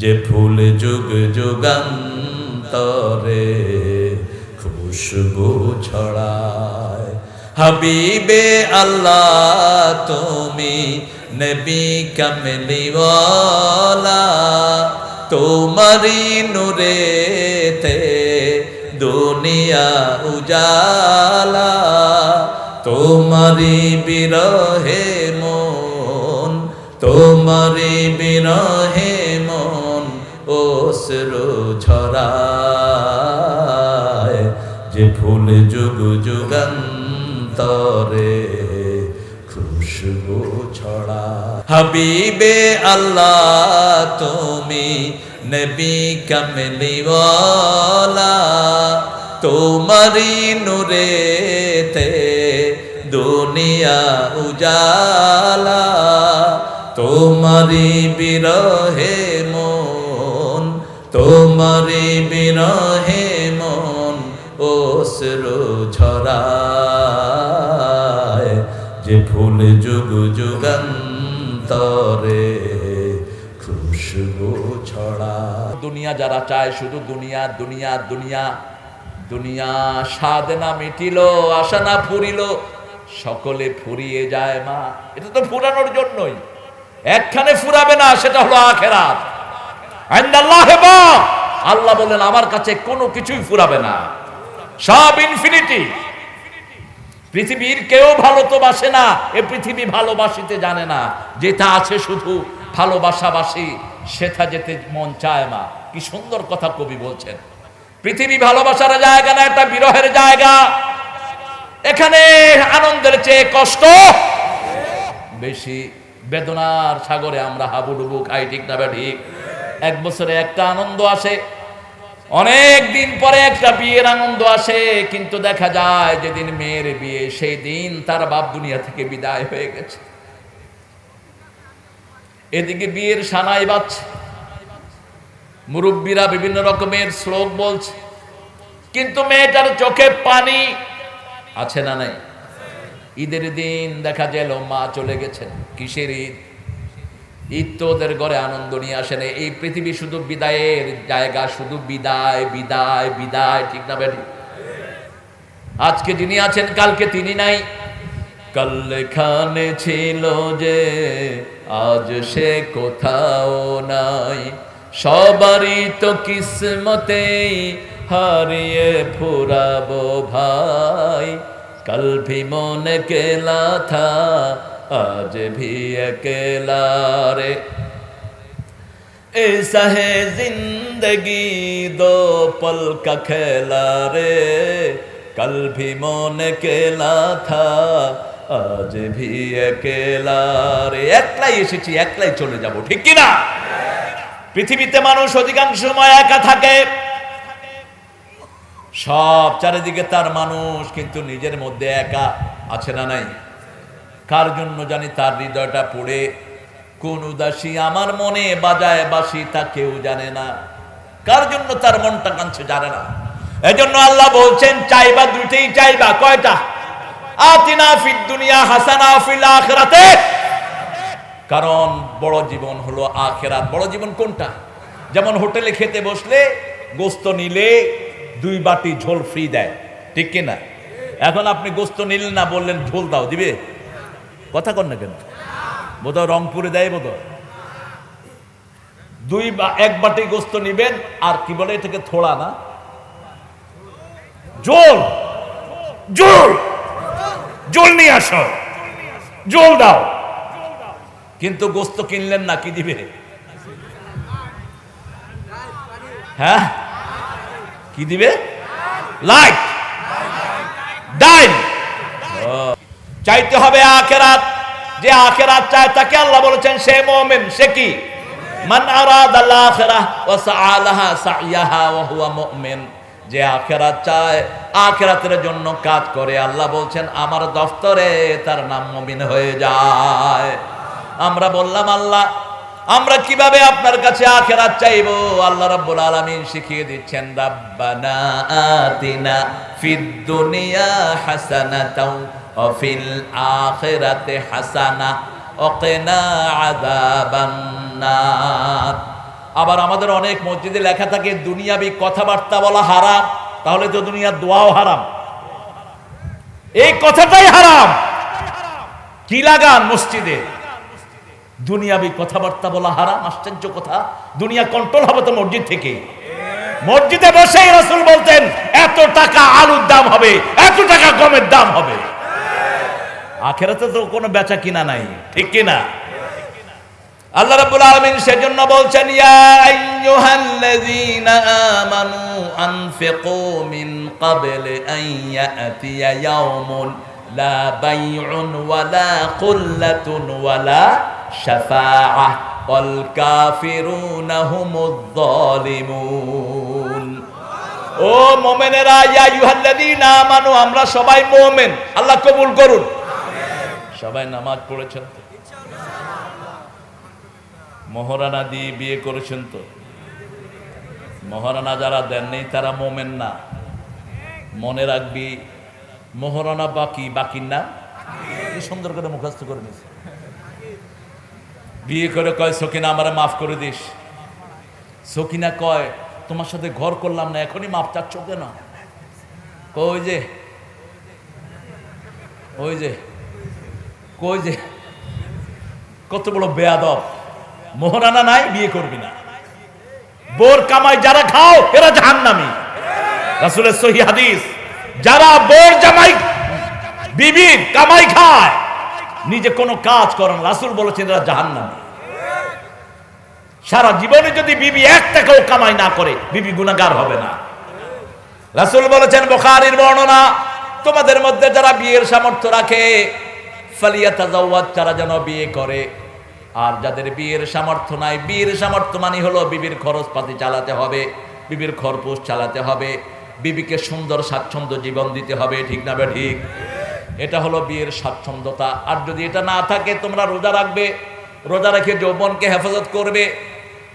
যে ফুল যুগ যুগান্তরে খুশবু ছড়ায়। হাবিবে আল্লাহ তুমি নবী কামলিওয়ালা, তোমারি নূরেতে দুনিয়া উজালা, তোমারি বিরহে মন, তোমারি বিরহে মন অশ্রু ঝরায়। যে ফুল যুগ যুগান্তরে খুশবু ছড়ায়। হাবিবে আল্লাহ তুমি নবী কামলিওয়ালা, তোমারি নূরেতে দুনিয়া উজালা, তোমারি বিরহে মন, তোমারি বিরহে মন অশ্রু ঝরায়। যে ফুল যুগ যুগান্তরে খুশবু ছড়ায়। দুনিয়া যারা চায় শুধু দুনিয়া দুনিয়া দুনিয়া দুনিয়া, স্বাদ না মিটিল আশা না ফুরিল সকলে ফুরিয়ে যায় মা। এটা তো ফুরানোর জন্যই, একখানে ফুরাবে না, সেটা হলো আখিরাত। ইনদাল্লাহি মা, আল্লাহ বলেন আমার কাছে কোনো কিছুই ফুরাবে না, সব ইনফিনিটি। পৃথিবীর কেউ ভালো তো বাসে না, এ পৃথিবী ভালোবাসিতে জানে না। যেটা আছে শুধু ভালোবাসাবাসি, সেটা যেতে মন চায় মা। কি সুন্দর কথা কবি বলছেন। পৃথিবী ভালোবাসার জায়গা না, একটা বিরহের জায়গা। এখানে আনন্দের চেয়ে কষ্ট বেশি। বেদনার সাগরে আমরা হাবুডুবু খাই, ঠিক না ঠিক? এক বছরে একটা আনন্দ আসে, অনেক দিন পরে একটা বিয়ের আনন্দ আসে, কিন্তু দেখা যায় যেদিন মেয়ের বিয়ে সেই দিন তার বাপ দুনিয়া থেকে বিদায় হয়ে গেছে। এদিকে বিয়ের সানাই বাজছে, মুরব্বীরা বিভিন্ন রকমের শ্লোক বলছে, কিন্তু মেয়েটার চোখে পানি আছে না নাই? ঈদের দিন দেখা গেল মা চলে গেছেন। কিসের ঈদ? ঈদ তো ওদের ঘরে আনন্দ নিয়ে আসে না। এই পৃথিবী শুধু বিদায়ের জায়গা, শুধু বিদায় বিদায় বিদায়, ঠিক না বেটি? আজকে যিনি আছেন কালকে তিনি নাই। কাল এখানে ছিল যে আজ সে কোথাও নাই, সবারই তো কিসমতেই হারিয়ে ফুরাবো ভাই। कल भी मन अकेला था आज भी अकेला रे, ऐसा है जिंदगी दो पल का खेला रे, कल भी मन अकेला था आज भी अकेला रे। একলাই এসেছি একলাই চলে যাব, ঠিক কি না? পৃথিবীতে মানুষ অধিকাংশ সময় একা থাকে, সব চারিদিকে তার মানুষ, কিন্তু নিজের মধ্যে একা আছে না নাই? কার জন্য জানি তার হৃদয়টা পড়ে, কোন উদাসী আমার মনে বাজায় বাসি তা কেউ জানে না। কার জন্য তার মনটা কাঁদছে জানে না। এজন্য আল্লাহ বলছেন চাইবা দুইটাই চাইবা। কয়টা? আতিনা ফিদ দুনিয়া হাসানা ফিল আখিরাতে। কারণ বড় জীবন হলো আখিরাত। বড় জীবন কোনটা? যেমন হোটেলে খেতে বসলে গোস্ত নিলে 2 বাটি ঝোল ফ্রি দেয়, ঠিক কিনা? এখন আপনি গোস্ত নিলেন না, বললেন ঝোল দাও, দিবে? কথা কন না কেন? বোধহয় রংপুরে দেয় বোধহয়। 1 বাটি গোস্ত নিবেন, আর কি বলে এটাকে, থোড়া না, ঝোল। ঝোল ঝোল নিয়ে আসো, ঝোল দাও। কিন্তু গোস্ত কিনলেন না, কি দিবে? হ্যাঁ, কি দিবে? লাইট, ডাইল। চাইতে হবে আখিরাত। যে আখিরাত চায় তাকে আল্লাহ বলেছেন সে মুমিন। সে কি? মান আরাদাল আখিরাহ ওয়া সাআলাহা সাইয়াহা ওয়া হুয়া মুমিন। যে আখিরাত চায়, আখিরাতের জন্য কাজ করে, আল্লাহ বলছেন আমার দফতরে তার নাম মুমিন হয়ে যায়। আমরা বললাম আল্লাহ আমরা কিভাবে আপনার কাছে আখিরাত চাইবো? আল্লাহ রাব্বুল আলামিন শিখিয়ে দিচ্ছেন, রাব্বানা আতিনা ফিদ দুনিয়া হাসানাতাও ওয়া ফিল আখিরাতি হাসানা ওয়া কিনা আযাবান নার। আবার আমাদের অনেক মসজিদে লেখা থাকে দুনিয়াবি কথাবার্তা বলা হারাম, তাহলে তো দুনিয়ার দোয়াও হারাম। এই কথাটাই হারাম, কি লাগান মসজিদে? দুনিয়াবি কথাবার্তা বলা হারাম, আশ্চর্য কথা। দুনিয়া কন্ট্রোল হবে তো মসজিদ থেকে। মসজিদে বসেই রাসূল বলতেন এত টাকা আলুর দাম হবে, এত টাকা গমের দাম হবে। আখিরাতে তো কোনো বেচা কিনা নাই, ঠিক কিনা? আল্লাহ রাব্বুল আলামিন সেজন্য বলছেন ইয়া আইয়ুহাল্লাযীনা আমানু আনফিকু মিন ক্বাবলি আন ইয়াতিয়া ইয়াউমুন লা বাইউন ওয়ালা কুল্লাতুন ওয়ালা শাফাআহ ওয়াল কাফিরুনা হুমুয যালিমুন। ও মুমিনেরা, ইয়া আইয়ুহাল্লাযীনা আমানু, আমরা সবাই মুমিন, আল্লাহ কবুল করুন। সবাই নামাজ পড়েছেন তো? মহারানা দিয়ে বিয়ে করেছেন তো? মহারানা যারা দেননি তারা মোমেন না। মনে রাখবি, মহারানা বাকির না, সুন্দর করে মুখস্থ করে নিস। বিয়ে করে কয় সকিনা আমারে মাফ করে দিস। সকিনা কয় তোমার সাথে ঘর করলাম না, এখনই মাফ চাচ্ছ কেন? ওই যে ওই যে কই যে কত বড় বেয়াদব। মোহরানা নাই, বিয়ে করবি না। বোর কামাই যারা খাও এরা জাহান্নামী। রাসূলের সহিহ হাদিস, যারা বোর জামাই বিবির কামাই খায়, নিজে কোনো কাজ করেন, রাসূল বলেছেন এরা জাহান্নামী। সারা জীবনে যদি বিবি এক টাকাও কামাই না করে, বিবি গুনাহগার হবে না। রাসূল বলেছেন বুখারীর বর্ণনা, তোমাদের মধ্যে যারা বিয়ের সামর্থ্য রাখে ফালিয়াতাজাওয়াজ, যারা যেন বিয়ে করে। আর যাদের বিয়ের সামর্থ্য নাই, বিয়ের সামর্থ্য মানে হলো বিবির খরচপাতি চালাতে হবে, বিবির খরপোশ চালাতে হবে, বিবিকে সুন্দর স্বাচ্ছন্দ্য জীবন দিতে হবে, ঠিক না বে ঠিক? এটা হলো বিয়ের স্বাচ্ছন্দ্যতা। আর যদি এটা না থাকে, তোমরা রোজা রাখবে, রোজা রেখে যৌবনকে হেফাজত করবে,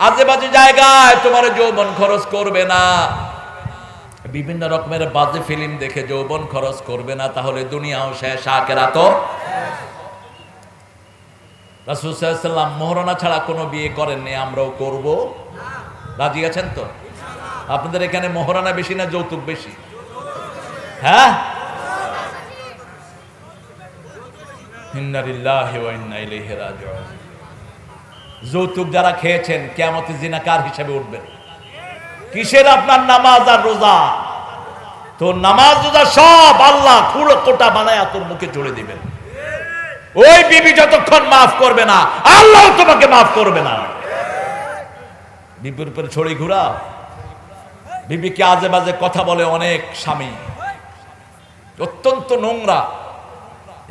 আজে বাজে জায়গায় তোমার যৌবন খরচ করবে না, বিভিন্ন রকমের বাজে ফিল্ম দেখে যৌবন খরচ করবে না, তাহলে দুনিয়াও শেষ, আখিরাতও। রাসূল সাল্লাল্লাহু আলাইহি ওয়াসাল্লাম মোহরানা ছাড়া কোনো বিয়ে করেননি, আমরাও করব। রাজি আছেন তো? আপনাদের এখানে মোহরানা বেশি না যৌতুক বেশি? হ্যাঁ, ইন্না লিল্লাহি ওয়া ইন্না ইলাইহি রাজিউন। যৌতুক যারা খেয়েছেন কিয়ামতে জিনাকার হিসেবে উঠবেন। কিসের আপনার নামাজ আর রোজা? তো নামাজ রোজা সব আল্লাহ খুঁড়ো কোটা বানায় তোর মুখে চড়ে দিবেন। ওই বিবি যতক্ষণ মাফ করবে না, আল্লাহ তোমাকে মাফ করবে না। বিবির উপরে ছড়ি ঘুরা, বিবিকে আজে বাজে কথা বলে অনেক স্বামী, অত্যন্ত নোংরা,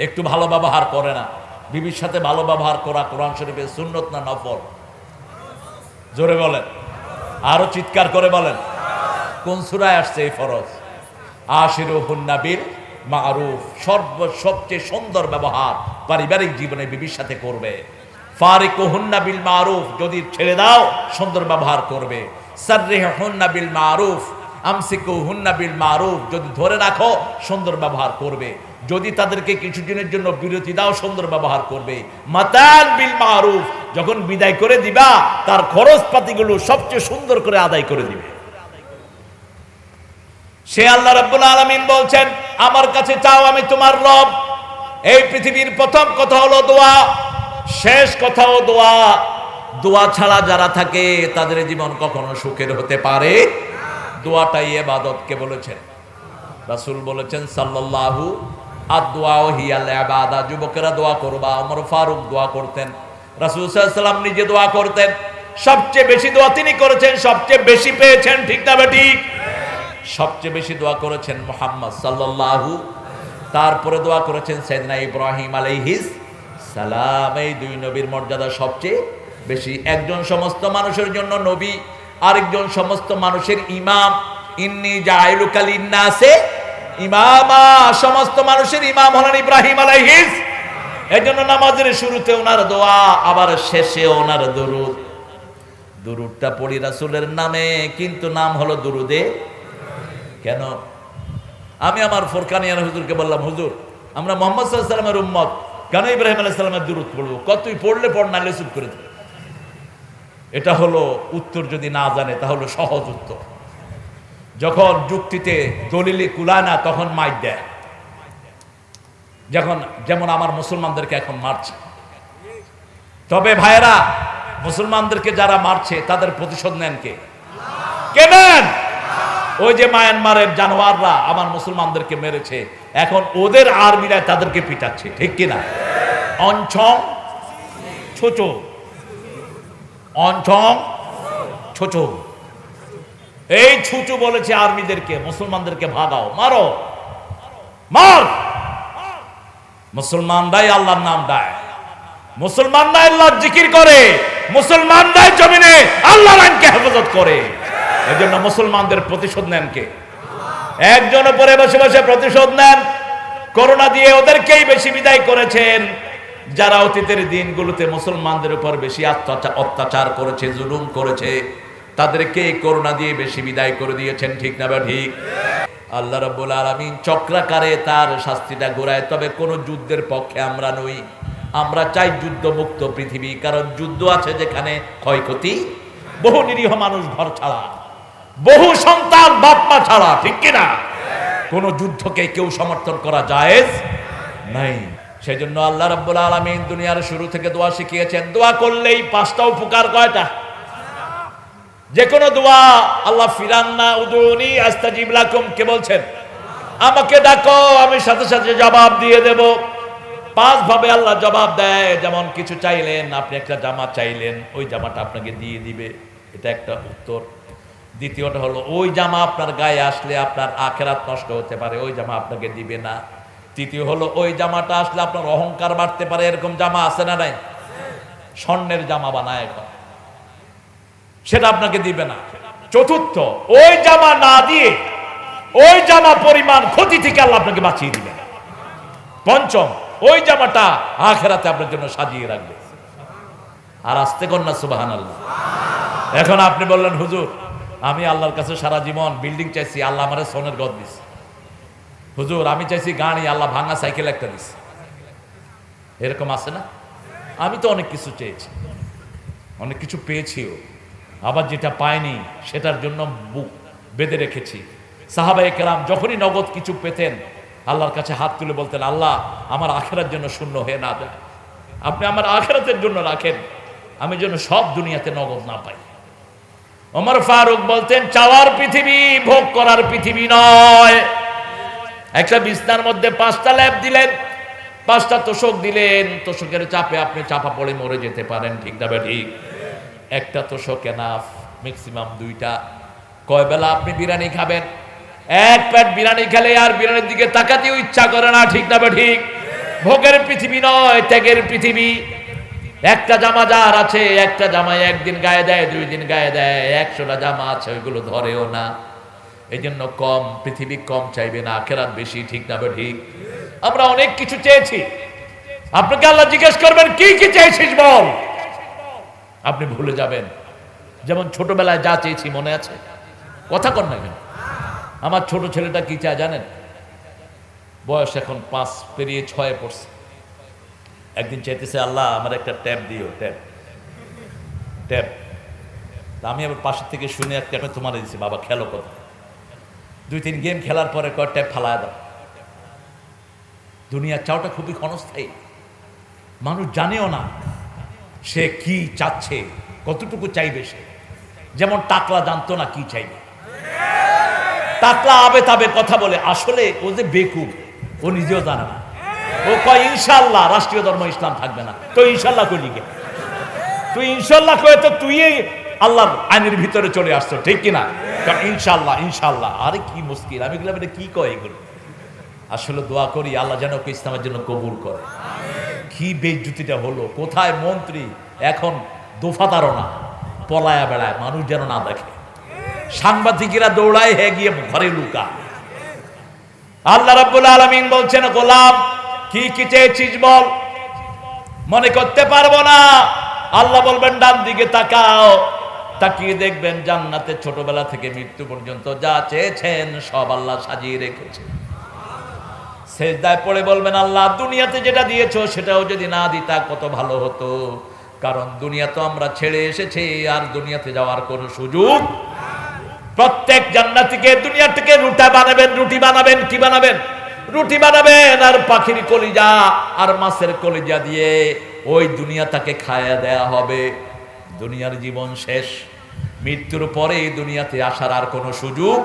একটু ভালো ব্যবহার করে না। বিবির সাথে ভালো ব্যবহার করা কোরআন শরীফের সুন্নত না নফল? জোরে বলেন, আরো চিৎকার করে বলেন। কোন সূরায় আসছে এই ফরজ? আশিরুহুন্না বিল মারুফ, সবচেয়ে সুন্দর ব্যবহার পারিবারিক জীবনে বিবির সাথে করবে। ফারিকুহুন্না বিল মারুফ, যদি ছেড়ে দাও সুন্দর ব্যবহার করবে। সাররিহুন্না বিল মারুফ, আমসিকুহুন্না বিল মারুফ, যদি ধরে রাখো সুন্দর ব্যবহার করবে। যদি তাদেরকে কিছুদিনের জন্য বিরতি দাও সুন্দর ব্যবহার করবে। মাতান বিল মারুফ, যখন বিদায় করে দিবা তার খরচপাতিগুলো সবচেয়ে সুন্দর করে আদায় করে দিবে। সে আল্লাহ রাব্বুল আলামিন বলছেন আমার কাছে চাও, আমি তোমার রব। এই পৃথিবীর প্রথম কথা হলো দোয়া, শেষ কথাও দোয়া। দোয়া ছাড়া যারা থাকে তাদের জীবন কখনো সুখের হতে পারে। দোয়াটাই ইবাদত। কে বলেছেন? রাসূল বলেছেন সাল্লাল্লাহু আদ-দুআউ হিয়াল ইবাদা। যুবকেরা দোয়া করবা। ওমর ফারুক দোয়া করতেন, রাসূল সাল্লাল্লাহু আলাইহি ওয়াসাল্লাম নিজে দোয়া করতেন। সবচেয়ে বেশি দোয়া তিনি করেছেন, সবচেয়ে বেশি পেয়েছেন, ঠিক না ঠিক? সবচেয়ে বেশি দোয়া করেছেন মুহাম্মদ সাল্লাল্লাহু, তারপরে দোয়া করেছেন সাইয়েদনা ইব্রাহিম আলাইহিস সালাম। এই দুই নবীর মর্যাদা সবচেয়ে বেশি। একজন সমস্ত মানুষের জন্য নবী, আরেকজন সমস্ত মানুষের ইমাম। ইন্নী জাইলুকা লিন-নাসি ইমামা, সমস্ত মানুষের ইমাম হলেন ইব্রাহিম আলাইহিস। এজন্য নামাজের শুরুতে ওনার দোয়া, আবার শেষে ওনার দুরূদ। দুরূদটা পড়ি রাসূলের নামে, কিন্তু নাম হলো দুরুদে। কেন? আমি আমার ফোরকানিয়ার হুজুরকে বললাম, হুজুর আমরা মুহাম্মদ সাল্লাল্লাহু আলাইহি ওয়াসাল্লামের উম্মত, কেন ইব্রাহিম আলাইহিস সালামের দুরূদ পড়বো? কত তুই পড়লে পড়, নালে চুপ করে দে। এটা হলো উত্তর, যদি না জানে তাহলে সহজ উত্তর। যখন যুক্তিতে দলিলে কুলায় না তখন মাইর দেয়, যেমন আমার মুসলমানদেরকে এখন মারছে। তবে ভাইরা, মুসলমানদেরকে যারা মারছে তাদের প্রতিশোধ নেন কে? নেন? ওই যে মায়ানমারের জানোয়াররা আমার মুসলমানদেরকে মেরেছে, এখন ওদের আর্মিরা তাদেরকে পিটাচ্ছে, ঠিক কিনা? অনছং ছোচো, অনছং ছোচো, এই ছুচু বলেছে আর্মিদেরকে, মুসলমানদেরকে ভাগাও, মারো, মার। মুসলমানরাই আল্লাহর নাম দেয়, মুসলমানরাই আল্লাহর জিকির করে, মুসলমানরাই জমিনে আল্লাহর আইনকে হেফাজত করে। এজন্য মুসলমানদের প্রতিশোধ নেন কে? একজন উপরে বসে বসে প্রতিশোধ নেন। করোনা দিয়ে ওদেরকেই বেশি বিদায় করেছেন যারা অতীতের দিনগুলোতে মুসলমানদের উপর বেশি অত্যাচার করেছে, জুলুম করেছে, তাদেরকে করোনা দিয়ে বেশি বিদায় করে দিয়েছেন, ঠিক না বা ঠিক? আল্লাহ রাব্বুল আলামিন চক্রাকারে তার শাস্তিটা ঘোরায়। তবে কোন যুদ্ধের পক্ষে আমরা নই, আমরা চাই যুদ্ধমুক্ত পৃথিবী। কারণ যুদ্ধ আছে যেখানে ক্ষয়ক্ষতি, বহু নিরীহ মানুষ ঘর ছাড়া, বহু সন্তান বাপ মা ছাড়া, ঠিক কিনা? কোন যুদ্ধকে কেউ সমর্থন করা জায়েজ নাই। সেই জন্য আল্লাহ রাব্বুল আলামিন দুনিয়ার শুরু থেকে দোয়া শিখিয়েছেন। দোয়া করলেই পাঁচটা উপকার। কয়টা? যে কোনো দোয়া। আল্লাহ ফিরান্না উদুনি আস্তাজিব লাকুম, কে বলছেন? আমাকে ডাকো, আমি সাথে সাথে জবাব দিয়ে দেব। পাঁচ ভাবে আল্লাহ জবাব দেয়। যেমন কিছু চাইলেন, আপনি একটা জামা চাইলেন, ওই জামাটা আপনাকে দিয়ে দিবে, এটা একটা উত্তর। দ্বিতীয়টা হলো ওই জামা আপনার গায়ে আসলে আপনার আখিরাত নষ্ট হতে পারে, ওই জামা আপনাকে দিবে না। তৃতীয় হলো ওই জামাটা আসলে আপনার অহংকার বাড়তে পারে, এরকম জামা আছে না নাই? স্বর্ণের জামা বানায় এখন, সেটা আপনাকে দিবে না। চতুর্থ, ওই জামা না দিয়ে ওই জামা পরিমাণ ক্ষতি থেকে আল্লাহ আপনাকে বাঁচিয়ে দিবে। পঞ্চম, ওই জামাটা আখিরাতে আপনার জন্য সাজিয়ে রাখবে। আর আসতে কন্যা সুবহানাল্লাহ। এখন আপনি বললেন, হুজুর আমি আল্লাহর কাছে সারা জীবন বিল্ডিং চাইছি, আল্লাহ আমারে সোনের গদ দিছে। হুজুর আমি চাইছি গাড়ি, আল্লাহ ভাঙা সাইকেল একটা দিছে। এরকম আছে না? আমি তো অনেক কিছু চেয়েছি, অনেক কিছু পেয়েছিও, আবার যেটা পাইনি সেটার জন্য বুক বেঁধে রেখেছি। সাহাবায়ে কেরাম যখনই নগদ কিছু পেতেন আল্লাহর কাছে হাত তুলে বলতেন, আল্লাহ আমার আখিরাতের জন্য শূন্য হয়ে না যায়, আপনি আমার আখিরাতের জন্য রাখেন, আমি যেন সব দুনিয়াতে নগদ না পাই। ওমর ফারুক বলতেন, চাওয়ার পৃথিবী ভোগ করার পৃথিবী নয়। একটা বিছনার মধ্যে 5টা ল্যাপ দিলেন, 5টা তোষক দিলেন, তোষকের চাপে আপনি চাপা পড়ে মরে যেতে পারেন, ঠিক না ঠিক? একটা তোষক এনাফ, ম্যাক্সিমাম 2টা। কয় বেলা আপনি বিরিয়ানি খাবেন? এক প্লেট বিরিয়ানি খেলে আর বিরিয়ানির দিকে তাকাতেও ইচ্ছা করে না, ঠিক না ঠিক? ভোগের পৃথিবী নয়, ত্যাগের পৃথিবী। একটা জামা যার আছে, একটা জামায় একদিন গায়ে দেয়, 2 দিন গায়ে দেয়, 100টা জামা আছে ওইগুলো ধরেও না। এই জন্য কম, পৃথিবী কম চাইবে না, আখিরাত বেশি, ঠিক না ঠিক? আমরা অনেক কিছু চেয়েছি, আপনাকে আল্লাহ জিজ্ঞেস করবেন কি কি চেয়েছিস বল, আপনি ভুলে যাবেন। যেমন ছোটবেলায় যা চেয়েছি মনে আছে? কথা কর না কেন? আমার ছোট ছেলেটা কি চায় জানেন? বয়স এখন 5 পেরিয়ে 6 পড়ছে। একদিন চাইতেছে, আল্লাহ আমার একটা ট্যাব দিও, ট্যাব। আমি আবার পাশের থেকে শুনে এক ট্যাবে তোমার দিচ্ছি, বাবা খেলো কথা। 2-3 গেম খেলার পরে কয় ট্যাব ফালায় দাও। দুনিয়ার চাওটা খুবই ক্ষণস্থায়ী, মানুষ জানেও না সে কি চাচ্ছে, কতটুকু চাইবে সে। যেমন টাকলা জানতো না কি চাইবে, টাকলা আবে তাবে কথা বলে, আসলে ও যে বেকুব, ও নিজেও জানে না। ও কয় ইনশাল্লাহ রাষ্ট্রীয় ধর্ম ইসলাম থাকবে না, তো ইনশাল্লাহ কইলি কে? তুই ইনশাল্লাহ কয়ে তো তুই আল্লাহর আইনের ভিতরে চলে আসছো, ঠিক কিনা? ইনশাল্লাহ ইনশাল্লাহ, আরে কি মুশকিল, আমি বললাম এটা কি কয় এগুলো? আসলে দোয়া করি আল্লাহ যেন ইসলামের জন্য কবুল করে। কি বেইজ্জতিটা হলো, কোথায় মন্ত্রী, এখন দোফাদারও না, পলায়া বেড়ায়, মানুষ যেন না দেখে। সাংবাদিকেরা দৌড়ায়, হে গিয়ে ঘরে লুকা। আল্লাহ রাব্বুল আলামিন বলছেন, গোলাম কি কি চেয়েছিস বল। মনে করতে পারবো না। আল্লাহ বলবেন ডান দিকে তাকাও, তাকিয়ে দেখবেন জান্নাতে ছোটবেলা থেকে মৃত্যু পর্যন্ত যা চেয়েছেন সব আল্লাহ সাজিয়ে রেখেছে। সেজদায় পড়ে বলবেন, আল্লাহ দুনিয়াতে যেটা দিয়েছো সেটাও যদি না দিতা কত ভালো হতো। কারণ দুনিয়া তো আমরা ছেড়ে এসেছি, আর দুনিয়াতে যাওয়ার কোনো সুযোগ। প্রত্যেক জান্নাতীকে দুনিয়া থেকে রুটি বানাবেন, কি বানাবেন? রুটি বানাবেন, আর পাখির কলিজা আর মাছের কলিজা দিয়ে ওই দুনিয়া তাকে খায়া দেয়া হবে। দুনিয়ার জীবন শেষ, মৃত্যুর পরে এই দুনিয়াতে আসার আর কোনো সুযোগ।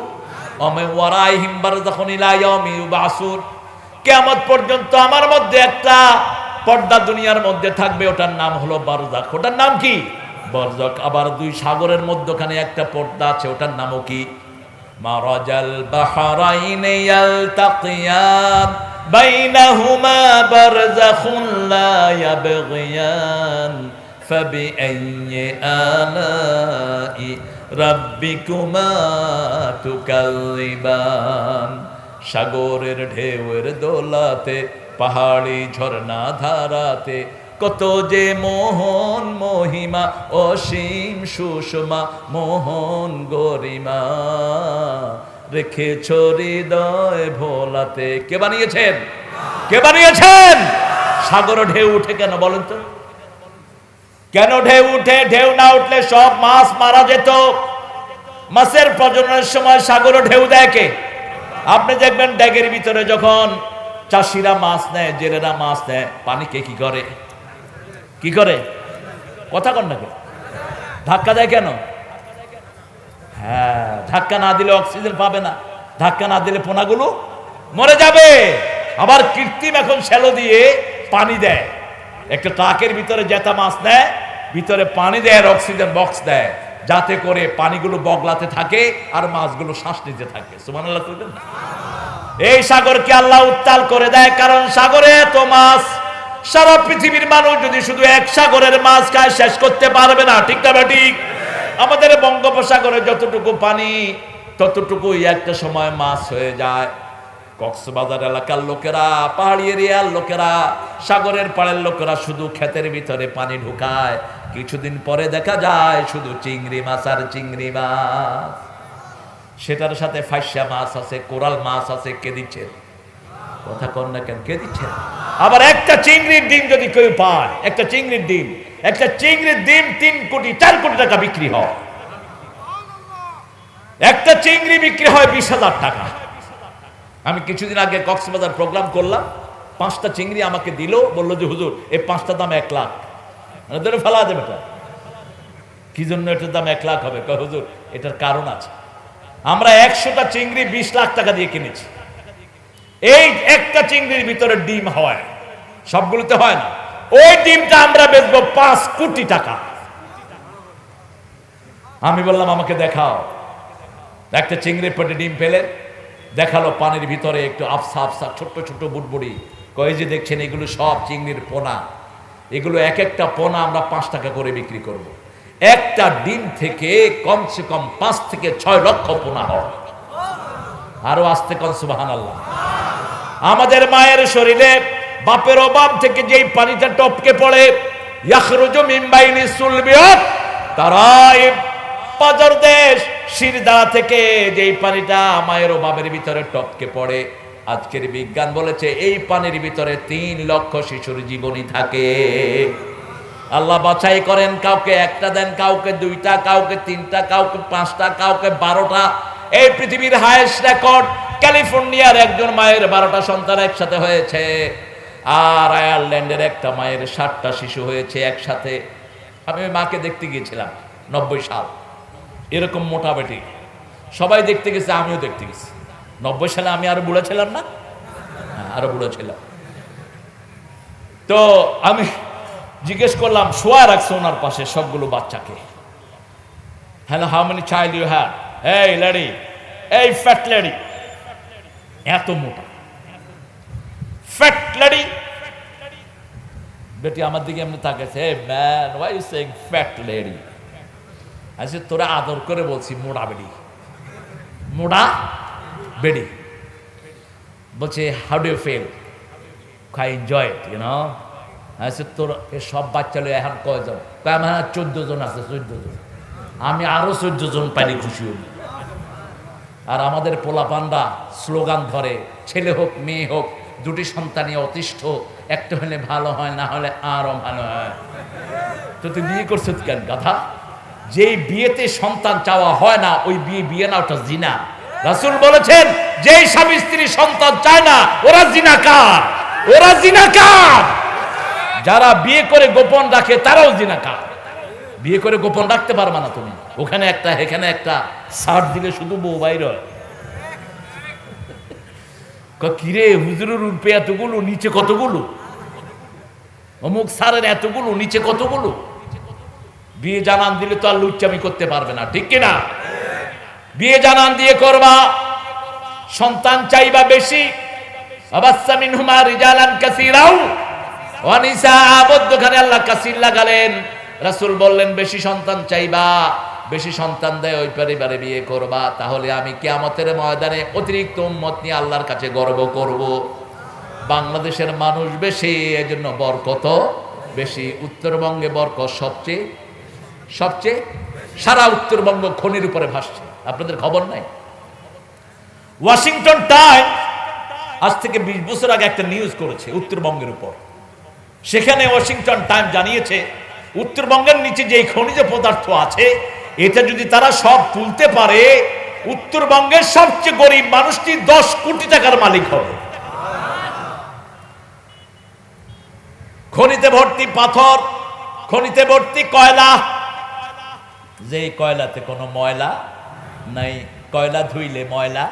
কিয়ামত পর্যন্ত আমার মধ্যে একটা পর্দা দুনিয়ার মধ্যে থাকবে, ওটার নাম হলো বারজাখ। ওটার নাম কি? বারজাখ। আবার দুই সাগরের মধ্যখানে একটা পর্দা আছে, ওটার নামও কি? মারাজাল বাহরাইনি ইয়ালতাকিয়ান বাইনাহুমা বারযাখুন লা ইয়াবগিয়ান ফাবিআইয়ি আলাই রাব্বিকুমা তুকাল্লিবান। সাগরের ঢেউয়ের দোলাতে, পাহাড়ি ঝর্ণা ধারাতে, কত যে মোহন মহিমা, অসীম সুষমা মোহন গরিমা, রেখেছ হৃদয় ভোলাতে। কে বানিয়েছেন? কে বানিয়েছেন? সাগর ঢেউ উঠে কেন বলেন তো? কেন ঢেউ উঠে? ঢেউ না উঠলে সব মাছ মারা যেত। মাছের প্রজননের সময় সাগর ঢেউ দেয় কে? আপনি দেখবেন ড্যাগের ভিতরে যখন চাষিরা মাছ নেয়, জেলেরা মাছ নেয়, পানিকে কি করে? কি করে? কথা কন না, ধাক্কা দেয় কেন? হ্যাঁ, ধাক্কা না দিলে অক্সিজেন পাবে না, ধাক্কা না দিলে পোনাগুলো মরে যাবে। আবার কৃত্রিম এখন শ্যালো দিয়ে পানি দেয়। একটা ট্রাকের ভিতরে জেতা মাছ নেয়, ভিতরে পানি দেয় আর অক্সিজেন বক্স দেয়, যাতে করে পানিগুলো বগলাতে থাকে আর মাছগুলো শ্বাস নিতে থাকে। সুবহানাল্লাহ কইবেন না? এই সাগরকে আল্লাহ উত্তাল করে দেয়, কারণ সাগরে এত মাছ, সারা পৃথিবীর মানুষ যদি শুধু এক সাগরের মাছ খায় শেষ করতে পারবে না। ঠিক না ঠিক? আমাদের বঙ্গোপসাগরে যতটুকু পানি, ততটুকুই একটা সময় মাছ হয়ে যায়। কক্সবাজার এলাকার লোকেরা, পাহাড়ি এরিয়ার লোকেরা, সাগরের পাড়ের লোকেরা শুধু ক্ষেতের ভিতরে পানি ঢুকায়, কিছুদিন পরে দেখা যায় শুধু চিংড়ি মাছ আর চিংড়ি মাছ। সেটার সাথে ফাইসা মাছ আছে, কোরাল মাছ আছে। কে দিচ্ছেন? কথা কন না কেন? কে দিচ্ছেন? আবার একটা চিংড়ির ডিম যদি কেউ পায়, একটা চিংড়ির ডিম 3 কোটি 4 কোটি টাকা বিক্রি হয়। একটা চিংড়ি বিক্রি হয় 20,000 টাকা। আমি কিছুদিন আগে কক্সবাজার প্রোগ্রাম করলাম, 5টা চিংড়ি আমাকে দিল, বললো যে হুজুর এই 5টা দাম 1 লাখ। ধরে ফেলা দেবে। কি জন্য এটার দাম 1 লাখ হবে? হুজুর এটার কারণ আছে, আমরা 100টা চিংড়ি 20 লাখ টাকা দিয়ে কিনেছি। এই একটা চিংড়ির ভিতরে ডিম হয়, সবগুলোতে হয় না। ওই ডিমটা আমরা বেচবো 5 কোটি টাকা। আমি বললাম আমাকে দেখাও। একটা চিংড়ির পেটে ডিম পেলে দেখালো, পানির ভিতরে একটু আফসা আফসা ছোট্ট ছোট্ট বুটবুড়ি। কয়ে যে দেখছেন এগুলো সব চিংড়ির পোনা, এগুলো এক একটা পোনা আমরা 5 টাকা করে বিক্রি করব। একটা ডিম থেকে কমসে কম 5 থেকে 6 লক্ষ পোনা হয়। আরো আসতে কন সুবহানাল্লাহ। আমাদের মায়ের শরীরে বাপের অভাব থেকে যেই পানিটা টপকে পড়ে, ইয়াখরুজু মিন বাইনি সুলবিয়াত, তারাইব, পাজর দেশ শিরদা থেকে যেই পানিটা মায়ের অভাবের ভিতরে টপকে পড়ে, আজকের বিজ্ঞান বলেছে এই পানির ভিতরে 3 লক্ষ শিশুর জীবনী থাকে। আল্লাহ বাছাই করেন, কাউকে একটা দেন, কাউকে 2টা, কাউকে 3টা, কাউকে 5টা, কাউকে 12টা। এই পৃথিবীর হাইয়েস্ট রেকর্ড ক্যালিফোর্নিয়ার একজন মায়ের 12টা সন্তান একসাথে হয়েছে, আর আয়ারল্যান্ডের একটা মায়ের 60টা শিশু হয়েছে একসাথে। আমি ওই মাকে দেখতে গিয়েছিলাম 90 সাল, এরকম মোটা বেটি সবাই দেখতে গেছে, আমিও দেখতে গেছি। 90 সালে আমি আরো বুড়ো ছিলাম না? হ্যাঁ, আরো বুড়ো ছিলাম। তো আমি জিজ্ঞেস করলাম, শোয়া রাখছে ওনার পাশে সবগুলো বাচ্চাকে। Hello, how many child you have? এই লেডি, এই ফ্যাট লেডি, এত মোটা ফ্যাট লেডি। বেটি আমার দিকে এমনি তাকাইছে, hey man, why you saying fat lady? আচ্ছা তোরা আদর করে বলছি মোড়া বেডি, মোড়া বেডি। বলছে how do you feel? I enjoy it, you know. আচ্ছা তোর সব বাচ্চা লোক এখন কয়জন? আমার 14 জন আছে, 14 জন। আমি আরো 14 জন পাইলে খুশি হই। আর আমাদের পোলাপানরা স্লোগান ধরে, ছেলে হোক মেয়ে হোক, 2টি সন্তানই অতিষ্ঠ, একটা হলে ভালো হয়, না হলে আরো ভালো হয়। তো তুই বিয়ে করছিস কেন গাধা? যেই বিয়েতে সন্তান চাওয়া হয় না ওই বিয়ে না, ওটা জিনা। রাসূল বলেছেন যেই স্বামী স্ত্রী সন্তান চায় না ওরা জিনাকার, ওরা জিনাকার। যারা বিয়ে করে গোপন রাখে তারাও জিনাকার। বিয়ে করে গোপন রাখতে পারবে না তুমি, ওখানে একটা এখানে একটা সার দিলে শুধু বউ বাইর হয়। কিরে হুজুরের রূপে এতগুলো, নিচে কতগুলো, অমুক সারের এতগুলো, নিচে কতগুলো। বিয়ে জানান দিলে তো আর লুচ্চামি করতে পারবে না, ঠিক কিনা? বিয়ে জানান দিয়ে করবা, সন্তান চাইবা বেশি। আবাসসা মিনহুমা রিজালান কাসীরাও ওয়া নিসাআ, মধ্যখানে আল্লাহ কাসীর লাগালেন। রাসূল বললেন বেশি সন্তান চাইবা, বেশি সন্তান দেয় ওই পরিবারে বিয়ে করবা, তাহলে আমি কিয়ামতের ময়দানে অতিরিক্ত উম্মত নিয়ে আল্লাহর কাছে গর্ব করব। বাংলাদেশের মানুষ বেশি, এজন্য বরকত বেশি। উত্তরবঙ্গে বরকত সবচেয়ে সবচেয়ে সারা উত্তরবঙ্গ খনির উপরে ভাসছে, আপনাদের খবর নাই? ওয়াশিংটন টাইম আজ থেকে 20 বছর আগে একটা নিউজ করেছে উত্তরবঙ্গের উপর। সেখানে ওয়াশিংটন টাইম জানিয়েছে উত্তরবঙ্গের নিচে যে খনিজ পদার্থ আছে এটা যদি তারা সব তুলতে পারে, উত্তরবঙ্গের সবচেয়ে গরিব মানুষটি 10 কোটি টাকার মালিক হবে। খনিতে ভর্তি পাথর, খনিতে ভর্তি কয়লা, যে কয়লাতে কোনো ময়লা নাই, কয়লা ধুইলে ময়লা।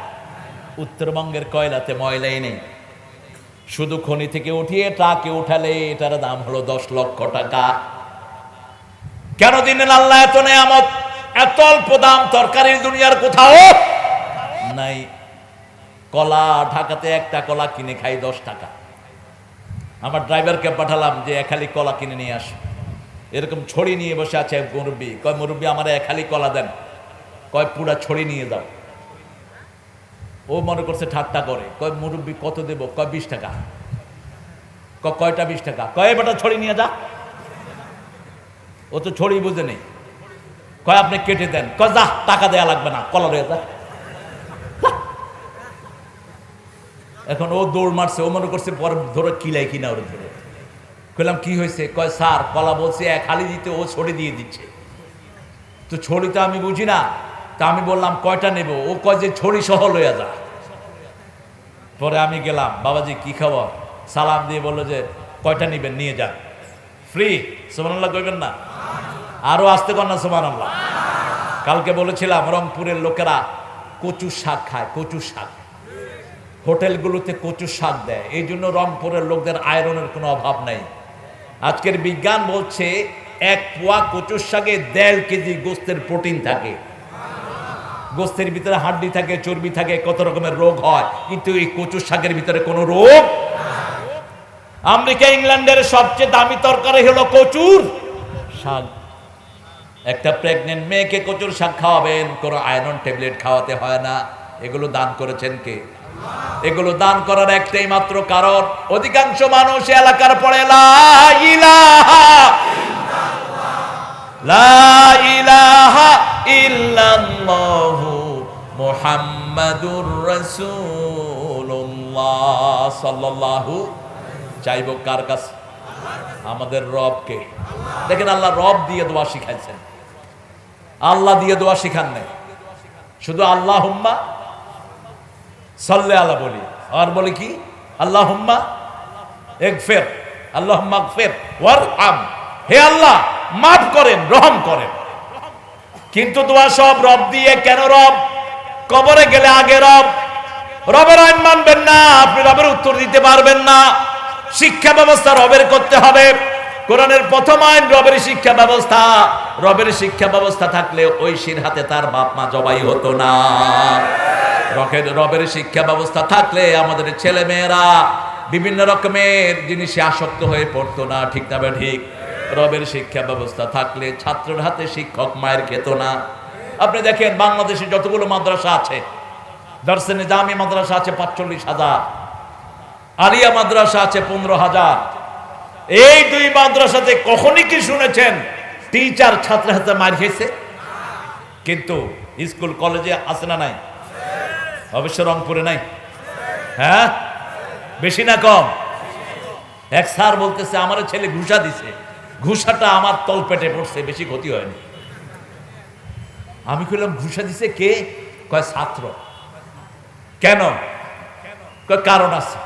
উত্তরবঙ্গের কয়লাতে ময়লাই নেই, শুধু খনি থেকে উঠিয়ে ট্রাকে উঠালে এটার দাম হলো 10 লক্ষ টাকা। কেন দিলেন আল্লাহ এত নেয়ামত? এত অল্প দাম তরকারির দুনিয়ার কোথাও নাই। কলা ঢাকাতে একটা কলা কিনে খাই 10 টাকা। আমার ড্রাইভারকে পাঠালাম যে একালি কলা কিনে নিয়ে আস। এরকম ছড়ি নিয়ে বসে আছে এক মুরব্বী, কয় মুরব্বী আমার একালি কলা দেন, কয় পুরা ছড়ি নিয়ে যাও। ও মনে করছে ঠাট্টা করে, কয় মুরব্বী কত দেব? কয় 20 টাকা। কয়টা 20 টাকা? কয় বেটা ছড়ি নিয়ে যা। ও তো ছড়ি বুঝে নেই। কয় আপনি কেটে দেন। কয় যা, টাকা দেয়া লাগবে না, কলা রয়ে যা। এখন ও দৌড় মারছে, ও মনে করছে পরে ধরে কিলাই কিনা ওর ধরে। কইলাম কি হয়েছে? কয় স্যার কলা বলছে এক হালি দিতে, ও ছড়ি দিয়ে দিচ্ছে। তো ছড়ি তো আমি বুঝি না, তা আমি বললাম কয়টা নেব? ও কয় যে ছড়ি সহ লইয়া যা। পরে আমি গেলাম, বাবাজি কি খবর? সালাম দিয়ে বললো যে কয়টা নিবেন, নিয়ে যান, ফ্রি। সুবহানাল্লাহ কইবেন না? আরো আসতে কর না সুবহানাল্লাহ। কালকে বলেছিলাম রংপুরের লোকেরা কচু শাক খায়, কচু শাক। হোটেলগুলোতে কচু শাক দেয়, এই জন্য রংপুরের লোকদের আয়রনের কোনো অভাব নাই। আজকের বিজ্ঞান বলছে 1 পোয়া কচুর শাকে 1.5 কেজি গোস্তের প্রোটিন থাকে। গোস্তের ভিতরে হাড্ডি থাকে, চর্বি থাকে, কত রকমের রোগ হয়, কিন্তু এই কচুর শাকের ভিতরে কোনো রোগ। আমেরিকা ইংল্যান্ডের সবচেয়ে দামি তরকারি হলো কচুর শাক। একটা প্রেগনেন্ট মেয়েকে কচুর শাক খাওয়াবেন, কোনো আয়রন ট্যাবলেট খাওয়াতে হয় না। এগুলো দান করেছেন কে? এগুলো দান করার একটাই মাত্র কারণ, অধিকাংশ মানুষ এলাকার পড়ে লা ইলাহা ইল্লাল্লাহু মুহাম্মাদুর রাসূলুল্লাহ সাল্লাল্লাহু। চাইবো কার কাছে? আমাদের রবকে। দেখেন আল্লাহ রব দিয়ে দোয়া শিখাইছেন, আল্লাহ দিয়ে দোয়া শিখান নাই। শুধু আল্লাহুম্মা সাল্লি আলা বলি, আর বলি কি আল্লাহুম্মা ইগফির, আল্লাহুম্মা ইগফির ওয়ারহাম, হে আল্লাহ মাফ করেন, রহম করেন। কিন্তু দোয়া সব রব দিয়ে। কেন রব? কবরে গেলে আগে রব। রবের আইন মানবেন না, আপনি রবের উত্তর দিতে পারবেন না। শিক্ষা ব্যবস্থা রবের করতে হবে। কোরআনের প্রথম আইন রবের শিক্ষা ব্যবস্থা। রবের শিক্ষা ব্যবস্থা থাকলে ওই শির হাতে তার বাপ মা জবাই হতো না। রবের শিক্ষা ব্যবস্থা থাকলে আমাদের ছেলে মেয়েরা বিভিন্ন রকমের জিনিসে আসক্ত হয়ে পড়তো না, ঠিক না ঠিক? রবের শিক্ষা ব্যবস্থা থাকলে ছাত্রের হাতে শিক্ষক মায়ের খেত না। আপনি দেখেন বাংলাদেশে যতগুলো মাদ্রাসা আছে, দারসে নিজামি মাদ্রাসা আছে 45,000, আলিয়া মাদ্রাসা আছে 15,000। এই 2 মাদ্রাসাতে কখনই কি শুনেছেন টিচার ছাত্রের হাতে মার খেয়েছে? কিন্তু স্কুল কলেজে আছে না নাই? অবশ্য রংপুরে নাই। হ্যাঁ, বেশি না কম? এক স্যার বলতেছে আমার ছেলে ঘুষা দিছে। ঘুষাটা আমার তলপেটে পড়ছে, বেশি ক্ষতি হয়নি। আমি কইলাম ঘুষা দিছে কে? কয় ছাত্র। কেন? কয় কারণ আছে।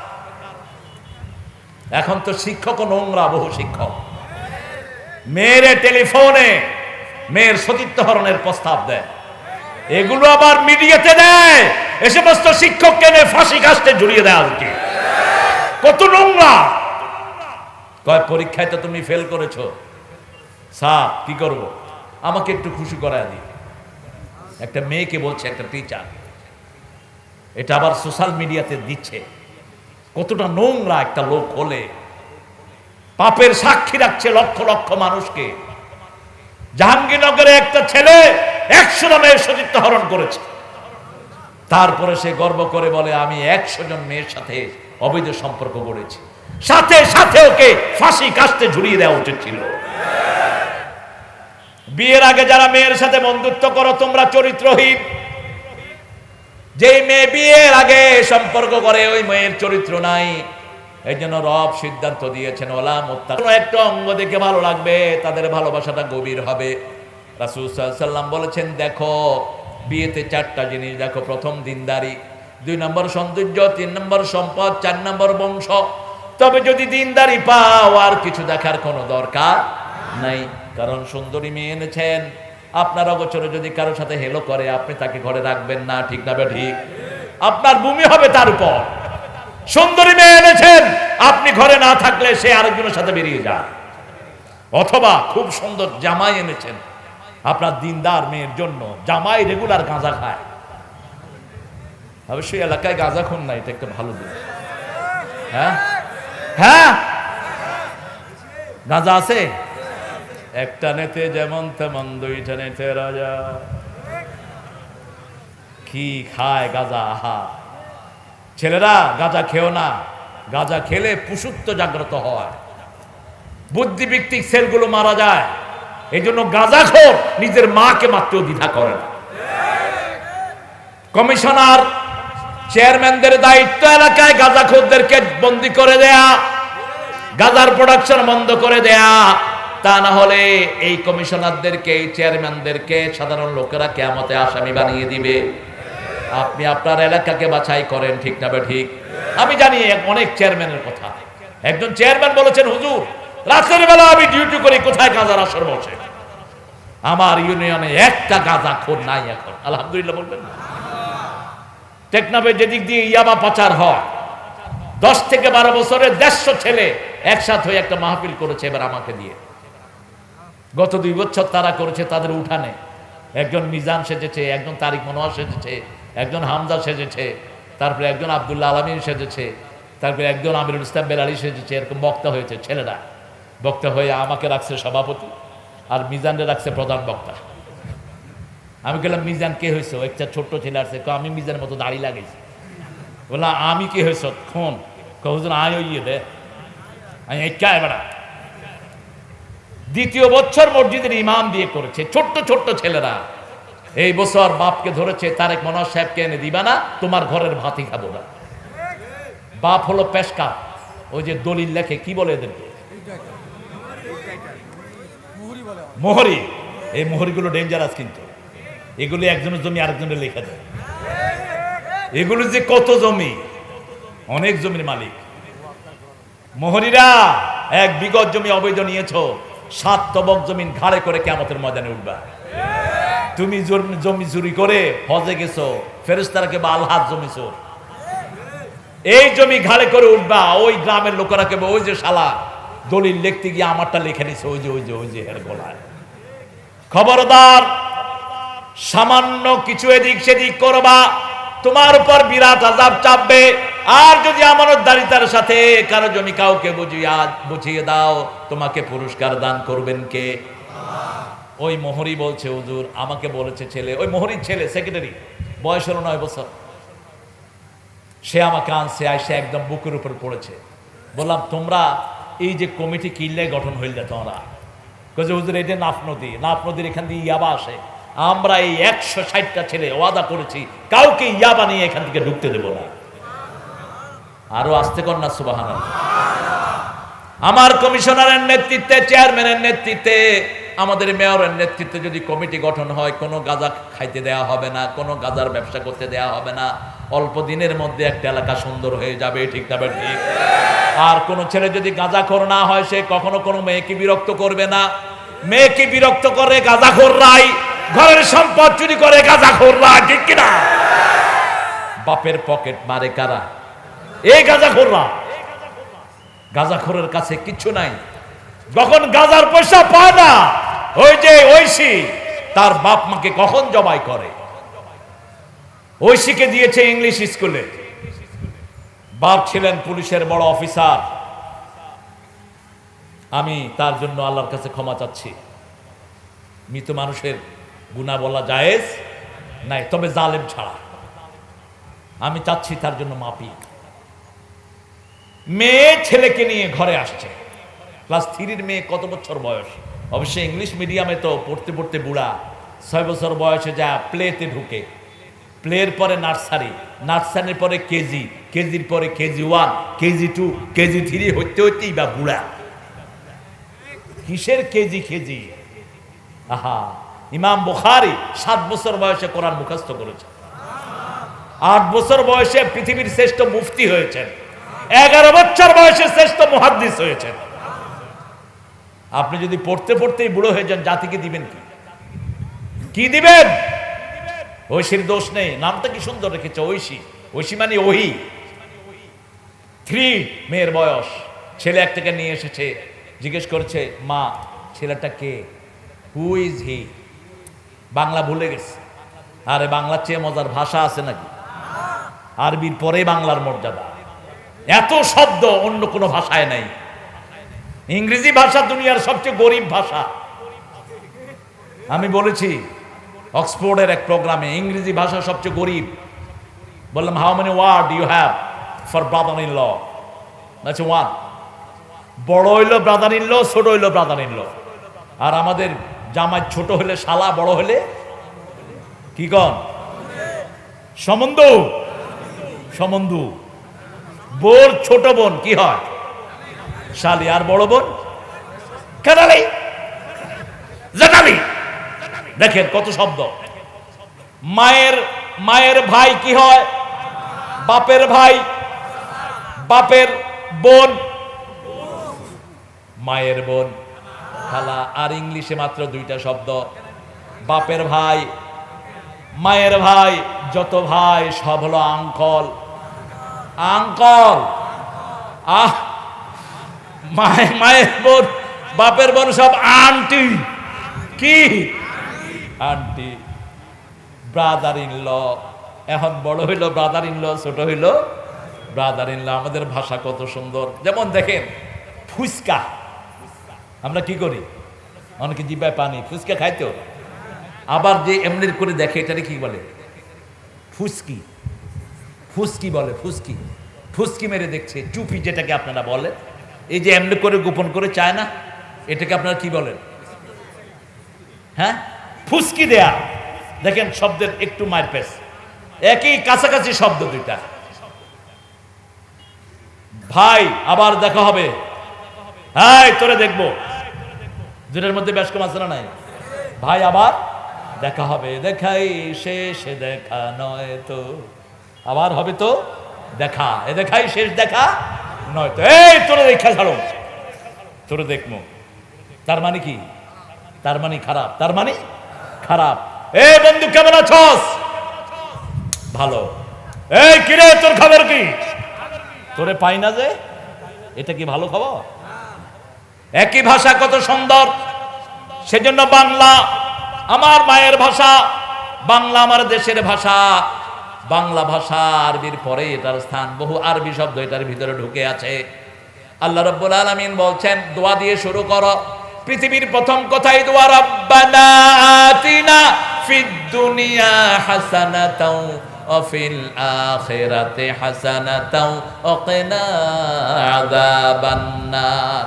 এখন তো শিক্ষক নোংরা, বহু শিক্ষক মেয়েরে টেলিফোনে মেয়ের সতীত্ব হরণের প্রস্তাব দেয়, এগুলো আবার মিডিয়াতে দেয়। এ সমস্ত শিক্ষককে নিয়ে ফাঁসি কাস্টে ঝুলিয়ে দেওয়া উচিত। কত নোংরা! কয় পরীক্ষায় তো তুমি ফেল করেছো, স্যার কি করব? আমাকে একটু খুশি করায় দিই। একটা মেয়েকে বলছে, একটা টিচার, এটা আবার সোশ্যাল মিডিয়াতে দিচ্ছে। কতটা নোংরা একটা লোক হলে পাপের সাক্ষী রাখছে লক্ষ লক্ষ মানুষকে। জাহাঙ্গীরনগরে একটা ছেলে 100 জন মেয়ের সতীত্ব হরণ করেছে, তারপরে সে গর্ব করে বলে আমি 100 জন মেয়ের সাথে অবৈধ সম্পর্ক করেছি। সাথে সাথে ওকে ফাঁসি কাস্টে ঝুলিয়ে দেওয়া উচিত ছিল। বিয়ের আগে যারা মেয়ের সাথে বন্ধুত্ব করো তোমরা চরিত্রহীন। যেই মেয়ে বিয়ের আগে সম্পর্ক করে ওই মেয়ের চরিত্র নাই। এই জন্য রব সিদ্ধান্ত দিয়েছেন ওলা মুত্তাক, কোনো একটা অঙ্গ দেখে ভালো লাগবে, তাদের ভালোবাসাটা গভীর হবে। রাসূল সাল্লাল্লাহু আলাইহি ওয়াসাল্লাম বলেছেন, দেখো বিয়েতে 4টা জিনিস দেখো। প্রথম দিনদারি, 2 নম্বর সৌন্দর্য, 3 নম্বর সম্পদ, 4 নম্বর বংশ। তবে যদি দিনদারি পাও আর কিছু দেখার কোনো দরকার নাই। কারণ সুন্দরী মেয়ে এনেছেন, আপনার অগোচরে যদি কারোর সাথে হেলো করে আপনি তাকে ঘরে রাখবেন না, ঠিক না ঠিক? আপনার ভূমি হবে তার উপর। সুন্দরী মেয়ে এনেছেন, আপনি ঘরে না থাকলে সে আরেকজনের সাথে বেরিয়ে যায়। অথবা খুব সুন্দর জামাই এনেছেন আপনার দিনদার মেয়ের জন্য, জামাই রেগুলার গাঁজা খায়। অবশ্যই এলাকায় গাঁজা খুন নাই, এটা একটা ভালো দিন। হ্যাঁ হ্যাঁ, গাঁজা আছে। একটা নেতে যেমন তেমন 2টা নেতে রাজা। কি খায় গাঁজা! আহা, ছেলেরা গাঁজা খেও না। গাঁজা খেলে পুরুষত্ব জাগ্রত হয়, বুদ্ধিভিত্তিক সেলগুলো মারা যায়। এই জন্য গাঁজাখোর নিজের মাকে মারতেও দ্বিধা করে না। কমিশনার চেয়ারম্যানদের দায়িত্ব এলাকায় গাঁজাখোরদেরকে বন্দী করে দেয়া, গাঁজার প্রোডাকশন বন্ধ করে দেয়া। তা না হলে এই কমিশনারদেরকে, এই চেয়ারম্যানদেরকে সাধারণ লোকেরা কিয়ামতে আসামি বানিয়ে দিবে। আপনি আপনার এলাকাকে বাছাই করেন, ঠিক না ঠিক? আমি জানি অনেক চেয়ারম্যানের কথা। একজন চেয়ারম্যান বলেছেন, হুজুর রাতের বেলা আমি ডিউটি করি, কোথায় গাঁজার আসর বসে? আমার ইউনিয়নে একটা গাঁজাখোর নাই এখন, আলহামদুলিল্লাহ বলবেন না? টেকনাফে যেদিক দিয়ে ইয়াবা পাচার হয়, 10 থেকে 12 বছরের 150 ছেলে একসাথে হয়ে একটা মাহফিল করেছে এবার আমাকে দিয়ে। গত 2 বছর তারা করেছে তাদের উঠানে। একজন মিজান সেজেছে, একজন তারিক মনোয়ার সেজেছে, একজন হামজা সেজেছে, তারপরে একজন আব্দুল্লাহ আলামিন সেজেছে, তারপরে একজন আমিরুল ইসলাম বেলালি সেজেছে। এরকম বক্তা হয়েছে ছেলেরা। বক্তা হয়ে আমাকে রাখছে সভাপতি, আর মিজানরে রাখছে প্রধান বক্তা। আমি বললাম, মিজান কে হয়েছে? একটা ছোট্ট ছেলে আসছে, আমি মিজানের মতো দাড়ি লাগাইছি। বললাম, আমি কি হয়েছ? ফোন হুজুর আয় ইয়ে দে, আমি একাই বেড়া। 2য় বছর মসজিদের ইমাম দিয়ে করেছে, ছোট্ট ছোট্ট ছেলেরা। এই বছর বাপকে ধরেছে, তারেক মনোয়ার সাহেবকে এনে দিবা না, তোমার ঘরের ভাতই খাবো না। বাপ হলো পেশকা, ওই যে দলিল লেখে, কি বলে এদেরকে? মোহরি। এই মোহরিগুলো ডেঞ্জারাস, কিন্তু এগুলো একজনের জমি আরেকজনের লেখা দেয়। এগুলো যে কত জমি, অনেক জমির মালিক মোহরিরা। 1 বিঘত জমি অবৈধ নিয়েছো, 7 তবক জমিন ঘাড়ে করে কিয়ামতের ময়দানে উঠবা। তুমি জমি চুরি করে হজে গেছো, ফেরেশতারা বা আল্লাহর জমি চোর। এই জমি ঘাড়ে করে উঠবা, ওই গ্রামের লোকেরা কেবল ওই যে শালা দলিল লিখতে গিয়ে আমারটা লিখে নিছে, ওই যে ওই যে ওই যে এর গলায়। খবরদার, সামান্য কিছু এদিক সেদিক করবা, তোমার উপর বিরাট আযাব চাপবে। আর যদি আমানতদারিতার সাথে কারো জমি কাউকে বুঝিয়ে দাও, তোমাকে পুরস্কার দান করবেন কে? ওই মোহরি বলছে, হুজুর আমাকে বলেছে ছেলে, ওই মোহরির ছেলে সেক্রেটারি, বয়স হলো 9 বছর। সে আমাকে আনছে, আইসে একদম বুকের উপর পড়েছে। বললাম, তোমরা এই যে কমিটি কিনলে গঠন হইলে তোমরা? কইছে, হুজুর এটা নাফ নদীর এখান দিয়ে ইয়াবা আসে। আমরা এই 160টা ছেলে ওয়াদা করেছি কাউকে ইয়াবা নিয়ে এখান থেকে ঢুকতে দেব না। আরো আসতে কর না সুবহানাল্লাহ। আমার কমিশনারের নেতৃত্বে, চেয়ারম্যানের নেতৃত্বে, আমাদের মেয়রের নেতৃত্বে যদি কমিটি গঠন হয়, কোনো গাঁজা খাইতে দেয়া হবে না, কোনো গাঁজার ব্যবসা করতে দেয়া হবে না। অল্প দিনের মধ্যে একটা এলাকা সুন্দর হয়ে যাবে, ঠিক না ঠিক? আর কোনো ছেলে যদি গাঁজাখোর না হয়, সে কখনো কোনো মেয়েকে বিরক্ত করবে না। মেয়েকে বিরক্ত করে গাঁজাখোররাই, ঘরের সম্পদ চুরি করে গাঁজাখোররা, ঠিক কিনা? বাপের পকেট মারে কারা? এই গাঁজাখোররা। গাঁজাখোরের কাছে কিচ্ছু নাই। যখন গাঁজার পয়সা পায় না, ওই যে ঐশী তার বাপ মাকে কখন জবাই করে। ঐশীকে দিয়েছে ইংলিশ স্কুলে। বাপ ছিলেন পুলিশের বড় অফিসার। আমি তার জন্য আল্লাহর কাছে ক্ষমা চাচ্ছি। মৃত মানুষের গুনাহ বলা জায়েজ নাই, তবে জালেম ছাড়া। আমি চাচ্ছি তার জন্য মাপি। মেয়ে ছেলেকে নিয়ে ঘরে আসছে, ক্লাস 3-র মেয়ে, কত বছর বয়স? অবশ্যই ইংলিশ মিডিয়ামে তো পড়তে পড়তে বুড়া। 6 বছর বয়সে যা প্লেতে ঢুকে, প্লের পরে নার্সারি, নার্সারির পরে কেজি, কেজির পরে কেজি 1, কেজি 2, কেজি 3 হইতে হইতেই বা বুড়া। কিসের কেজি কেজি? আহা, ইমাম বুখারী 7 বছর বয়সে কোরআন মুখস্থ করেছেন। 8 বছর বয়সে পৃথিবীর শ্রেষ্ঠ মুফতি হয়েছেন। 11 বছর বয়সে শ্রেষ্ঠ মুহাদ্দিস হয়েছেন। আপনি যদি পড়তে পড়তেই বুড়ো হয়ে যান, জাতিকে দিবেন কি? কি দিবেন? ঐশীর দোষ নেই, নামটা কি সুন্দর রেখেছে, ঐশী। ঐশী মানে ওহি। 3 মেয়ের বয়স। ছেলে একটাকে নিয়ে এসেছে, জিজ্ঞেস করেছে, মা ছেলেটা কে? Who is he? বাংলা ভুলে গেছে। আরে বাংলার চেয়ে মজার ভাষা আছে নাকি? আরবির পরে বাংলার মর্যাদা। এত শব্দ অন্য কোনো ভাষায় নাই। ইংরেজি ভাষা দুনিয়ার সবচেয়ে গরিব ভাষা। আমি বলেছি অক্সফোর্ডের এক প্রোগ্রামে, ইংরেজি ভাষা সবচেয়ে গরিব। বললাম, how many word you have for brother in law? আচ্ছা, 1। বড় হইলো ব্রাদার ইন ল, ছোট হইলো ব্রাদার ইন ল। আর আমাদের জামাই ছোট হলে শালা, বড় হলে কি কন? সমন্ধু। সমন্ধু। বোর ছোট বোন কি হয়? শালি। আর বড় বোন কানালি, জানালি। দেখেন কত শব্দ। মায়ের ভাই কি হয়? বাপের ভাই। বাপের বোন মায়ের বোন, খালা। আর ইংলিশে মাত্র 2টা শব্দ, বাপের ভাই, মায়ের ভাই। যত ভাই সব হলো আঙ্কল। আঙ্কল। আহ, মায়ের বোন, বাপের বোন সব আন্টি। কি? আন্টি। Brother in law. এখন বড় হইলো ব্রাদার ইন ল, ছোট হইলো ব্রাদার ইন ল। আমাদের ভাষা কত সুন্দর। যেমন দেখেন ফুচকা, আমরা কি করি? অনেকে জিব্বায় পানি, ফুচকা খাইতো। আবার যে এমনি করে দেখে, এটারে কি বলে? ফুসকি। ফুসকি বলে, ফুসকি। ফুসকি মেরে দেখছে, চুপি যেটাকে আপনারা বলেন। এই যে এমনি করে গোপন করে চায় না, এটাকে আপনারা কি বলেন? হ্যাঁ, ফুসকি দেয়া। দেখেন শব্দের একটু মারপেস, একই কাছাকাছি শব্দ 2টা। ভাই আবার দেখা হবে, হ্যাঁ তোরে দেখবো। 2টার মধ্যে বেশ কম আছে না নাই? ভাই আবার দেখা হবে, দেখাই শেষ দেখা নয় তো, আবার হবে তো দেখা, এ দেখাই শেষ দেখা নয় তো। এই তোরে দেখা ছাড়ো, তোরে দেখবো। তার মানে কি? তার মানে খারাপ। তার মানে খারাপ। এই বন্ধু কেমন আছস? ভালো। এই কিরে তোর খবর কি? তোরে পাই না যে, এটা কি ভালো খবর? একই ভাষা কত সুন্দর। সেজন্য বাংলা আমার মায়ের ভাষা, বাংলা আমার দেশের ভাষা। বাংলা ভাষা আরবির পরে এটার স্থান, বহু আরবি শব্দ এটার ভিতরে ঢুকে আছে। আল্লাহ রাব্বুল আলামিন বলছেন, দোয়া দিয়ে শুরু করো। পৃথিবীর প্রথম কথাই দোয়া, রব্বানা আতিনা ফিদ দুনিয়া হাসানাতাও ওয়া ফিল আখিরাতি হাসানাতাও ওয়া কিনা আযাবান নার।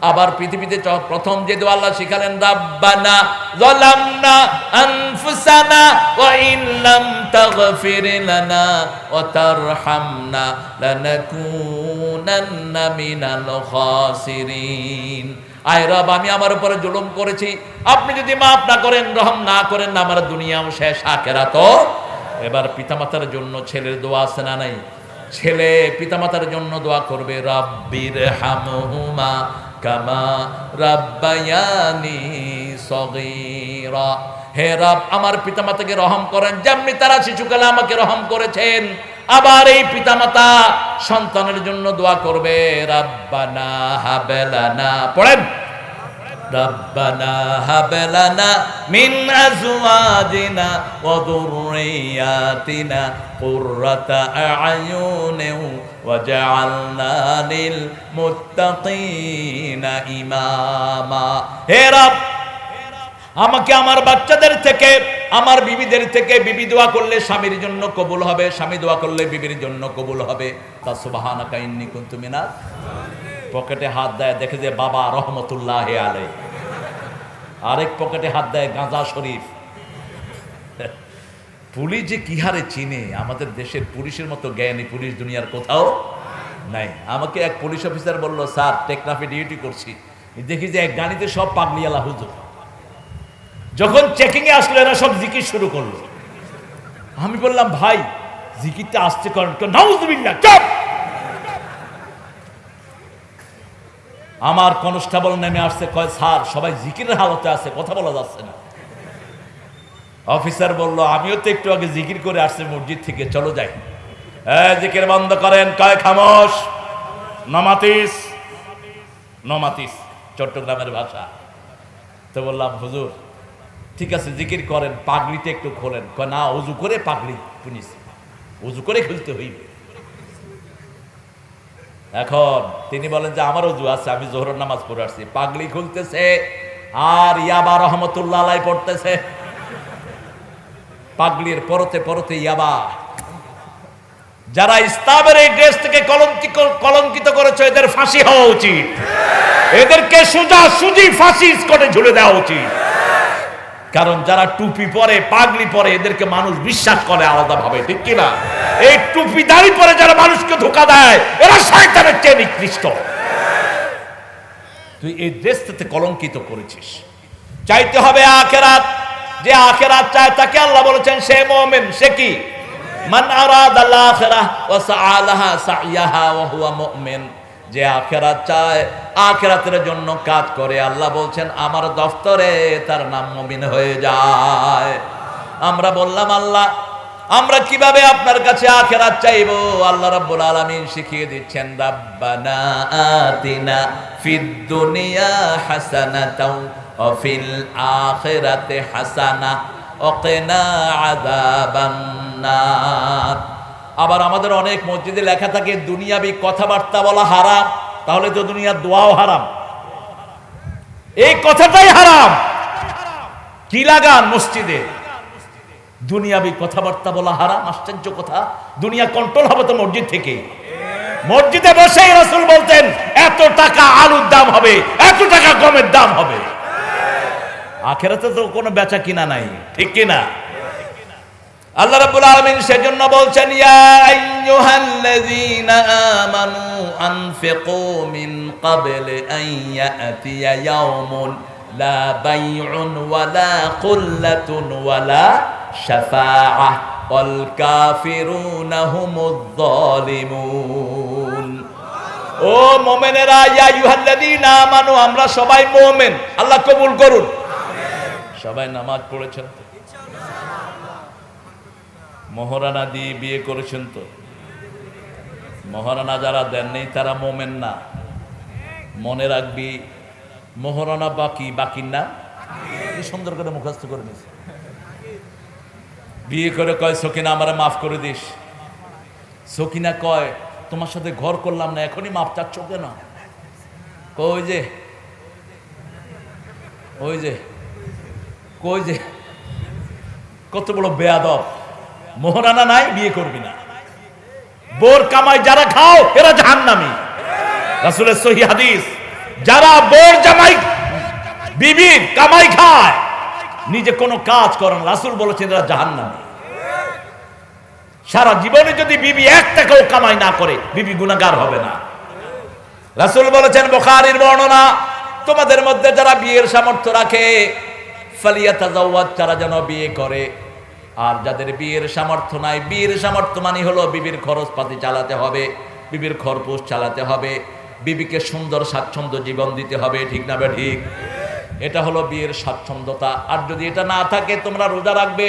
আবার পৃথিবীতে প্রথম যে দোয়া আল্লাহ শিখালেন, রাব্বানা যালামনা আনফুসানা ওয়া ইন লাম তাগফির লানা ওয়া তারহামনা লানাকুনান্না মিনাল খাসিরিন। আয় রব, আমি আমার উপরে জুলুম করেছি, আপনি যদি মাফ না করেন, রহম না করেন, আমার দুনিয়াও শেষ, আখিরাতও। এবার পিতামাতার জন্য ছেলের দোয়া আছে না নাই? ছেলে পিতামাতার জন্য দোয়া করবে, রাব্বির হামহুমা কামা রাব্বায়ানি সগীরা। হে রব, আমার পিতামাতাকে রহম করেন যেমনি তারা শিশুকালে আমাকে রহম করেছেন। আবার এই পিতামাতা সন্তানের জন্য দোয়া করবে, রাব্বানা হাবলানা, পড়েন, রাব্বানা হাবলানা মিন আজওয়াজিনা ওয়া যুররিয়াতিনা কুররাতা আ'য়ুনিন ওয়াজআলনা লিল মুত্তাকিনা ইমামা। হে রব, আমাকে আমার বাচ্চাদের থেকে, আমার বিবিদের থেকে, বিবি দোয়া করলে স্বামীর জন্য কবুল হবে, স্বামী দোয়া করলে বিবির জন্য কবুল হবে। তা সুবহানাকা ইন্নী কুনতু মিনাল। পকেটে হাত দেয়, দেখে যে বাবা রহমতুল্লাহ আলাইহি। আরেক পকেটে হাত দেয় গাঁজা শরীফ। পুলিশ যে কি হারে চিনে, আমাদের দেশের পুলিশের মতো জ্ঞানী পুলিশ দুনিয়ার কোথাও নাই। আমাকে এক পুলিশ অফিসার বলল, স্যার টেকনাফে ডিউটি করছি, দেখি যে এক গাড়িতে সব পাগলিয়ালা হুজুর। যখন চেকিং এ আসলো এরা সব জিকির শুরু করলো। আমি বললাম, ভাই জিকিরটা আসতে করেন। নাউযুবিল্লাহ, চুপ। আমার কনস্টেবল নেমে আসছে, কয় স্যার সবাই জিকিরের হালতে আছে, কথা বলা যাচ্ছে না। অফিসার বলল, আমিও তো একটু আগে জিকির করে আসছি মসজিদ থেকে, চলো যাই। জিকির বন্ধ করেন। কয় খামোশ, নমাতিস, নমাতিস চট্টগ্রামের ভাষা। তো বললাম, হুজুর ঠিক আছে জিকির করেন, পাগড়িটা একটু খোলেন। কয় না, উজু করে পাগড়ি পুনিস, উজু করে খুলতে হইবে। এখন তিনি বলেন যে আমার উজু আছে, আমি জোহরের নামাজ পড়ে আসছি। পাগড়ি খুলতেছে আর ইয়াবা রহমতুল্লাহ আলাইহি পড়তেছে। পাগড়ির পরতে পরতে ইয়াবা। যারা ইসলামের এই ড্রেস থেকে কলঙ্কিত করেছে, এদের ফাঁসি হওয়া উচিত। এদেরকে সোজাসুজি ফাঁসি স্কটে ঝুলে দেওয়া উচিত। কারণ যারা টুপি পরে, পাগড়ি পরে, এদেরকে মানুষ বিশ্বাস করে আলাদা ভাবে, ঠিক কিনা? এই টুপি দাড়ি পরে যারা মানুষকে ধোঁকা দেয়, এরা শয়তানের চেয়ে নিকৃষ্ট। তুই এই দেশটাতে কলঙ্কিত করেছিস। চাইতে হবে আখিরাত। যে আখিরাত চায় তাকে আল্লাহ বলেছেন সে মুমিন। সে কি? মান আরাদাল আখিরাহ ওয়া সাআলাহা সাইয়াহা ওয়া হুয়া মুমিন। যে আখিরাত চায়, আখিরাতের জন্য কাজ করে, আল্লাহ বলছেন আমার দফতরে তার নাম মুমিন হয়ে যায়। আমরা বললাম, আল্লাহ আমরা কিভাবে আপনার কাছে আখিরাত চাইবো? আল্লাহ রাব্বুল আলামিন শিখিয়ে দিচ্ছেন, রাব্বানা আতিনা ফিদ দুনিয়া হাসানাতাও ওয়া ফিল আখিরাতি হাসানা ওয়া কিনা আযাবান নার। আবার আমাদের অনেক মসজিদে লেখা থাকে দুনিয়াবি কথাবার্তা বলা হারাম। তাহলে তো দুনিয়ার দোয়াও হারাম। এই কথাটাই হারাম। কি লাগান মসজিদে? দুনিয়াবি কথাবার্তা বলা হারাম। আশ্চর্য কথা। দুনিয়া কন্ট্রোল হবে তো মসজিদ থেকে। মসজিদে বসেই রাসূল বলতেন এত টাকা আলুর দাম হবে, এত টাকা গমের দাম হবে। আখিরাতে তো কোনো বেচা কিনা নাই, ঠিক কিনা? আল্লাহ রাব্বুল আলামিন সেজন্য বলছেন, ইয়া আইয়ুহাল্লাযীনা আমানু আনফিকু মিন ক্বাবলি আন ইয়াতিয়া ইয়াউমুন লা বাইউন ওয়ালা কুল্লাতুন ওয়ালা শাফাআহ ওয়াল কাফিরুনা হুমুয যালিমুন। ও মুমিনেরা, ইয়া আইয়ুহাল্লাযীনা আমানু, আমরা সবাই মুমিন, আল্লাহ কবুল করুন। সবাই নামাজ পড়েছেন তো? মহারানা দিয়ে বিয়ে করেছেন তো? মহারানা যারা দেননি তারা মোমেন না। মনে রাখবি, মহারানা বাকির না। কি সুন্দর করে মুখস্থ করে নিস। বিয়ে করে কয়, সকিনা আমারে মাফ করে দিস। সকিনা কয়, তোমার সাথে ঘর করলাম না, এখনই মাফ চাচ্ছ কেন? কই যে ওই যে কই যে কত বড় বেয়াদব। মোহরানা নাই, বিয়ে করবি না। বোর কামাই যারা খাও এরা জাহান্নামী। রাসূলের সহিহ হাদিস, যারা বোর জামাই বিবির কামাই খায়, নিজে কোনো কাজ করেন, রাসূল বলেছেন এরা জাহান্নামী। সারা জীবনে যদি বিবি 1 টাকাও কামাই না করে, বিবি গুনাহগার হবে না। রাসূল বলেছেন, বুখারীর বর্ণনা, তোমাদের মধ্যে যারা বিয়ের সামর্থ্য রাখে ফালিয়াতাজাওয়াজ, তারা যেন বিয়ে করে। আর যাদের বিয়ের সামর্থ্য নাই, বিয়ের সামর্থ্য মানে হলো বিবির খরচপাতি চালাতে হবে, বিবির খরপোশ চালাতে হবে, বিবিকে সুন্দর স্বাচ্ছন্দ্য জীবন দিতে হবে, ঠিক না বে ঠিক? এটা হলো বিয়ের স্বাচ্ছন্দ্যতা। আর যদি এটা না থাকে, তোমরা রোজা রাখবে,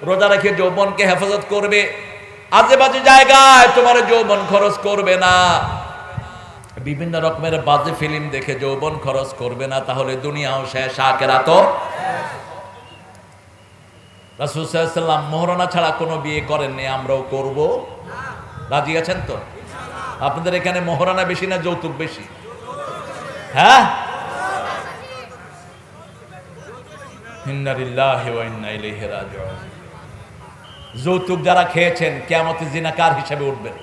রোজা রেখে যৌবনকে হেফাজত করবে, আজে বাজে জায়গায় তোমার যৌবন খরচ করবে না, বিভিন্ন রকমের বাজে ফিল্ম দেখে যৌবন খরচ করবে না, তাহলে দুনিয়াও শেষ, আখিরাতও। রাসূল সাল্লাল্লাহু আলাইহি ওয়াসাল্লাম মোহরানা ছাড়া কোনো বিয়ে করেননি, আমরাও করব। রাজি আছেন তো? আপনাদের এখানে মোহরানা বেশি না যৌতুক বেশি? হ্যাঁ, ইন্না লিল্লাহি ওয়া ইন্না ইলাইহি রাজিউন। যৌতুক যারা খেয়েছেন কিয়ামতে জিনাকার হিসেবে উঠবেন।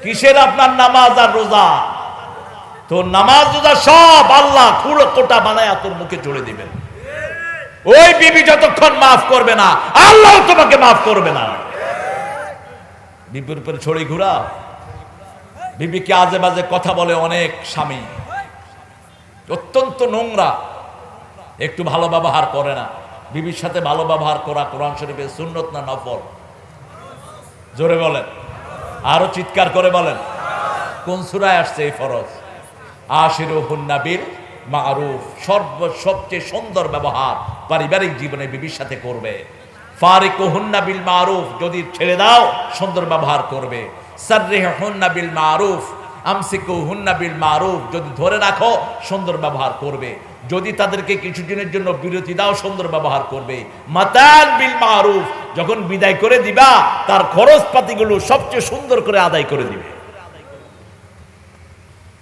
কিসের আপনার নামাজ আর রোজা? তো নামাজ রোজা সব আল্লাহ কুড়ো কোটা বানায় তোর মুখে চড়ে দিবেন। ওই বিবি যতক্ষণ মাফ করবে না, আল্লাহ তোমাকে মাফ করবে না। বিবির উপরে ছড়ি ঘুরা, বিবিকে আজে বাজে কথা বলে অনেক স্বামী, অত্যন্ত নোংরা, একটু ভালো ব্যবহার করে না। বিবির সাথে ভালো ব্যবহার করা কোরআন শরীফের সুন্নত না নফল? জোরে বলেন, আরো চিৎকার করে বলেন। কোন সূরায় আসছে এই ফরজ? আশিরুহুন্না বিল মারুফ, সবচেয়ে সুন্দর ব্যবহার পারিবারিক জীবনে বিবির সাথে করবে। ফারিকুহুন্না বিল মারুফ, যদি ছেড়ে দাও সুন্দর ব্যবহার করবে। সাররিহুন্না বিল মারুফ, আমসিকুহুন্না বিল মারুফ, যদি ধরে রাখো সুন্দর ব্যবহার করবে। যদি তাদেরকে কিছুদিনের জন্য বিরতি দাও সুন্দর ব্যবহার করবে। মাতান বিল মারুফ, যখন বিদায় করে দিবা তার খরচপাতিগুলো সবচেয়ে সুন্দর করে আদায় করে দিবে।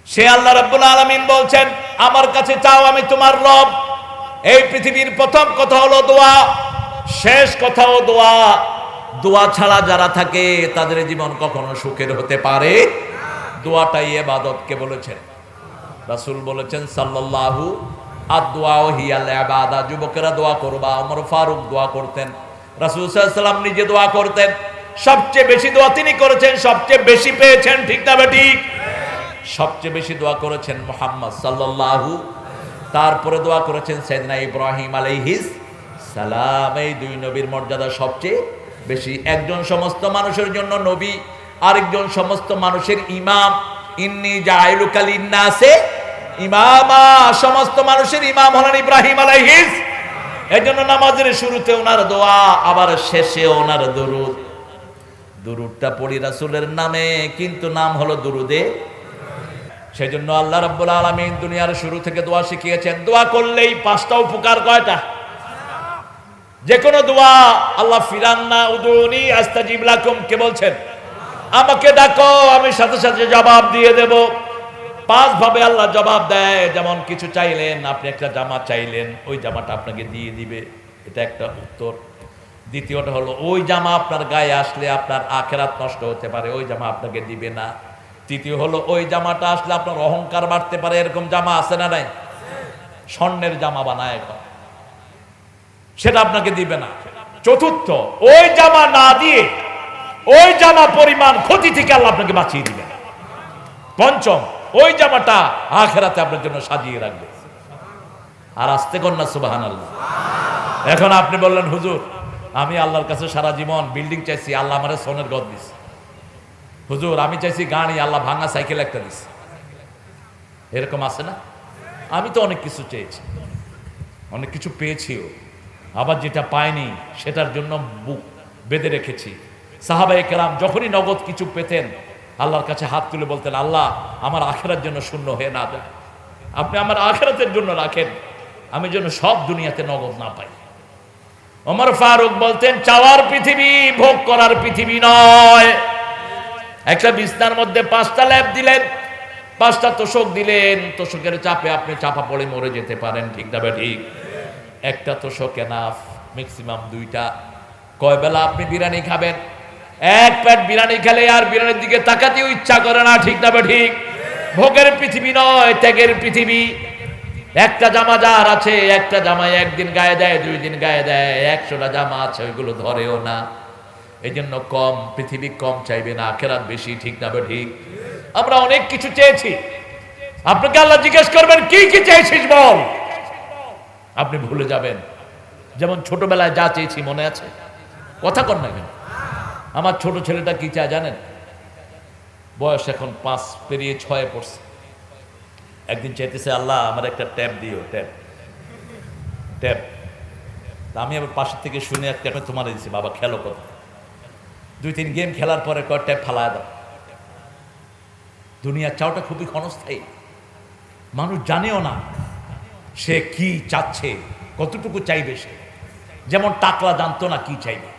সে আল্লাহ রাব্বুল আলামিন বলছেন, আমার কাছে চাও, আমি তোমার রব। এই পৃথিবীর প্রথম কথা হলো দোয়া, শেষ কথাও দোয়া। দোয়া ছাড়া যারা থাকে তাদের জীবন কখনো সুখের হতে পারে। দোয়াটাই ইবাদতকে বলেছেন। রাসূল বলেছেন সাল্লাল্লাহু আদ-দুআউ হিয়াল ইবাদা, যুবকেরা দোয়া করবা। ওমর ফারুক দোয়া করতেন, রাসূল সাল্লাল্লাহু আলাইহি ওয়াসাল্লাম নিজে দোয়া করতেন। সবচেয়ে বেশি দোয়া তিনি করেছেন, সবচেয়ে বেশি পেয়েছেন, ঠিক না ঠিক? সবচেয়ে বেশি দোয়া করেছেন মুহাম্মদ সাল্লাল্লাহু, তারপরে দোয়া করেছেন সাইয়েদনা ইব্রাহিম আলাইহিস সালাম। এই দুই নবীর মর্যাদা সবচেয়ে বেশি। একজন সমস্ত মানুষের জন্য নবী, আরেকজন সমস্ত মানুষের ইমাম। ইন্নী জাইলুকা লিন্নাসে ইমামা, সমস্ত মানুষের ইমাম হলেন ইব্রাহিম আলাইহিস। এজন্য নামাজের শুরুতে ওনার দোয়া, আবার শেষে ওনার দুরূদ। দুরূদটা পড়ি রাসূলের নামে, কিন্তু নাম হলো দুরুদে। সেজন্য আল্লাহ রাব্বুল আলামিন দুনিয়ার শুরু থেকে দোয়া শিখিয়েছেন। দোয়া করলেই 5টা উপকার। কয়টা? যে কোনো দোয়া। আল্লাহ ফিরান্না উদুনি আস্তাজিব লাকুম, কে বলছেন? আমাকে ডাকো, আমি সাথে সাথে জবাব দিয়ে দেব। 5 ভাবে আল্লাহ জবাব দেয়। যেমন কিছু চাইলেন, আপনি একটা জামা চাইলেন, ওই জামাটা আপনাকে দিয়ে দিবে, এটা একটা উত্তর। দ্বিতীয়টা হলো, ওই জামা আপনার গায়ে আসলে আপনার আখিরাত নষ্ট হতে পারে, ওই জামা আপনাকে দিবে না। তৃতীয় হলো, ওই জামাটা আসলে আপনার অহংকার বাড়তে পারে, এরকম জামা আছে না নাই? স্বর্ণের জামা বানায় এখন, সেটা আপনাকে দিবে না। চতুর্থ, ওই জামা না দিয়ে ওই জামা পরিমাণ ক্ষতি থেকে আল্লাহ আপনাকে বাঁচিয়ে দিবে। পঞ্চম, ওই জামাটা আখিরাতে আপনার জন্য সাজিয়ে রাখবে। আর আস্তে কন্যা সুবহানাল্লাহ। এখন আপনি বললেন, হুজুর আমি আল্লাহর কাছে সারা জীবন বিল্ডিং চাইছি, আল্লাহ আমারে সোনের গদ দিছে। হুজুর আমি চাইছি গাড়ি, আল্লাহ ভাঙা সাইকেল একটা দিছে। এরকম আছে না? আমি তো অনেক কিছু চেয়েছি, অনেক কিছু পেয়েছিও, আবার যেটা পাইনি সেটার জন্য বুক বেঁধে রেখেছি। সাহাবায়ে কেরাম যখনই নগদ কিছু পেতেন আল্লাহর কাছে হাত তুলে বলতেন, আল্লাহ আমার আখিরাতের জন্য শূন্য হয়ে না যায়, আপনি আমার আখিরাতের জন্য রাখেন, আমি যেন সব দুনিয়াতে নগদ না পাই। ওমর ফারুক বলতেন, চাওয়ার পৃথিবী, ভোগ করার পৃথিবী নয়। একটা বিছনার মধ্যে 5টা ল্যাপ দিলেন, 5টা তোষক দিলেন, তোষকের চাপে আপনি চাপা পড়ে মরে যেতে পারেন, ঠিক না ঠিক? একটা তোষক এনাফ, ম্যাক্সিমাম 2টা। কয় বেলা আপনি বিরিয়ানি খাবেন? 1 প্লেট বিরিয়ানি খেলে আর বিরিয়ানির দিকে তাকাতেও ইচ্ছা করে না, ঠিক না ঠিক? ভোগের পৃথিবী নয়, ত্যাগের পৃথিবী। একটা জামা যার আছে, একটা জামায় একদিন গায়ে দেয়, 2 দিন গায়ে দেয়, 100টা জামা আছে ওইগুলো ধরেও না। এই জন্য কম, পৃথিবী কম চাইবে না, আখিরাত বেশি। ঠিক না ঠিক? আমরা অনেক কিছু চেয়েছি, আপনাকে আল্লাহ জিজ্ঞেস করবেন কি কি চেয়েছিস বল, আপনি ভুলে যাবেন। যেমন ছোটবেলায় যা চেয়েছি মনে আছে? কথা কর না কেন? আমার ছোট ছেলেটা কি চায় জানেন? বয়স এখন 5 পেরিয়ে 6 পড়ছে। একদিন চাইতেছে, আল্লাহ আমার একটা ট্যাব দিও, ট্যাব। আমি আবার পাশের থেকে শুনে এক ট্যাবে তোমার দিচ্ছি, বাবা খেলো কথা। 2-3 গেম খেলার পরে কয় ট্যাব ফালায় দাও। দুনিয়ার চাওটা খুবই ক্ষণস্থায়ী, মানুষ জানেও না সে কি চাচ্ছে, কতটুকু চাইবে সে। যেমন টাকলা জানতো না কি চাইবে,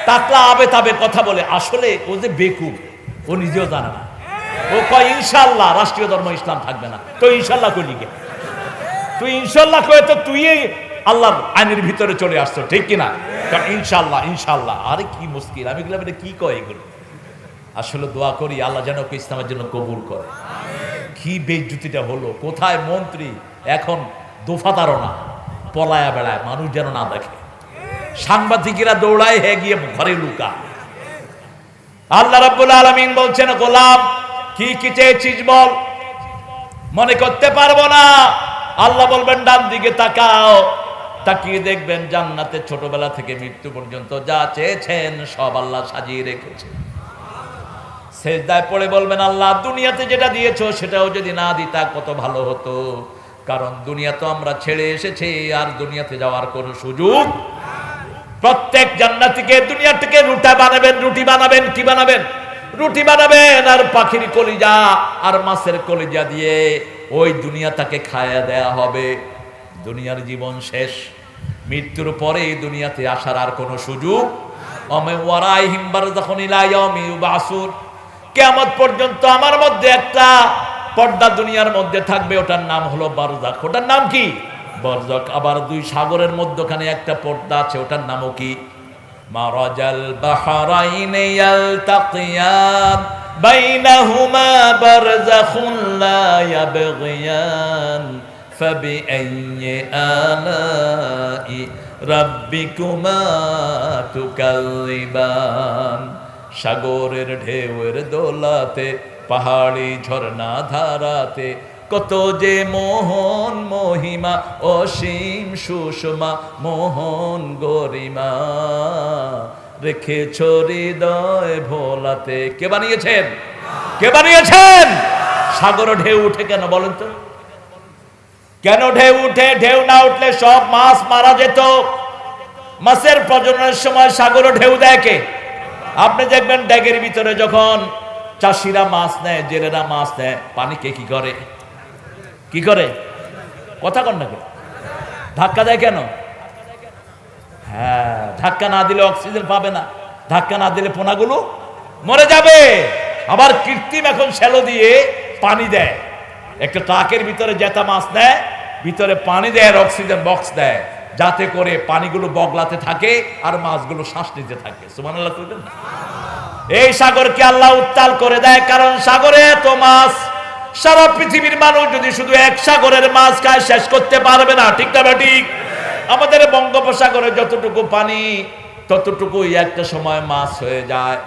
টাকলা আবে তাবে কথা বলে, আসলে ও যে বেকুব, ও নিজেও জানে না। ও কয় ইনশাল্লাহ রাষ্ট্রীয় ধর্ম ইসলাম থাকবে না। তো ইনশাল্লাহ কইলি কে? তুই ইনশাল্লাহ কয়ে তো তুই আল্লাহর আইনের ভিতরে চলে আসছো, ঠিক কিনা? ইনশাল্লাহ ইনশাল্লাহ, আরে কি মুশকিল। আমি বললাম এটা কি কয় এগুলো? আসলে দোয়া করি আল্লাহ যেন ইসলামের জন্য কবুল করে। কি বেজ্জুতিটা হলো, কোথায় মন্ত্রী, এখন দোফাতারও না, পলায়া বেড়ায়, মানুষ যেন না দেখে। সাংবাদিকেরা দৌড়ায়, হে গিয়ে ঘরে লুকা। আল্লাহ রাব্বুল আলামিন বলছেন, গোলাম কি কি চেয়েছিস বল। মনে করতে পারবো না। আল্লাহ বলবেন ডান দিকে তাকাও, তাকিয়ে দেখবেন জান্নাতে ছোটবেলা থেকে মৃত্যু পর্যন্ত যা চেয়েছেন সব আল্লাহ সাজিয়ে রেখেছে। সেজদায় পড়ে বলবেন, আল্লাহ দুনিয়াতে যেটা দিয়েছো সেটাও যদি না দিতা কত ভালো হতো। কারণ দুনিয়া তো আমরা ছেড়ে এসেছি, আর দুনিয়াতে যাওয়ার কোনো সুযোগ। প্রত্যেক জান্নাতীকে দুনিয়া থেকে রুটি বানাবেন, কি বানাবেন? রুটি বানাবেন, আর পাখির কলিজা আর মাছের কলিজা দিয়ে ওই দুনিয়া তাকে খায়া দেয়া হবে। দুনিয়ার জীবন শেষ, মৃত্যুর পরে এই দুনিয়াতে আসার আর কোনো সুযোগ। কিয়ামত পর্যন্ত আমার মধ্যে একটা পর্দা দুনিয়ার মধ্যে থাকবে, ওটার নাম হলো বারজাখ। ওটার নাম কি? বারজাখ। আবার 2 সাগরের মধ্যখানে একটা পর্দা আছে, ওটার নামও কি? মারাজাল বাহরাইনি ইয়ালতাকিয়ান বাইনাহুমা বারযাখুন লা ইয়াবগিয়ান ফাবিআইয়ি আলাই রাব্বিকুমা তুকাল্লিবান। সাগরের ঢেউয়ের দোলাতে, পাহাড়ি ঝর্ণা ধারাতে, কত যে মোহন মহিমা, অসীম সুষমা মোহন গরিমা, রেখেছ হৃদয় ভোলাতে। কে বানিয়েছেন? কে বানিয়েছেন? সাগর ঢেউ উঠে কেন বলেন তো? কেন ঢেউ উঠে? ঢেউ না উঠলে সব মাছ মারা যেত। মাছের প্রজননের সময় সাগর ঢেউ দেয় কে? আপনি দেখবেন ড্যাগের ভিতরে যখন চাষিরা মাছ নেয়, জেলেরা মাছ নেয়, পানিকে কি করে? কি করে? কথা কন না কেন? ধাক্কা দেয় কেন? হ্যাঁ, ধাক্কা না দিলে অক্সিজেন পাবে না, ধাক্কা না দিলে পোনাগুলো মরে যাবে। আবার কৃত্রিম এখন শ্যালো দিয়ে পানি দেয়। একটা ট্রাকের ভিতরে জেতা মাছ দেয়, ভিতরে পানি দেয়, আর অক্সিজেন বক্স দেয়, যাতে করে পানিগুলো বগলাতে থাকে আর মাছগুলো শ্বাস নিতে থাকে। সুবহানাল্লাহ কইবেন না? এই সাগরকে আল্লাহ উত্তাল করে দেয়, কারণ সাগরে এত মাছ, সারা পৃথিবীর মানুষ যদি শুধু এক সাগরের মাছ খায় শেষ করতে পারবে না। ঠিক না ঠিক? আমাদের বঙ্গোপসাগরে যতটুকু পানি, ততটুকুই একটা সময় মাছ হয়ে যায়।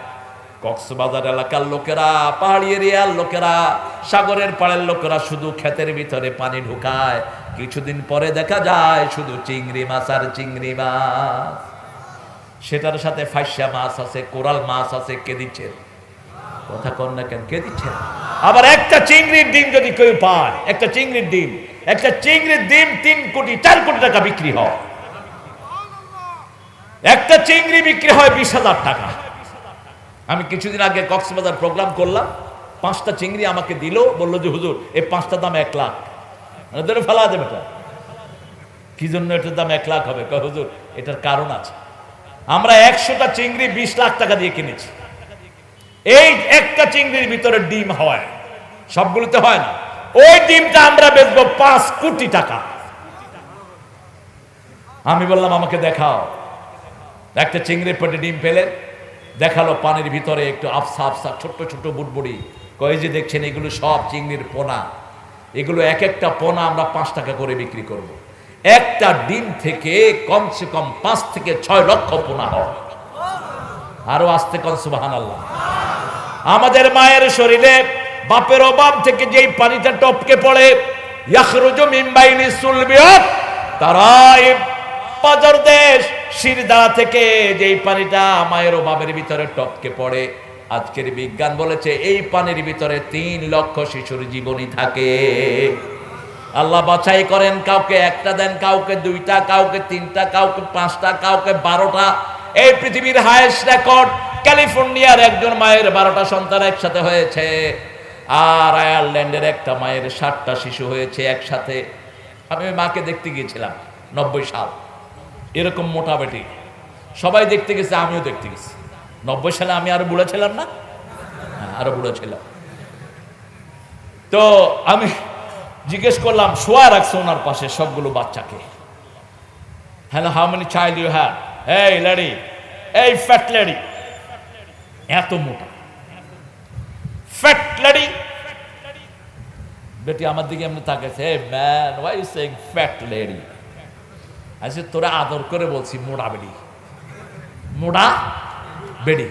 কক্সবাজার এলাকার লোকেরা, পাহাড়ি এরিয়ার লোকেরা, সাগরের পাড়ের লোকেরা শুধু ক্ষেতের ভিতরে পানি ঢুকায়, কিছুদিন পরে দেখা যায় শুধু চিংড়ি মাছ আর চিংড়ি মাছ। সেটার সাথে ফাইসা মাছ আছে, কোরাল মাছ আছে। কে দিচ্ছেন? কথা কন না কেন? কে দিচ্ছেন? আবার একটা চিংড়ির ডিম যদি কেউ পায়, একটা চিংড়ির ডিম 3 কোটি 4 কোটি টাকা বিক্রি হয়। একটা চিংড়ি বিক্রি হয় 20,000 টাকা। আমি কিছুদিন আগে কক্সবাজার প্রোগ্রাম করলাম, 5টা চিংড়ি আমাকে দিল, বললো যে হুজুর এই 5টার দাম 1 লাখ। ধরে ফেলা দেবে এটা। কি জন্য এটার দাম 1 লাখ হবে? হুজুর এটার কারণ আছে, আমরা 100টা চিংড়ি 20 লাখ টাকা দিয়ে কিনেছি। এই একটা চিংড়ির ভিতরে ডিম হয়, সবগুলোতে হয় না। ওই ডিমটা আমরা বেচবো 5 কোটি টাকা। আমি বললাম আমাকে দেখাও। একটা চিংড়ির পেটে ডিম পেলে দেখালো, পানির ভিতরে একটু আফসা আফসা ছোট্ট ছোট্ট বুটবুড়ি কয় যে দেখছেন এগুলো সব চিংড়ির পোনা, এগুলো এক একটা পোনা আমরা 5 টাকা করে বিক্রি করব। একটা ডিম থেকে কমসে কম 5 থেকে 6 লক্ষ পোনা হয়। আরো আসতে কোন সুবহানাল্লাহ। আমাদের মায়ের শরীরে বাপের অভাব থেকে যেই পানিটা টপকে পড়ে, ইয়াখরুজু মিন বাইনি সুলবিয়াত, তারাইব, পাজর দেশ শিরদা থেকে যেই পানিটা মায়ের অভাবের ভিতরে টপকে পড়ে, আজকের বিজ্ঞান বলেছে এই পানির ভিতরে 3 লক্ষ শিশুর জীবনী থাকে। আল্লাহ বাছাই করেন, কাউকে একটা দেন, কাউকে 2টা, কাউকে 3টা, কাউকে 5টা, কাউকে 12টা। এই পৃথিবীর হাইয়েস্ট রেকর্ড ক্যালিফোর্নিয়ার একজন মায়ের 12টা সন্তান একসাথে হয়েছে, আর আয়ারল্যান্ডের একটা মায়ের 7টা শিশু হয়েছে একসাথে। আমি ওই মাকে দেখতে গিয়েছিলাম 90 সাল, এরকম মোটা বেটি, সবাই দেখতে গেছে, আমিও দেখতে গেছি। 90 সালে আমি আরো বুড়ো ছিলাম না? হ্যাঁ, আরো বুড়ো ছিলাম। তো আমি জিজ্ঞেস করলাম, শোয়া রাখছে ওনার পাশে সবগুলো বাচ্চাকে, hello, how many child you have? এই লেডি, এই ফ্যাট লেডি, এত মোটা ফ্যাট লেডি। বেটি আমার দিকে এমনি তাকাইছে, hey man, why you saying fat lady? আচ্ছা, তোরা আদর করে বলছি মোড়া বেডি, মোড়া বেডি।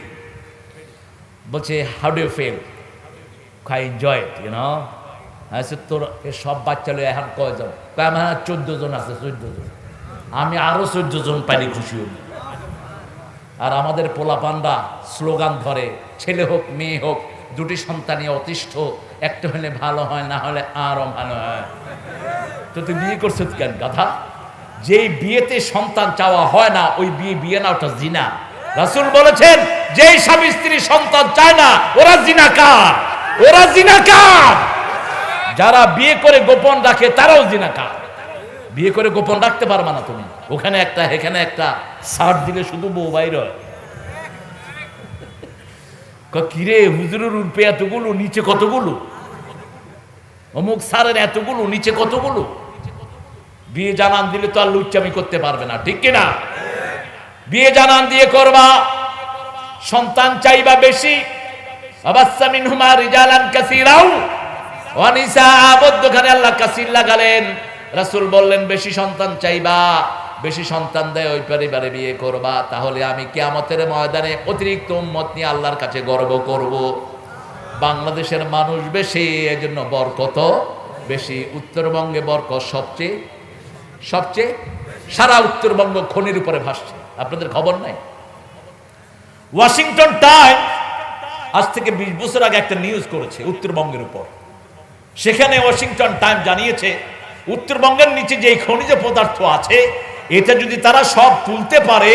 বলছে, how do you feel? I enjoy it, you know. আচ্ছা, তোর সব বাচ্চা লোক এখন কয়জন? আমার 14 জন আছে, 14 জন। আমি আরো 14 জন পাইলে খুশি হই। আর আমাদের পোলাপানরা স্লোগান ধরে, ছেলে হোক মেয়ে হোক, 2টি সন্তানই অতিষ্ঠ, একটা হলে ভালো হয়, না হলে আরো ভালো হয়। তো তুই বিয়ে করছিস কেন গাধা? যেই বিয়েতে সন্তান চাওয়া হয় না, ওই বিয়ে না, ওটা জিনা। রাসূল বলেছেন, যেই স্বামী স্ত্রী সন্তান চায় না, ওরা জিনাকার, ওরা জিনাকার। যারা বিয়ে করে গোপন রাখে তারাও জিনাকার। বিয়ে করে গোপন রাখতে পারবা না তুমি, ওখানে একটা এখানে একটা, সার দিলে শুধু বউ বাইর হয়। কিরে হুজুরের রূপে এতগুলো, নিচে কতগুলো? অমুক সারের এতগুলো, নিচে কতগুলো? বিয়ে জানান দিলে তো আর লুচ্চামি করতে পারবে না, ঠিক কিনা? বিয়ে জানান দিয়ে করবা, সন্তান চাইবা বেশি। আবাসসা মিনহুমা রিজালান কাসীরাও ওয়া নিসাআ, মধ্যখানে আল্লাহ কাসীর লাগালেন। রাসূল বললেন, বেশি সন্তান চাইবা, বেশি সন্তান দেয় ওই পরিবারে বিয়ে করবা, তাহলে আমি কিয়ামতের ময়দানে অতিরিক্ত উম্মত নিয়ে আল্লাহর কাছে গর্ব করব। বাংলাদেশের মানুষ বেশি, এজন্য বরকত বেশি। উত্তরবঙ্গে বরকত সবচেয়ে সবচেয়ে, সারা উত্তরবঙ্গ খনির উপরে ভাসছে, আপনাদের খবর নাই? ওয়াশিংটন টাইম আজ থেকে 20 বছর আগে একটা নিউজ করেছে উত্তরবঙ্গের উপর। সেখানে ওয়াশিংটন টাইম জানিয়েছে, উত্তরবঙ্গের নিচে যে খনিজ পদার্থ আছে, এটা যদি তারা সব তুলতে পারে,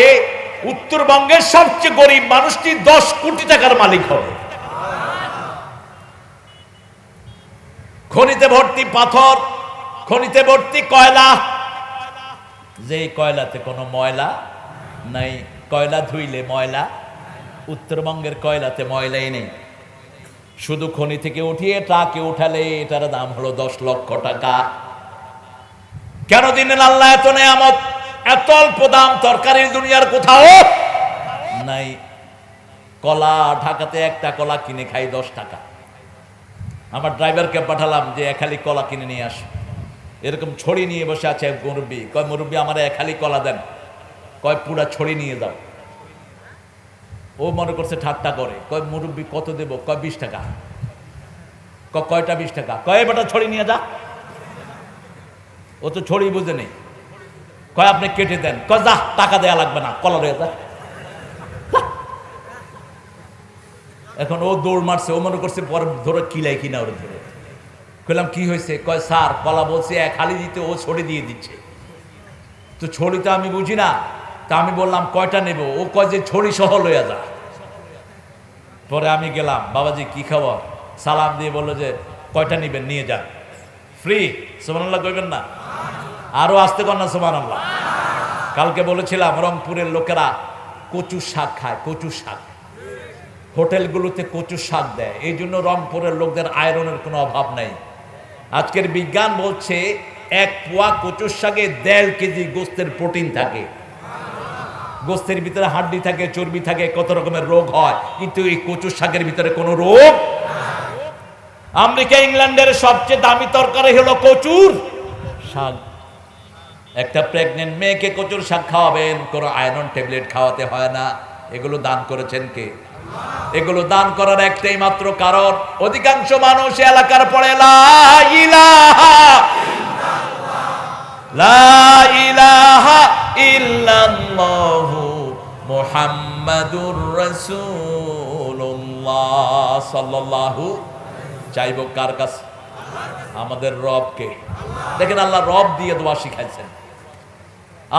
উত্তরবঙ্গের সবচেয়ে গরিব মানুষটি 10 কোটি টাকার মালিক হবে। খনিতে ভর্তি পাথর, খনিতে ভর্তি কয়লা, যে কয়লাতে কোনো ময়লা নাই, কয়লা ধুইলে ময়লা, উত্তরবঙ্গের কয়লাতে ময়লাই নেই। শুধু খনি থেকে উঠিয়ে ট্রাকে উঠালে এটার দাম হলো 10 লক্ষ টাকা। কেন দিলেন আল্লাহ এত নেয়ামত? এত অল্প দাম তরকারির দুনিয়ার কোথাও নাই। কলা, ঢাকাতে একটা কলা কিনে খাই 10 টাকা। আমার ড্রাইভারকে পাঠালাম যে 1 হালি কলা কিনে নিয়ে আস। এরকম ছড়ি নিয়ে বসে আছে এক মুরব্বী, কয় মুরব্বী আমার 1 হালি কলা দেন, কয় পুরা ছড়ি নিয়ে যাও। ও মনে করছে ঠাট্টা করে, কয় মুরব্বী কত দেব? কয় 20 টাকা। কয়টা 20 টাকা? কয় বেটা ছড়ি নিয়ে যা। ও তো ছড়ি বুঝে নেই। কয় আপনি কেটে দেন। কয় যা, টাকা দেয়া লাগবে না, কলা রয়ে যা। এখন ও দৌড় মারছে, ও মনে করছে পরে ধরে কিলাই কিনা ওর ধরে। কইলাম কি হয়েছে? কয় স্যার কলা বলছে 1 হালি দিতে, ও ছড়ি দিয়ে দিচ্ছে। তো ছড়ি তো আমি বুঝি না, তা আমি বললাম কয়টা নেব? ও কয় যে ছড়ি সহ লইয়া যা। পরে আমি গেলাম, বাবাজি কি খবর? সালাম দিয়ে বললো যে কয়টা নিবেন, নিয়ে যান, ফ্রি। সুবহানাল্লাহ কইবেন না? আরো আসতে কর না সুবহানাল্লাহ। কালকে বলেছিলাম রংপুরের লোকেরা কচু শাক খায়, কচু শাক। হোটেলগুলোতে কচু শাক দেয়, এই জন্য রংপুরের লোকদের আয়রনের কোনো অভাব নাই। আজকের বিজ্ঞান বলছে 1 পোয়া কচুর শাকে 1.5 কেজি গোস্তের প্রোটিন থাকে। গোস্তের ভিতরে হাড্ডি থাকে, চর্বি থাকে, কত রকমের রোগ হয়, কিন্তু এই কচুর শাকের ভিতরে কোনো রোগ। আমেরিকা ইংল্যান্ডের সবচেয়ে দামি তরকারি হলো কচুর শাক। একটা প্রেগনেন্ট মেয়েকে কচুর শাক খাওয়াবেন, কোনো আয়রন ট্যাবলেট খাওয়াতে হয় না। এগুলো দান করেছেন কে? এগুলো দান করার একটাই মাত্র কারণ, অধিকাংশ মানুষ এলাকার পড়ে লা ইলাহা লা ইলাহা ইল্লাল্লাহু মুহাম্মাদুর রাসূলুল্লাহ সাল্লাল্লাহু। চাইবো কার কাছে? আমাদের রবকে। দেখেন আল্লাহ রব দিয়ে দোয়া শিখাইছেন,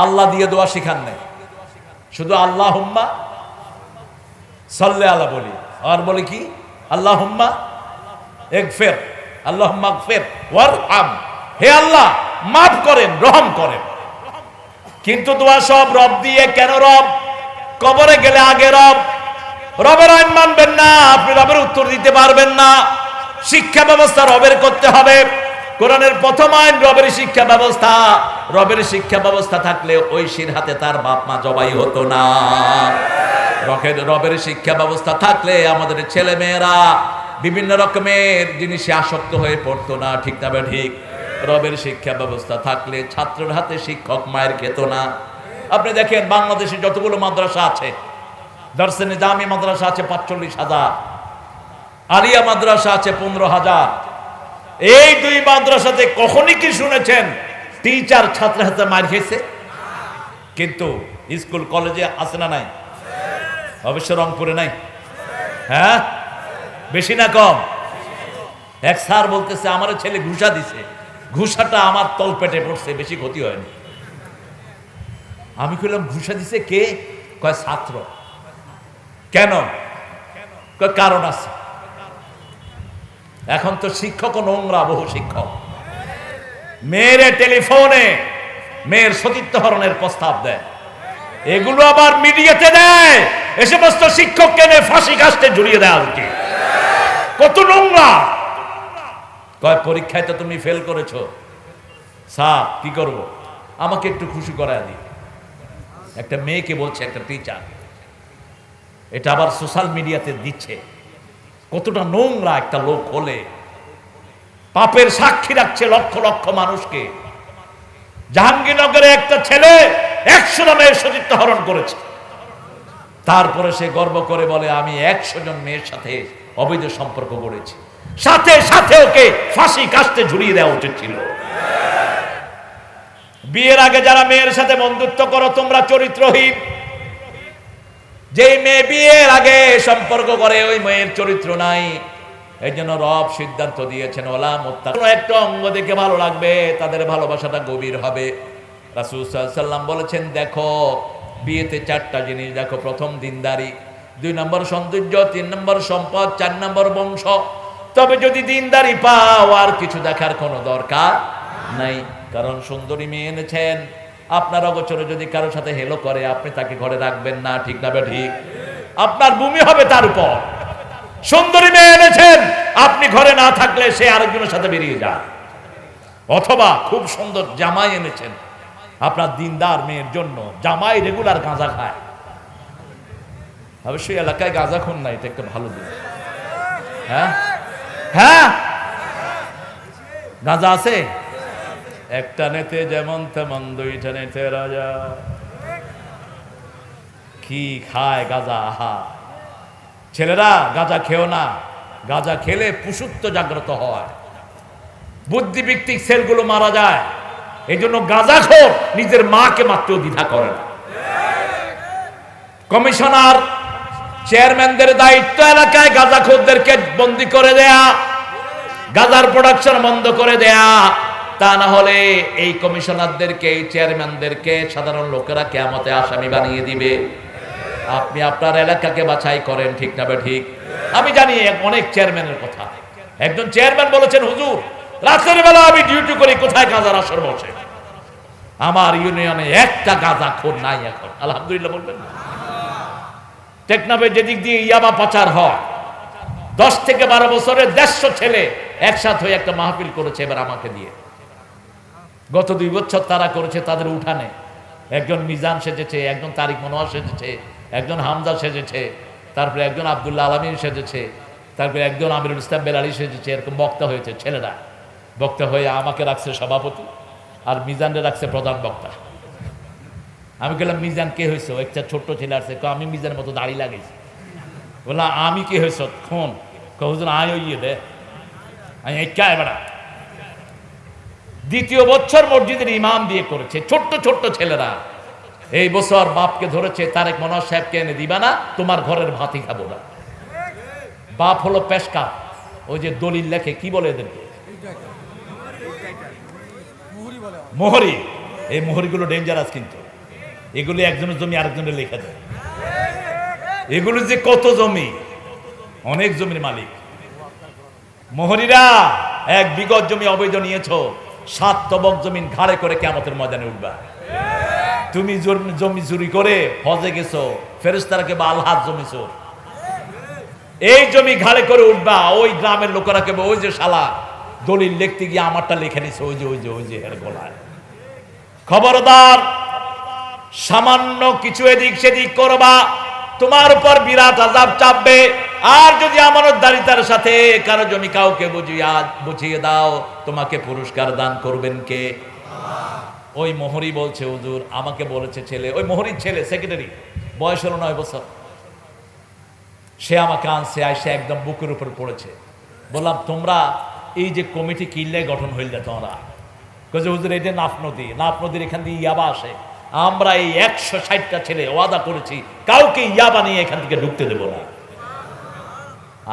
আল্লাহ দিয়ে দোয়া শিখান নাই। শুধু আল্লাহুম্মা সাল্লি আলা বলি, আর বলি কি আল্লাহুম্মা ইগফির, আল্লাহুম্মা ইগফির ওয়ারহাম, হে আল্লাহ মাফ করেন, রহম করেন। কিন্তু দোয়া সব রব দিয়ে। কেন রব? কবরে গেলে আগে রব, রবের আইন মানবেন না, আপনি রবের উত্তর দিতে পারবেন না। শিক্ষা ব্যবস্থা রবের করতে হবে। কোরআনের প্রথম আইন রবের শিক্ষা ব্যবস্থা। রবের শিক্ষা ব্যবস্থা থাকলে ঐশীর হাতে তার বাপ মা জবাই হতো না। রবের শিক্ষা ব্যবস্থা থাকলে আমাদের ছেলে মেয়েরা বিভিন্ন রকমের জিনিসে আসক্ত হয়ে পড়তো না। ঠিক না ঠিক? রবের শিক্ষা ব্যবস্থা থাকলে ছাত্রের হাতে শিক্ষক মায়ের খেত না। আপনি দেখেন বাংলাদেশে যতগুলো মাদ্রাসা আছে, দরসে নিজামি মাদ্রাসা আছে ৪৫,০০০, আলিয়া মাদ্রাসা আছে ১৫,০০০। এই দুই মাদ্রাসাতে কখনই কি শুনেছেন টিচার ছাত্রের হাতে মার খেয়েছে? কিন্তু স্কুল কলেজে আছে না নাই? অবশ্য রংপুরে নাই। হ্যাঁ, বেশি না কম? এক স্যার বলতেছে আমার ছেলে ঘুষা দিছে, ঘুষাটা আমার তলপেটে পড়ছে, বেশি ক্ষতি হয়নি। আমি কইলাম ঘুষা দিছে কে? কয় ছাত্র। কেন? কয় কারণ আছে। এখন তো শিক্ষক নোংরা, বহু শিক্ষক মেয়েরে টেলিফোনে মেয়ের সতীত্ব হরণের প্রস্তাব দেয়, এগুলো আবার মিডিয়াতে দেয়। এ সমস্ত শিক্ষককে নিয়ে ফাঁসি কাস্টে ঝুলিয়ে দেওয়া উচিত। কত নোংরা! কয় পরীক্ষায় তো তুমি ফেল করেছো, স্যার কি করব? আমাকে একটু খুশি করায় দিই। একটা মেয়েকে বলছে একটা টিচার, এটা আবার সোশ্যাল মিডিয়াতে দিচ্ছে। কতটা নোংরা একটা লোক হলে পাপের সাক্ষী রাখছে লক্ষ লক্ষ মানুষকে। জাহাঙ্গীরনগরে একটা ছেলে ১০০ মেয়ের সতীত্ব হরণ করেছে, তারপরে সে গর্ব করে বলে আমি ১০০ জন মেয়ের সাথে অবৈধ সম্পর্ক করেছি। সাথে সাথে ওকে ফাঁসি কাস্টে ঝুলিয়ে দেওয়া উচিত ছিল। বিয়ের আগে যারা মেয়ের সাথে বন্ধুত্ব করো তোমরা চরিত্রহীন। যেই মেয়ে বিয়ের আগে সম্পর্ক করে ওই মেয়ের চরিত্র নাই। এই জন্য রব সিদ্ধান্ত দিয়েছেন ওলা মুত্তাক, একটা অঙ্গ দেখে ভালো লাগবে, তাদের ভালোবাসাটা গভীর হবে। রাসূল সাল্লাল্লাহু আলাইহি ওয়াসাল্লাম বলেছেন দেখো বিয়েতে 4টা জিনিস দেখো। প্রথম দিনদারি, 2 নম্বর সৌন্দর্য, 3 নম্বর সম্পদ, 4 নম্বর বংশ। তবে যদি দিনদারি পাও আর কিছু দেখার কোনো দরকার নাই। কারণ সুন্দরী মেয়ে এনেছেন, আপনার অগোচরে যদি কারোর সাথে হেলো করে আপনি তাকে ঘরে রাখবেন না। ঠিক না ঠিক? আপনার ভূমি হবে তার উপর। সুন্দরী মেয়ে এনেছেন, আপনি ঘরে না থাকলে সে আরেকজনের সাথে বেরিয়ে যায়। অথবা খুব সুন্দর জামাই এনেছেন আপনার দিনদার মেয়ের জন্য, জামাই রেগুলার গাঁজা খায়। অবশ্যই এলাকায় গাঁজা খুন নাই, এটা একটা ভালো দিন। হ্যাঁ হ্যাঁ, গাঁজা আছে। একটা নেতে যেমন তেমন 2টা নেতে রাজা। কি খায় গাঁজা! আহা, ছেলেরা গাঁজা খেও না। গাঁজা খেলে পুরুষত্ব জাগ্রত হয়, বুদ্ধিভিত্তিক সেলগুলো মারা যায়। এই জন্য গাঁজাখোর নিজের মাকে মারতেও দ্বিধা করে না। কমিশনার চেয়ারম্যানদের দায়িত্ব এলাকায় গাঁজাখোরদেরকে বন্দী করে দেয়া, গাঁজার প্রোডাকশন বন্ধ করে দেয়া। তা না হলে এই কমিশনারদেরকে, এই চেয়ারম্যানদেরকে সাধারণ লোকেরা কিয়ামতে আসামি বানিয়ে দিবে। আপনি আপনার এলাকাকে বাছাই করেন। ঠিক না ঠিক? আমি জানি অনেক চেয়ারম্যানের কথা। একজন চেয়ারম্যান বলেছেন হুজুর রাতের বেলা আমি ডিউটি করি, কোথায় গাঁজার আসর বসে? আমার ইউনিয়নে একটা গাঁজাখোর নাই এখন। আলহামদুলিল্লাহ বলবেন না? টেকনাফে যেদিক দিয়ে ইয়াবা পাচার হয়, 10 থেকে 12 বছরের 150 ছেলে একসাথে হয়ে একটা মাহফিল করেছে এবার আমাকে দিয়ে। গত 2 বছর তারা করেছে তাদের উঠানে। একজন মিজান সেজেছে, একজন তারিক মনোয়ার সেজেছে, একজন হামজা সেজেছে, তারপরে একজন আব্দুল্লাহ আলামিন সেজেছে, তারপরে একজন আমিরুল ইসলাম বেলালি এসেছে, এরকম বক্তা হয়েছে, ছেলেরা বক্তা হয়ে আমাকে রাখছে সভাপতি আর মিজানরে রাখছে প্রধান বক্তা। আমি বললাম মিজান কে হয়েছে? একটা ছোট্ট ছেলে আসছে, আমি মিজানের মতো দাড়ি লাগাইছি। বললাম আমি কে হয়েছ? ফোন হুজুর আয় ইয়ে দে, আমি একাই বেড়া। দ্বিতীয় বছর মসজিদের ইমাম দিয়ে করেছে, ছোট্ট ছোট্ট ছেলেরা। এই বছর বাপকে ধরেছে, তারেক মনোয়ার সাহেবকে এনে দিবা না, তোমার ঘরের ভাতই খাবো না। বাপ হলো পেশকা, ওই যে দলিল লেখে, কি বলে এদেরকে? মোহরি। এই মোহরিগুলো ডেঞ্জারাস, কিন্তু এগুলি একজনের জমি আরেকজনের লেখা দেয়। এগুলো যে কত জমি, অনেক জমির মালিক মোহরিরা। এক বিগত জমি অবৈধ নিয়েছো, 7 তবক জমিন ঘাড়ে করে কিয়ামতের ময়দানে উঠবা। তুমি জমি চুরি করে হজে গেছো, ফেরেশতারা বা আল্লাহর জমি চোর। এই জমি ঘাড়ে করে উঠবা, ওই গ্রামের লোকেরা কেবল ওই যে শালা দলিল লিখতে গিয়ে আমারটা লিখে নিছে, ওই যে ওই যে ওই যে এর গলায়। খবরদার, সামান্য কিছু এদিক সেদিক করবা, তোমার উপর বিরাট আযাব চাপবে। আর যদি আমানতদারিতার সাথে কারো জমি কাউকে বুঝিয়ে দাও, তোমাকে পুরস্কার দান করবেন কে? ওই মোহরি বলছে, হুজুর আমাকে বলেছে ছেলে, ওই মোহরির ছেলে সেক্রেটারি, বয়স হলো 9 বছর। সে আমাকে আনছে, আইসে একদম বুকের উপর পড়েছে। বললাম তোমরা এই যে কমিটি কিনলে গঠন হইলে তোমরা? কইছে হুজুর এই যে নাফ নদীর এখান দিয়ে ইয়াবা আসে, আমরা এই 160টা ছেলে ওয়াদা করেছি কাউকে ইয়াবা নিয়ে এখান থেকে ঢুকতে দেব না।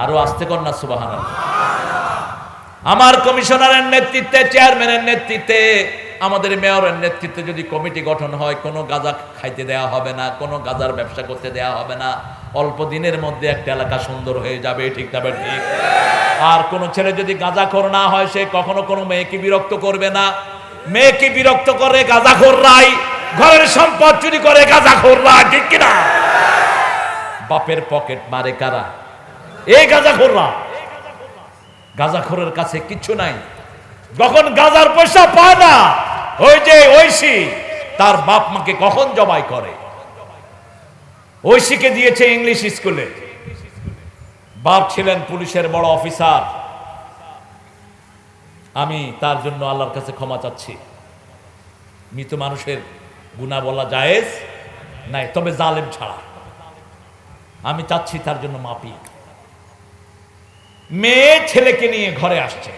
আরো আসতে কর না সুবহানাল্লাহ। আমার কমিশনারের নেতৃত্বে, চেয়ারম্যানের নেতৃত্বে, আমাদের মেয়রের নেতৃত্বে যদি কমিটি গঠন হয়, কোনো গাঁজা খাইতে দেয়া হবে না, কোনো গাঁজার ব্যবসা করতে দেয়া হবে না। অল্প দিনের মধ্যে একটা এলাকা সুন্দর হয়ে যাবে, ঠিক না ঠিক? আর কোন ছেলে যদি গাঁজাখোর না হয়, সে কখনো কোনো মেয়েকে বিরক্ত করবে না। মেয়েকে বিরক্ত করে গাঁজাখোররাই, ঘরের সম্পদ চুরি করে গাঁজাখোররা, ঠিক কিনা? বাপের পকেট মারে কারা? এই গাঁজাখোররা। গাঁজাখোরের কাছে কিচ্ছু নাই। যখন গাঁজার পয়সা পায় না, ওই যে ঐশী তার বাপ মাকে কখন জবাই করে। ঐশীকে দিয়েছে ইংলিশ স্কুলে, বাপ ছিলেন পুলিশের বড় অফিসার। আমি তার জন্য আল্লাহর কাছে ক্ষমা চাচ্ছি। মৃত মানুষের গুনাহ বলা জায়েজ নাই, তবে জালেম ছাড়া। আমি চাচ্ছি তার জন্য মাপি। মেয়ে ছেলেকে নিয়ে ঘরে আসছে,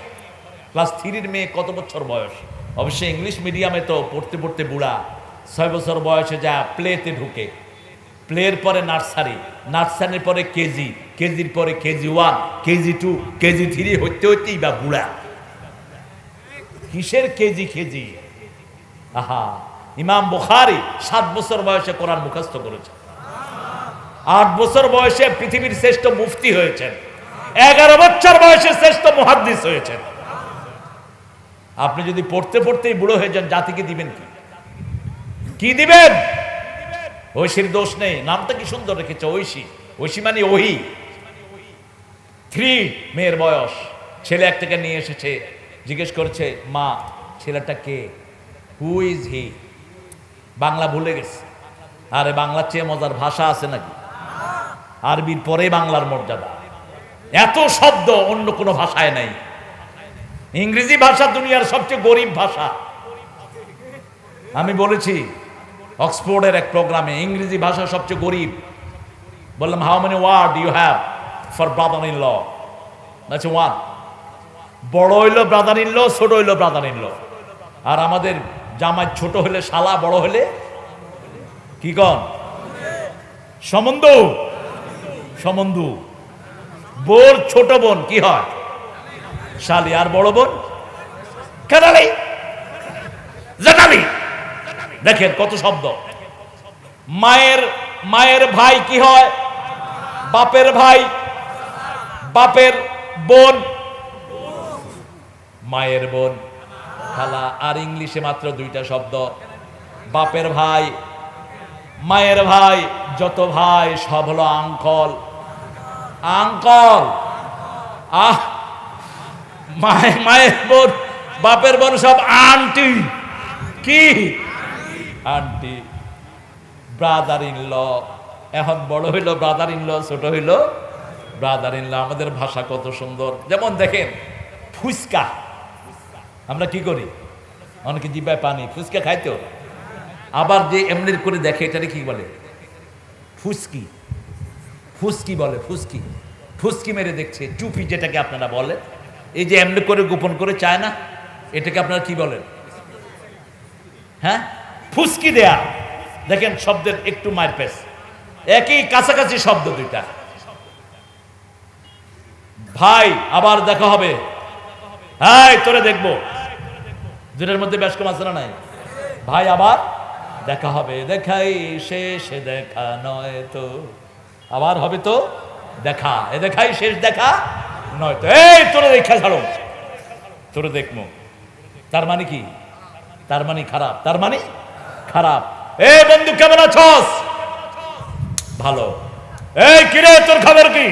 ক্লাস 3-র মেয়ে, কত বছর বয়স? অবশ্যই ইংলিশ মিডিয়ামে তো পড়তে পড়তে বুড়া। 6 বছর বয়সে যা প্লেতে ঢুকে, প্লের পরে নার্সারি, নার্সারির পরে কেজি, কেজির পরে কেজি 1, কেজি 2, কেজি 3 হইতে হইতেই বা বুড়া। কিসের কেজি কেজি? আহা, ইমাম বুখারী 7 বছর বয়সে কোরআন মুখস্থ করেছেন। 8 বছর বয়সে পৃথিবীর শ্রেষ্ঠ মুফতি হয়েছেন। 11 বছর বয়সে শ্রেষ্ঠ মুহাদ্দিস হয়েছেন। আপনি যদি পড়তে পড়তেই বুড়ো হয়ে যান, জাতিকে দিবেন কি? কি দিবেন? ঐশীর দোষ নেই, নামটা কি সুন্দর রেখেছে, ঐশী। ঐশী মানে ওহি। 3 মেয়ের বয়স। ছেলে একটাকে নিয়ে এসেছে, জিজ্ঞেস করছে, মা ছেলেটা কে? Who is he? বাংলা ভুলে গেছে। আরে বাংলার চেয়ে মজার ভাষা আছে নাকি? আরবির পরে বাংলার মর্যাদা। এত শব্দ অন্য কোনো ভাষায় নাই। ইংরেজি ভাষা দুনিয়ার সবচেয়ে গরিব ভাষা। আমি বলেছি অক্সফোর্ডের এক প্রোগ্রামে, ইংরেজি ভাষা সবচেয়ে গরিব। বললাম how many word you have for brother in law? আচ্ছা 1। বড় হইলো ব্রাদার ইন ল, ছোট হইলো ব্রাদার ইন ল। আর আমাদের জামাই ছোট হলে শালা, বড় হলে কি কন? সমন্ধু। সমন্ধু। বোর ছোট বোন কি হয়? শালি। আর বড় বোন কানালি, জানালি। দেখেন কত শব্দ। মায়ের ভাই কি হয়? বাপের ভাই। বাপের বোন মায়ের বোন, খালা। আর ইংলিশে মাত্র 2টা শব্দ, বাপের ভাই, মায়ের ভাই। যত ভাই সব হলো আঙ্কল। আঙ্কল। মায়ের বোন, বাপের বোন সব আন্টি। কি? আন্টি। Brother in law. এখন বড় হইলো ব্রাদার ইন ল, ছোট হইলো ব্রাদার ইন ল, আমাদের ভাষা কত সুন্দর। যেমন দেখেন ফুচকা, আমরা কি করি, অনেকে জিব্বায় পানি, ফুচকা খাইতো, আবার যে এমনি করে দেখে এটারে কি বলে, ফুসকি, ফুসকি বলে, ফুসকি, ফুসকি মেরে দেখছে। টুপি যেটাকে আপনারা বলেন, এই যে এমনি করে গোপন করে চায় না, এটাকে আপনারা কি বলেন? হ্যাঁ, ফুসকি দেয়া। দেখেন শব্দের একটু মারপেস, একই কাছাকাছি শব্দ দুইটা। ভাই আবার দেখা হবে, হ্যাঁ তোরে দেখবো, দুটার মধ্যে বেশ কম আছে না নাই? ভাই আবার দেখা হবে, দেখাই শেষ দেখা নয় তো, আবার হবে তো দেখা, এ দেখাই শেষ দেখা নয় তো, এই তোরে দেখা ছাড়ো, তোরে দেখবো। তার মানে কি? তার মানে খারাপ, তার মানে খারাপ। এই বন্ধু কেমন আছস? ভালো। এই কিরে তোর খবর কি?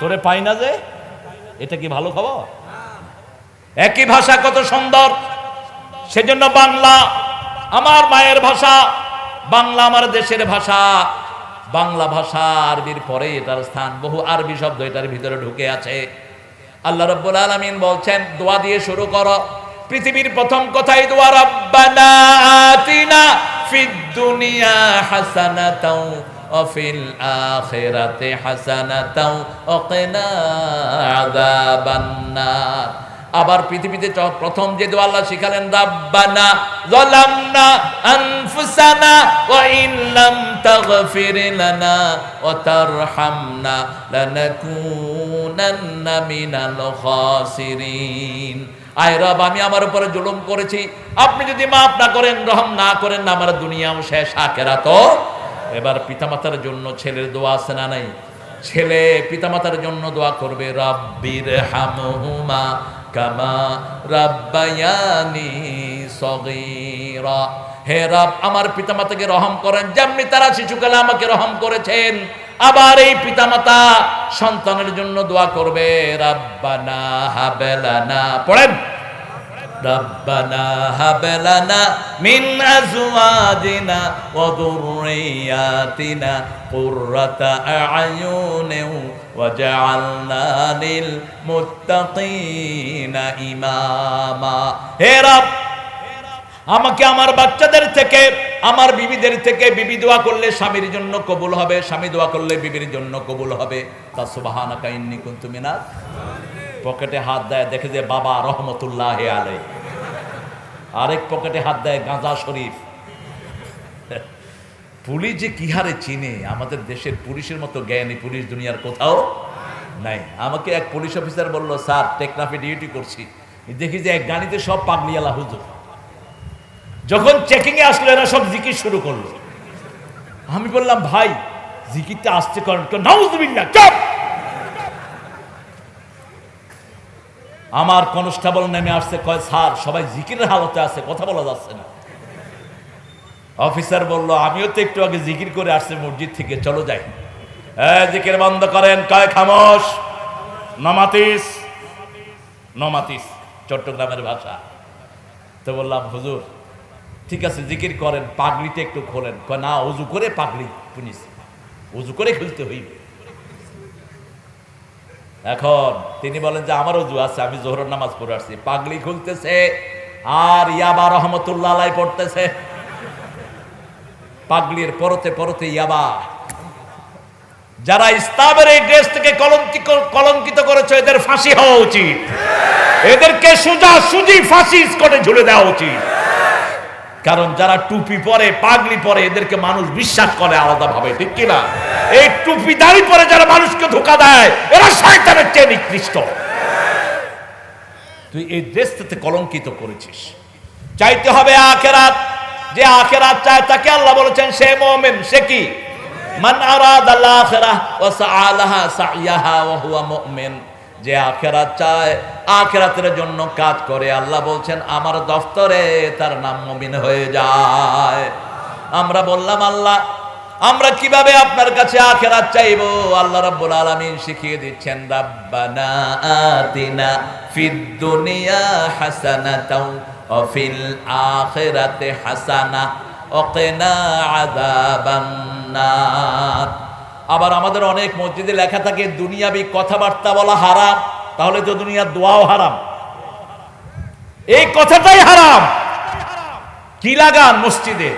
তোরে পাই না যে, এটা কি ভালো খবর? একই ভাষা কত সুন্দর। সেজন্য বাংলা আমার মায়ের ভাষা, বাংলা আমার দেশের ভাষা। বাংলা ভাষা আরবির পরে এটার স্থান, বহু আরবি শব্দ এটার ভিতরে ঢুকে আছে। আল্লাহ রাব্বুল আলামিন বলছেন, দোয়া দিয়ে শুরু করো। পৃথিবীর প্রথম কথাই দোয়া, রব্বানা আতিনা ফিদ দুনিয়া হাসানাতাও ওয়া ফিল আখিরাতি হাসানাতাও ওয়া কিনা আযাবান নার। আবার পৃথিবীতে প্রথম যে দোয়া আল্লাহ শিখালেন, রাব্বানা যালামনা আনফুসানা ওয়া ইন লাম তাগফির লানা ওয়া তারহামনা লানাকুনান্না মিনাল খাসিরিন। আয় রব, আমি আমার উপরে জুলুম করেছি, আপনি যদি মাফ না করেন, রহম না করেন, আমার দুনিয়াও শেষ, আখিরাতও। এবার পিতামাতার জন্য ছেলের দোয়া আছে না নাই? ছেলে পিতামাতার জন্য দোয়া করবে, রাব্বির হামহুমা কামা রাব্বায়ানি সগীরা। হে রব, আমার পিতামাতাকে রহম করেন যেমনি তারা শিশুকালে আমাকে রহম করেছেন। আবার এই পিতামাতা সন্তানের জন্য দোয়া করবে, রাব্বানা হাবলানা, পড়েন, রাব্বানা হাবলানা মিন আজওয়াজিনা ওয়া যুররিয়াতিনা কুররাতা আ'য়ুনিন ওয়াজআলনা লিল মুত্তাকিনা ইমামা। হে রব, আমাকে আমার বাচ্চাদের থেকে, আমার বিবিদের থেকে, বিবি দোয়া করলে স্বামীর জন্য কবুল হবে, স্বামী দোয়া করলে বিবির জন্য কবুল হবে। তা সুবহানাকা ইন্নী কুনতু মিনাজ। পকেটে হাত দেয়, দেখে যে বাবা রহমতুল্লাহ আলাইহি। আরেক পকেটে হাত দেয় গাঁজা শরীফ। পুলিশ যে কি হারে চিনে, আমাদের দেশের পুলিশের মতো জ্ঞানী পুলিশ দুনিয়ার কোথাও নাই। আমাকে এক পুলিশ অফিসার বলল, স্যার টেকনাফে ডিউটি করছি, দেখি যে এক গাড়িতে সব পাগলিয়ালা হুজুর। যখন চেকিং এ আসলো এরা সব জিকির শুরু করলো। আমি বললাম, ভাই জিকিরটা আসতে করেন। নাউযুবিল্লাহ, চুপ। আমার কনস্টেবল নেমে আসছে, কয় স্যার সবাই জিকিরের হালতে আছে, কথা বলা যাচ্ছে না। অফিসার বলল, আমিও তো একটু আগে জিকির করে আসছি মসজিদ থেকে, চলো যাই। জিকির বন্ধ করেন। কয় খামোশ, নমাতিস, নমাতিস চট্টগ্রামের ভাষা। তো বললাম, হুজুর ঠিক আছে জিকির করেন, পাগড়িটা একটু খোলেন। কয় না, উজু করে পাগড়ি পুনিস, উজু করে খুলতে হইবে। এখন তিনি বলেন যে আমার উজু আছে, আমি জোহরের নামাজ পড়ে আসছি। পাগড়ি খুলতেছে আর ইয়াবা রহমতুল্লাহ আলাইহি পড়তেছে। পাগড়ির পরতে পরতে ইয়াবা। যারা ইসলামের এই দেশ থেকে কলঙ্কিত করেছে, এদের ফাঁসি হওয়া উচিত। এদেরকে সোজাসুজি ফাঁসি স্কটে ঝুলে দেওয়া উচিত। কারণ যারা টুপি পরে, পাগড়ি পরে, এদেরকে মানুষ বিশ্বাস করে আলাদা ভাবে, ঠিক কিনা? এই টুপি দাড়ি পরে যারা মানুষকে ধোঁকা দেয়, এরা শয়তানের চেয়ে নিকৃষ্ট। তুই এই দেশ থেকে কলঙ্কিত করেছিস। চাইতে হবে আখিরাত। যে আখিরাত চায় তাকে আল্লাহ বলেছেন সে মুমিন। সে কি? মান আরাদাল আখিরাহ ওয়া সাআলাহা সাইয়াহা ওয়া হুয়া মুমিন। যে আখিরাত চায়, আখিরাতের জন্য কাজ করে, আল্লাহ বলছেন আমার দফতরে তার নাম মুমিন হয়ে যায়। আমরা বললাম, আল্লাহ আমরা কিভাবে আপনার কাছে আখিরাত চাইবো? আল্লাহ রাব্বুল আলামিন শিখিয়ে দিচ্ছেন, রাব্বানা আতিনা ফিদ দুনিয়া হাসানাতাও ওয়া ফিল আখিরাতি হাসানা ওয়া কিনা আযাবান নার। আবার আমাদের অনেক মসজিদে লেখা থাকে দুনিয়াবি কথাবার্তা বলা হারাম, তাহলে তো দুনিয়ার দোয়াও হারাম। এই কথাটাই হারাম, কি লাগান মসজিদে?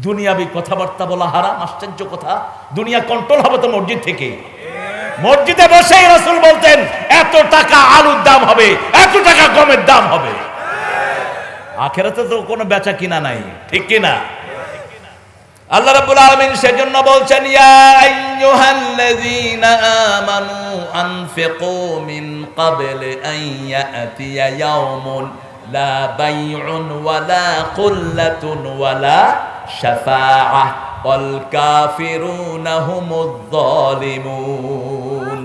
দুনিয়াবি কথাবার্তা বলা হারাম, আশ্চর্য কথা। দুনিয়া কন্ট্রোল হবে তো মসজিদ থেকে। মসজিদে বসেই রাসূল বলতেন এত টাকা আলুর দাম হবে, এত টাকা গমের দাম হবে। আখিরাতে তো কোনো বেচা কিনা নাই, ঠিক কিনা? আল্লাহ রাব্বুল আলামিন সেজন্য বলছেন ইয়া আইয়ুহাল্লাযীনা আমানু আনফিকু মিন ক্বাবলি আন ইয়াতিয়া ইয়াউমুন লা বাইউন ওয়ালা কুল্লাতুন ওয়ালা শাফাআহ ওয়াল কাফিরুনা হুমুয যালিমুন।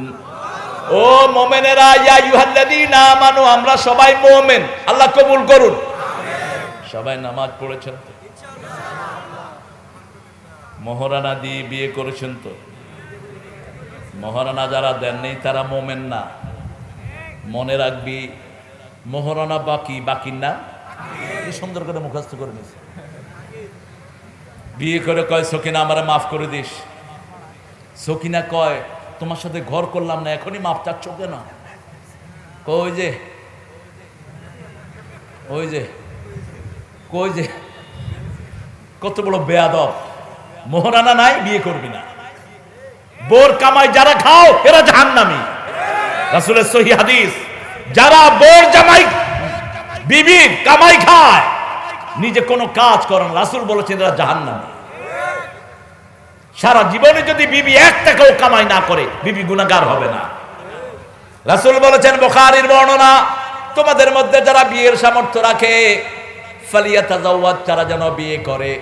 ও মুমিনেরা, ইয়া আইয়ুহাল্লাযীনা আমানু, আমরা সবাই মুমিন, আল্লাহ কবুল করুন। সবাই নামাজ পড়েছেন তো? মহারানা দিয়ে বিয়ে করেছেন তো? মহারানা যারা দেননি তারা মোমেন না। মনে রাখবি, মহারানা বাকির না। কি সুন্দর করে মুখস্থ করে নিস। বিয়ে করে কয় সকিনা আমারে মাফ করে দিস। সকিনা কয় তোমার সাথে ঘর করলাম না, এখনই মাফ চাচ্ছ কেন? কই যে ওই যে কই যে কত বড় বেয়াদব। মোহরানা নাই, বিয়ে করবি না। বোর কামাই যারা খাও এরা জাহান্নামী। রাসূলের সহিহ হাদিস, যারা বোর জামাই বিবির কামাই খায়, নিজে কোনো কাজ করেন, রাসূল বলেছেন এরা জাহান্নামী। সারা জীবনে যদি বিবি এক টাকাও কামাই না করে, বিবি গুনাহগার হবে না। রাসূল বলেছেন, বুখারীর বর্ণনা, তোমাদের মধ্যে যারা বিয়ের সামর্থ্য রাখে ফালিয়াতাজাওয়াজ, তারা যেন বিয়ে করে।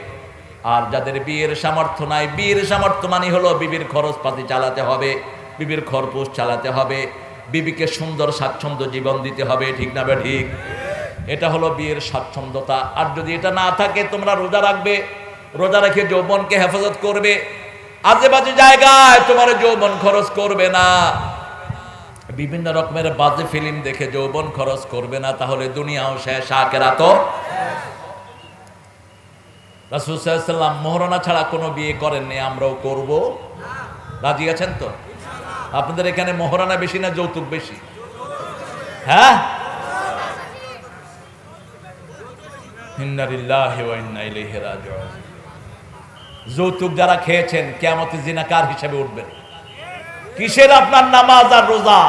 আর যাদের বিয়ের সামর্থ্য নাই, বিয়ের সামর্থ্য মানে হলো বিবির খরচপাতি চালাতে হবে, বিবির খরপোশ চালাতে হবে, বিবিকে সুন্দর স্বাচ্ছন্দ্য জীবন দিতে হবে, ঠিক না বে ঠিক? এটা হলো বিয়ের স্বাচ্ছন্দ্যতা। আর যদি এটা না থাকে, তোমরা রোজা রাখবে, রোজা রেখে যৌবনকে হেফাজত করবে, আজে বাজে জায়গায় তোমার যৌবন খরচ করবে না, বিভিন্ন রকমের বাজে ফিল্ম দেখে যৌবন খরচ করবে না, তাহলে দুনিয়াও শেষ, আখিরাতও। রাসূল সাল্লাল্লাহু আলাইহি ওয়াসাল্লাম মোহরানা ছাড়া কোনো বিয়ে করেননি, আমরাও করব। রাজি আছেন তো? আপনাদের এখানে মোহরানা বেশি না যৌতুক বেশি? হ্যাঁ, ইন্না লিল্লাহি ওয়া ইন্না ইলাইহি রাজিউন। যৌতুক যারা খেয়েছেন কিয়ামতে জিনাকার হিসেবে উঠবেন। কিসের আপনার নামাজ আর রোজা?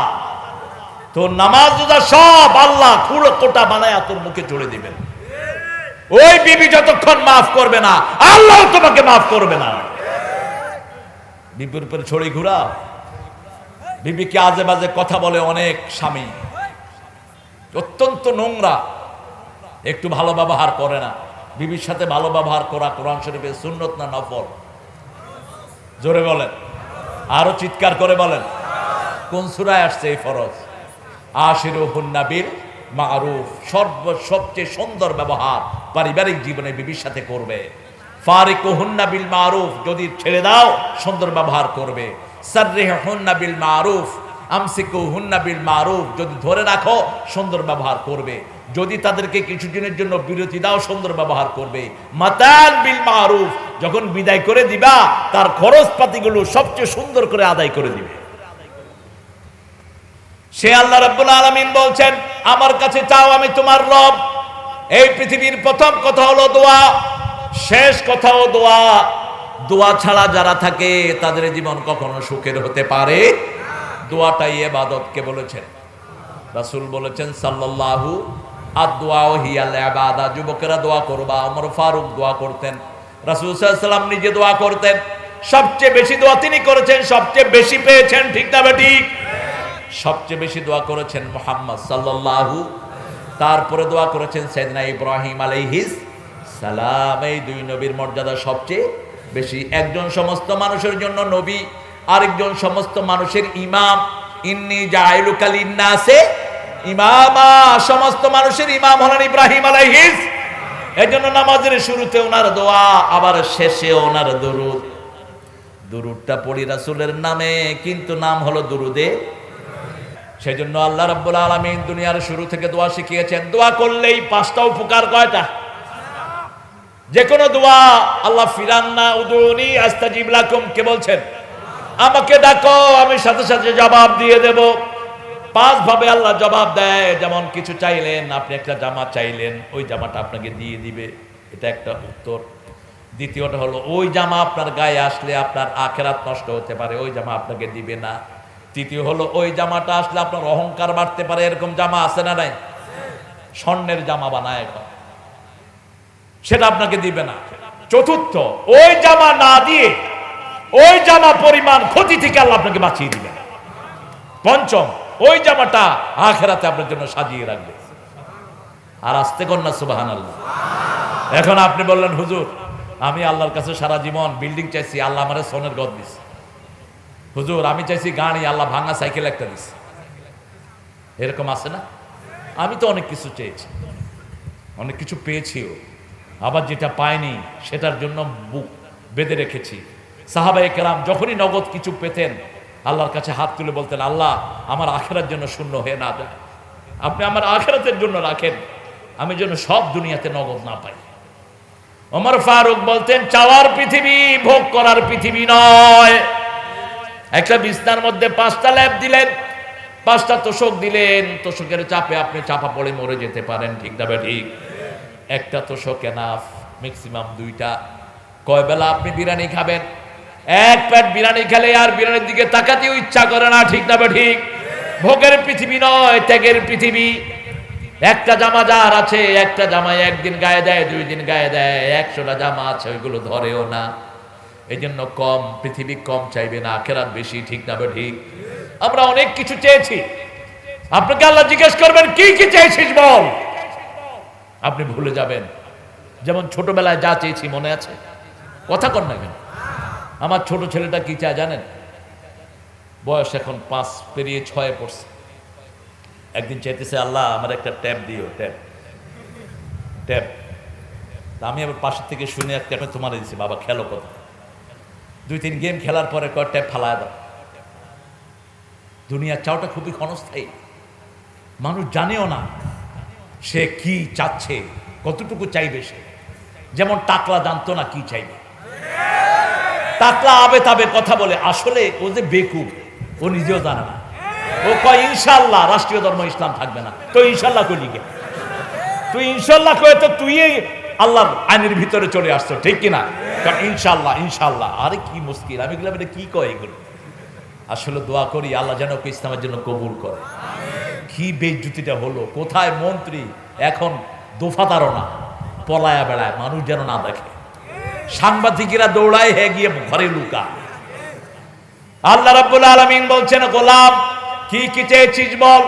তো নামাজ রোজা সব আল্লাহ খুঁড়ো কোটা বানায় তোর মুখে চড়ে দিবেন। ওই বিবি যতক্ষণ মাফ করবে না, আল্লাহ তোমাকে মাফ করবে না। বিবির উপরে ছড়ি ঘুরা, বিবিকে আজে বাজে কথা বলে অনেক স্বামী, অত্যন্ত নোংরা, একটু ভালো ব্যবহার করে না। বিবির সাথে ভালো ব্যবহার করা কোরআন শরীফের সুন্নত না নফল? জোরে বলেন, আরো চিৎকার করে বলেন। কোন সূরায় আসছে এই ফরজ? আশিরুহুন্না বিল মারুফ, সবচেয়ে সুন্দর ব্যবহার পারিবারিক জীবনে বিবির সাথে করবে। ফারিকুহুন্না বিল মারুফ, যদি ছেড়ে দাও সুন্দর ব্যবহার করবে। সাররিহুন্না বিল মারুফ, আমসিকুহুন্না বিল মারুফ, যদি ধরে রাখো সুন্দর ব্যবহার করবে। যদি তাদেরকে কিছুদিনের জন্য বিরতি দাও সুন্দর ব্যবহার করবে। মাতান বিল মারুফ, যখন বিদায় করে দিবা তার খরচপাতিগুলো সবচেয়ে সুন্দর করে আদায় করে দিবে। সে আল্লাহ রাব্বুল আলামিন বলছেন, আমার কাছে চাও, আমি তোমার রব। এই পৃথিবীর প্রথম কথা হলো দোয়া, শেষ কথাও দোয়া। দোয়া ছাড়া যারা থাকে তাদের জীবন কখনো সুখের হতে পারে। দোয়াটাই ইবাদতকে বলেছেন। রাসূল বলেছেন সাল্লাল্লাহু আদ-দুআউ হিয়াল ইবাদা, যুবকেরা দোয়া করবা। ওমর ফারুক দোয়া করতেন, রাসূল সাল্লাল্লাহু আলাইহি ওয়াসাল্লাম নিজে দোয়া করতেন। সবচেয়ে বেশি দোয়া তিনি করেছেন, সবচেয়ে বেশি পেয়েছেন, ঠিক না ঠিক? সবচেয়ে বেশি দোয়া করেছেন মুহাম্মদ সাল্লাল্লাহু, তারপরে দোয়া করেছেন সাইয়েদনা ইব্রাহিম আলাইহিস সালাম। এই দুই নবীর মর্যাদা সবচেয়ে বেশি। একজন সমস্ত মানুষের জন্য নবী, আরেকজন সমস্ত মানুষের ইমাম। ইন্নী জাইলুকা লিন্নাসে ইমামা, সমস্ত মানুষের ইমাম হলেন ইব্রাহিম আলাইহিস। এজন্য নামাজের শুরুতে ওনার দোয়া, আবার শেষে ওনার দুরূদ। দুরূদটা পড়ি রাসূলের নামে, কিন্তু নাম হলো দুরুদে। সেজন্য আল্লাহ রাব্বুল আলামিন দুনিয়ার শুরু থেকে দোয়া শিখিয়েছেন। দোয়া করলেই পাঁচটা উপকার। কয়টা? যে কোনো দোয়া। আল্লাহ ফিরান্না উদুনি আস্তাজিব লাকুম কে বলছেন? আমাকে ডাকো, আমি সাথে সাথে জবাব দিয়ে দেব। 5 ভাবে আল্লাহ জবাব দেয়। যেমন কিছু চাইলেন, আপনি একটা জামা চাইলেন, ওই জামাটা আপনাকে দিয়ে দিবে, এটা একটা উত্তর। দ্বিতীয়টা হলো ওই জামা আপনার গায়ে আসলে আপনার আখিরাত নষ্ট হতে পারে, ওই জামা আপনাকে দিবে না। তৃতীয় হলো ওই জামাটা আসলে আপনার অহংকার বাড়তে পারে, এরকম জামা আছে না নাই? স্বর্ণের জামা বানায় এখন, সেটা আপনাকে দিবে না। চতুর্থ, ওই জামা না দিয়ে ওই জামা পরিমাণ ক্ষতি থেকে আল্লাহ আপনাকে বাঁচিয়ে দিবে। পঞ্চম, ওই জামাটা আখিরাতে আপনার জন্য সাজিয়ে রাখবে। আর আসতে কন্যা সুবহানাল্লাহ। এখন আপনি বললেন হুজুর আমি আল্লাহর কাছে সারা জীবন বিল্ডিং চাইছি, আল্লাহ আমারে সোনের গদ দিছে। হুজুর আমি চাইছি গাড়ি, আল্লাহ ভাঙা সাইকেল একটা দিছে। এরকম আছে না? আমি তো অনেক কিছু চেয়েছি, অনেক কিছু পেয়েছিও, আবার যেটা পাইনি সেটার জন্য বুক বেঁধে রেখেছি। সাহাবায়ে কেরাম যখনই নগদ কিছু পেতেন আল্লাহর কাছে হাত তুলে বলতেন, আল্লাহ আমার আখিরাতের জন্য শূন্য হয়ে না যায়, আপনি আমার আখিরাতের জন্য রাখেন, আমি যেন সব দুনিয়াতে নগদ না পাই। ওমর ফারুক বলতেন, চাওয়ার পৃথিবী, ভোগ করার পৃথিবী নয়। একটা বিছনার মধ্যে 5টা ল্যাপ দিলেন, 5টা তোষক দিলেন, তোষকের চাপে আপনি চাপা পড়ে মরে যেতে পারেন, ঠিক না ঠিক? একটা তোষক এনাফ, ম্যাক্সিমাম 2টা। কয় বেলা আপনি বিরিয়ানি খাবেন? 1 প্লেট বিরিয়ানি খেলে আর বিরিয়ানির দিকে তাকাতেও ইচ্ছা করে না, ঠিক না ঠিক? ভোগের পৃথিবী নয়, ত্যাগের পৃথিবী। একটা জামা যার আছে, একটা জামায় 1 দিন গায়ে দেয়, 2 দিন গায়ে দেয়, 100টা জামা আছে ওইগুলো ধরেও না। এই জন্য কম, পৃথিবী কম চাইবে না, আখিরাত বেশি, ঠিক না ঠিক? আমরা অনেক কিছু চেয়েছি, আপনাকে আল্লাহ জিজ্ঞেস করবেন কি কি চেয়েছিস বল, আপনি ভুলে যাবেন। যেমন ছোটবেলায় যা চেয়েছি মনে আছে? কথা কর না কেন? আমার ছোট ছেলেটা কি চায় জানেন? বয়স এখন 5 পেরিয়ে 6 পড়ছে। একদিন চাইতেছে, আল্লাহ আমার একটা ট্যাব দিও, ট্যাব। আমি আবার পাশের থেকে শুনে এক ট্যাবে তোমার দিচ্ছি, বাবা খেলো কথা। 2-3 গেম খেলার পরে কয় ট্যাব ফালায় দাও। দুনিয়ার চাওটা খুবই ক্ষণস্থায়ী, মানুষ জানেও না সে কি চাচ্ছে, কতটুকু চাইবে সে। যেমন টাকলা জানতো না কি চাইবে, টাকলা আবে তাবে কথা বলে, আসলে ও যে বেকুব, ও নিজেও জানে না। ও কয় ইনশাল্লাহ রাষ্ট্রীয় ধর্ম ইসলাম থাকবে না, তো ইনশাল্লাহ কইলি কে? তুই ইনশাল্লাহ কয়ে তো তুই আল্লাহর আইনের ভিতরে চলে আসছো, ঠিক কিনা? ইনশাল্লাহ ইনশাল্লাহ, আরে কি মুশকিল, আমি বললাম এটা কি কয় এগুলো? আসলে দোয়া করি আল্লাহ যেন ইসলামের জন্য কবুল করে। কি বেজ্জুতিটা হলো, কোথায় মন্ত্রী, এখন দোফাদারও না, পলায়া বেড়ায়, মানুষ যেন না দেখে। সাংবাদিকেরা দৌড়ায়, হে গিয়ে ঘরে লুকা। আল্লাহ রাব্বুল আলামিন বলছেন, গোলাম কি কি চেয়েছিস বল।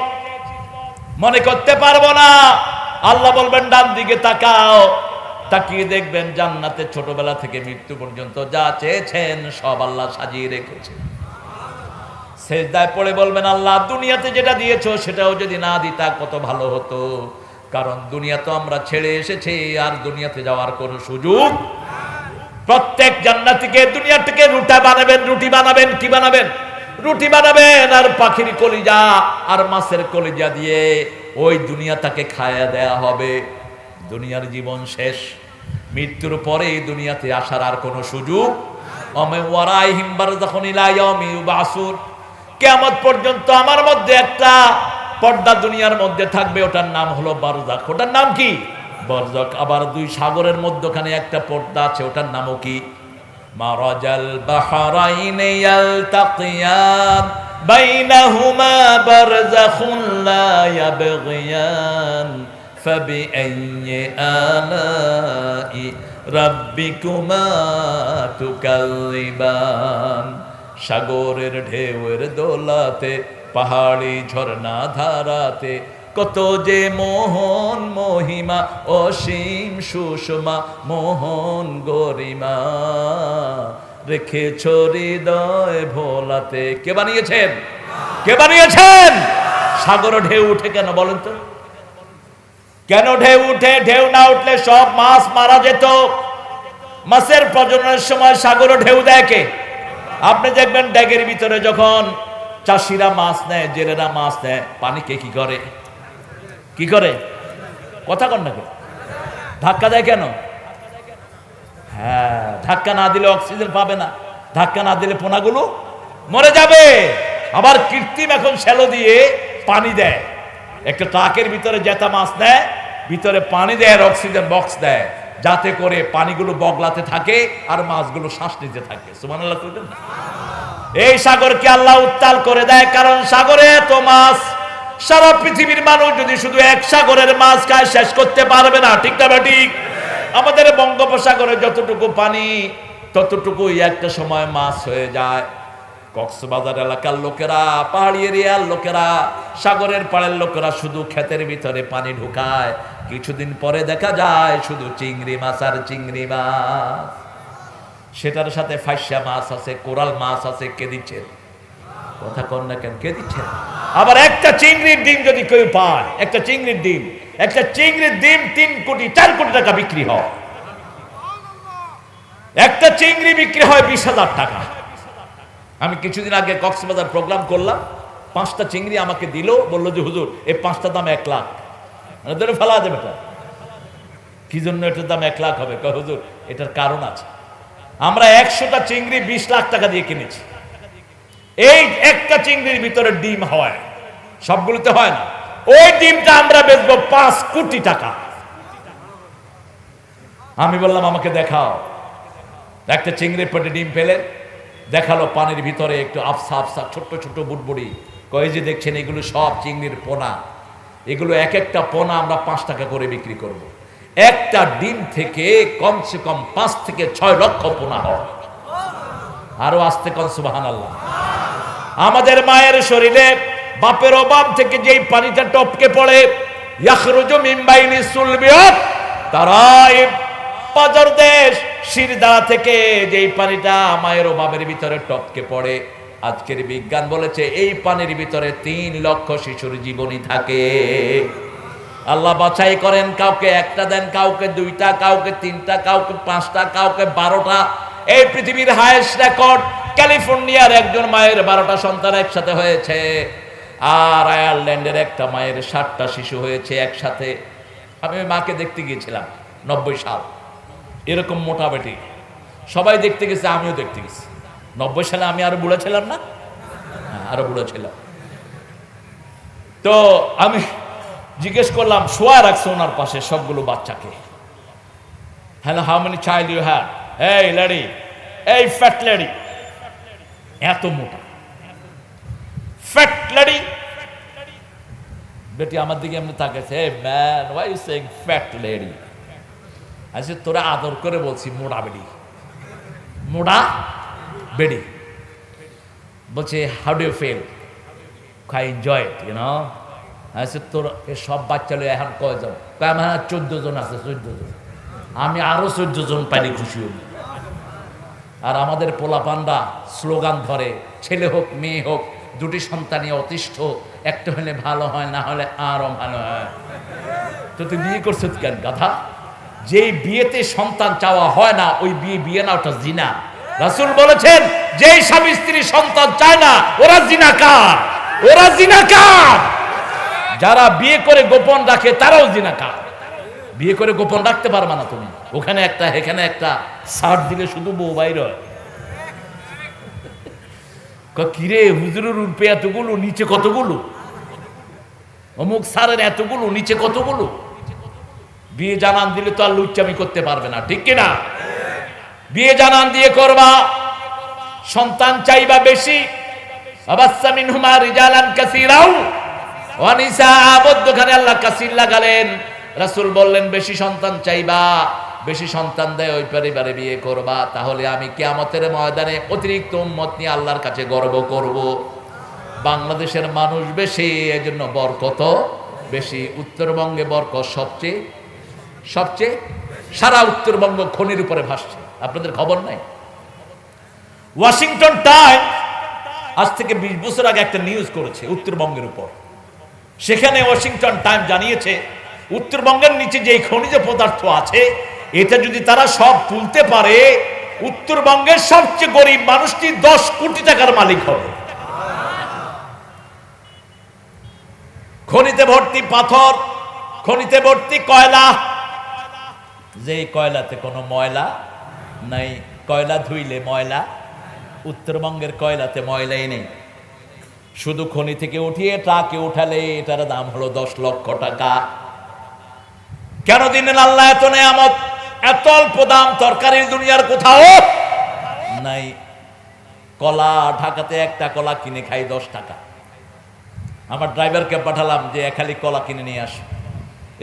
মনে করতে পারবো না। আল্লাহ বলবেন ডান দিকে তাকাও, তাকিয়ে দেখবেন জান্নাতে ছোটবেলা থেকে মৃত্যু পর্যন্ত যা চেয়েছেন সব আল্লাহ সাজিয়ে রেখেছে। সেজদায় পড়ে বলবেন, আল্লাহ দুনিয়াতে যেটা দিয়েছো সেটাও যদি না দিতা কত ভালো হতো, কারণ দুনিয়া তো আমরা ছেড়ে এসেছি, আর দুনিয়াতে যাওয়ার কোনো সুযোগ। প্রত্যেক জান্নাতীকে দুনিয়া থেকে রুটি বানাবেন, কি বানাবেন? রুটি বানাবেন, আর পাখির কলিজা আর মাছের কলিজা দিয়ে ওই দুনিয়া তাকে খায়া দেয়া হবে। দুনিয়ার জীবন শেষ, মৃত্যুর পরে এই দুনিয়াতে আসার আর কোনো সুযোগ। কিয়ামত পর্যন্ত আমার মধ্যে একটা পর্দা দুনিয়ার মধ্যে থাকবে, ওটার নাম হলো বারজাখ। ওটার নাম কি? বারজাখ। আবার 2 সাগরের মধ্যখানে একটা পর্দা আছে, ওটার নামও কি? মারাজাল বাহরাইনি ইয়ালতাকিয়ান বাইনাহুমা বারযাখুন লা ইয়াবগিয়ান ফাবিআইয়ি আলাই রাব্বিকুমা তুকাল্লিবান। সাগরের ঢেউয়ের দোলাতে, পাহাড়ি ঝর্ণা ধারাতে, কত যে মোহন মহিমা, অসীম সুষমা মোহন গরিমা, রেখেছ হৃদয় ভোলাতে। কে বানিয়েছেন? কে বানিয়েছেন? সাগর ঢেউ উঠে কেন বলেন তো? কেন ঢেউ উঠে? ঢেউ না উঠলে সব মাছ মারা যেত। মাছের প্রজননের সময় সাগর ঢেউ দেয় কে? আপনি দেখবেন ড্যাগের ভিতরে যখন চাষিরা মাছ নেয়, জেলেরা মাছ নেয়, পানিকে কি করে? কি করে? কথা কন না, ধাক্কা দেয় কেন? হ্যাঁ, ধাক্কা না দিলে অক্সিজেন পাবে না, ধাক্কা না দিলে পোনাগুলো মরে যাবে। আবার কৃত্রিম এখন শ্যালো দিয়ে পানি দেয়, একটা ট্রাকের ভিতরে জেতা মাছ দেয়, ভিতরে পানি দেয়, আর অক্সিজেন বক্স দেয়, যাতে করে পানিগুলো বগলাতে থাকে আর মাছগুলো শ্বাস নিতে থাকে। সুবহানাল্লাহ কইবেন। এই সাগরকে আল্লাহ উত্তাল করে দেয়, কারণ সাগরে এত মাছ, সারা পৃথিবীর মানুষ যদি শুধু এক সাগরের মাছ খায় শেষ করতে পারবে না, ঠিক না ঠিক? আমাদের বঙ্গোপসাগরে যতটুকু পানি ততটুকুই একটা সময় মাছ হয়ে যায়। কক্সবাজার এলাকার লোকেরা, পাহাড়ি এরিয়ার লোকেরা, সাগরের পাড়ের লোকেরা শুধু ক্ষেতের ভিতরে পানি ঢুকায়, কিছুদিন পরে দেখা যায় শুধু চিংড়ি মাছ আর চিংড়ি মাছ। সেটার সাথে ফাইসা মাছ আছে, কোরাল মাছ আছে। কে দিচ্ছেন? কথা কন না কেন? কে দিচ্ছেন? আবার একটা চিংড়ির ডিম যদি কেউ পায়, একটা চিংড়ির ডিম 3 কোটি 4 কোটি টাকা বিক্রি হয়। একটা চিংড়ি বিক্রি হয় 20,000 টাকা। আমি কিছুদিন আগে কক্সবাজার প্রোগ্রাম করলাম, 5টা চিংড়ি আমাকে দিল, বললো যে হুজুর এই 5টা দাম 1 লাখ। ধরে ফেলা যাবে এটা, কি জন্য এটার দাম 1 লাখ হবে? হুজুর এটার কারণ আছে, আমরা 100টা চিংড়ি 20 লাখ টাকা দিয়ে কিনেছি। এই একটা চিংড়ির ভিতরে ডিম হয়, সবগুলোতে হয় না। ওই ডিমটা আমরা বেচবো 5 কোটি টাকা। আমি বললাম আমাকে দেখাও। একটা চিংড়ির পেটে ডিম পেলে দেখালো, পানির ভিতরে একটু আফসা আফসা ছোট্ট ছোট্ট বুটবুড়ি। কয়ে যে দেখছেন এগুলো সব চিংড়ির পোনা, এগুলো এক একটা পোনা আমরা 5 টাকা করে বিক্রি করব। একটা ডিম থেকে কমসে কম 5 থেকে 6 লক্ষ পোনা হয়। আরো আসতে কন সুবহানাল্লাহ। আমাদের মায়ের শরীরে বাপের অবাম থেকে যেই পানিটা টপকে পড়ে, ইয়াখরুজু মিন বাইনি সুলবিয়াত তারাইব, পাজর দেশ শিরদা থেকে যেই পানিটা মায়ের অবামের ভিতরে টপকে পড়ে, আজকের বিজ্ঞান বলেছে এই পানির ভিতরে 3 লক্ষ শিশুর জীবনী থাকে। আল্লাহ বাছাই করেন, কাউকে একটা দেন, কাউকে 2টা, কাউকে 3টা, কাউকে 5টা, কাউকে 12টা। এই পৃথিবীর হাইয়েস্ট রেকর্ড ক্যালিফোর্নিয়ার একজন মায়ের 12টা সন্তান একসাথে হয়েছে, আর আয়ারল্যান্ডের একটা মায়ের 7টা শিশু হয়েছে একসাথে। আমি ওই মাকে দেখতে গিয়েছিলাম 90 সাল, এরকম মোটা বেটি সবাই দেখতে গেছে, আমিও দেখতে গেছি। 90 সালে আমি আরো বুড়ো ছিলাম না? আরো বুড়ো ছিলাম। তো আমি জিজ্ঞেস করলাম, শোয়া রাখছে ওনার পাশে সবগুলো বাচ্চাকে। Hello, how many child you have? এই লেডি, এই ফ্যাট লেডি, এত মোটা ফ্যাট লেডি। বেটি আমার দিকে এমনি তাকাইছে, hey man, why you saying fat lady? আচ্ছা তোরা আদর করে বলছি মোড়া বেডি, মোড়া বেডি। বলছে how do you feel? I enjoy it, you know. আচ্ছা তোর সব বাচ্চা লোক এখন কয়জন? আমার 14 জন আছে, 14 জন। আমি আরো 14 জন পাইলে খুশি হই। আর আমাদের পোলাপানরা স্লোগান ধরে, ছেলে হোক মেয়ে হোক 2টি সন্তানই অতিষ্ঠ, একটা হলে ভালো হয়, না হলে আরো ভালো হয়। তো তুই বিয়ে করছিস কেন গাধা? যেই বিয়েতে সন্তান চাওয়া হয় না ওই বিয়ে না, ওটা জিনা। রাসূল বলেছেন যেই স্বামী স্ত্রী সন্তান চায় না ওরা জিনাকার, ওরা জিনাকার। যারা বিয়ে করে গোপন রাখে তারাও জিনাকার। বিয়ে করে গোপন রাখতে পারবা না তুমি, ওখানে একটা এখানে একটা, সার দিলে শুধু বউ বাইর হয়। কিরে হুজুরের রূপে এতগুলো, নিচে কতগুলো? অমুক সারের এতগুলো, নিচে কতগুলো? বিয়ে জানান দিলে তো আর লুচ্চামি করতে পারবে না, ঠিক কিনা? বিয়ে জানান দিয়ে করবা, সন্তান চাইবা বেশি। আবাসসা মিনহুমা রিজালান কাসীরাও ওয়া নিসাআ, মধ্যখানে আল্লাহ কাসীর লাগালেন। রাসূল বললেন বেশি সন্তান চাইবা, বেশি সন্তান দেয় ওই পরিবারে বিয়ে করবা, তাহলে আমি কিয়ামতের ময়দানে অতিরিক্ত উম্মত নিয়ে আল্লাহর কাছে গর্ব করব। বাংলাদেশের মানুষ বেশি, এজন্য বরকত বেশি। উত্তরবঙ্গে বরকত সবচেয়ে সবচেয়ে, সারা উত্তরবঙ্গ খনির উপরে ভাসছে, আপনাদের খবর নাই? ওয়াশিংটন টাইম আজ থেকে 20 বছর আগে একটা নিউজ করেছে উত্তরবঙ্গের উপর। সেখানে ওয়াশিংটন টাইম জানিয়েছে উত্তরবঙ্গের নিচে যে খনিজ পদার্থ আছে এটা যদি তারা সব তুলতে পারে, উত্তরবঙ্গের সবচেয়ে গরিব মানুষটি 10 কোটি টাকার মালিক হবে। খনিতে ভর্তি পাথর, খনিতে ভর্তি কয়লা, যে কয়লাতে কোনো ময়লা নাই, কয়লা ধুইলে ময়লা উত্তরবঙ্গের কয়লাতে ময়লাই নেই, শুধু খনি থেকে উঠিয়ে ট্রাকে উঠালে এটার দাম হলো 10 লক্ষ টাকা। কেন দিলেন আল্লাহ এত নেয়ামত? এত অল্প দাম তরকারির দুনিয়ার কোথাও নাই। কলা ঢাকাতে একটা কলা কিনে খাই 10 টাকা। আমার ড্রাইভারকে পাঠালাম যে একালি কলা কিনে নিয়ে আস।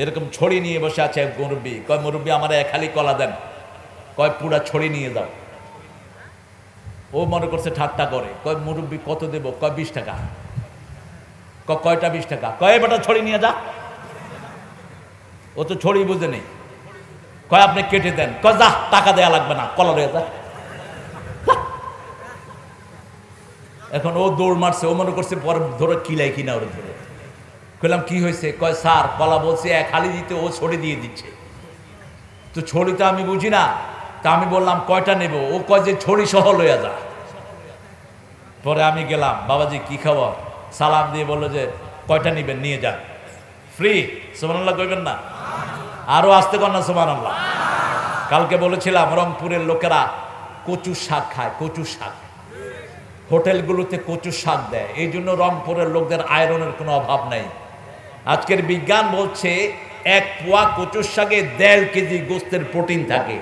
এরকম ছড়ি নিয়ে বসে আছে এক মুরব্বী, কয় মুরব্বী আমার একালি কলা দেন, কয় পুরা ছড়ি নিয়ে যাও। ও মনে করছে ঠাট্টা করে, কয় মুরব্বী কত দেবো, কয় 20 টাকা। কয়টা 20 টাকা, কয় বেটা ছড়ি নিয়ে যা। ও তো ছড়ি বুঝে নেই, কয় আপনি কেটে দেন, কয় যা টাকা দেয়া লাগবে না, কলা দিয়ে যা। এখন ও দৌড় মারছে, ও মনে করছে পরে ধরে কিলাই কিনা ওর ধরে। কইলাম কি হয়েছে, কয় স্যার কলা বলছে এক হালি দিতে, ও ছড়ি দিয়ে দিচ্ছে। তো ছড়ি তো আমি বুঝি না, তা আমি বললাম কয়টা নেব, ও কয় যে ছড়ি সহ লইয়া যা। পরে আমি গেলাম, বাবাজি কি খবর, সালাম দিয়ে বললো যে কয়টা নিবেন নিয়ে যান, ফ্রি। সুবহানাল্লাহ কইবেন না? আরো আসতে কর না সুবহানাল্লাহ। কালকে বলেছিলাম রংপুরের লোকেরা কচু শাক খায়, কচু শাক হোটেলগুলোতে কচু শাক দেয়, এই জন্য রংপুরের লোকদের আয়রনের কোনো অভাব নাই। আজকের বিজ্ঞান বলছে 1 পোয়া কচুর শাকে 1.5 কেজি গোস্তের প্রোটিন থাকে।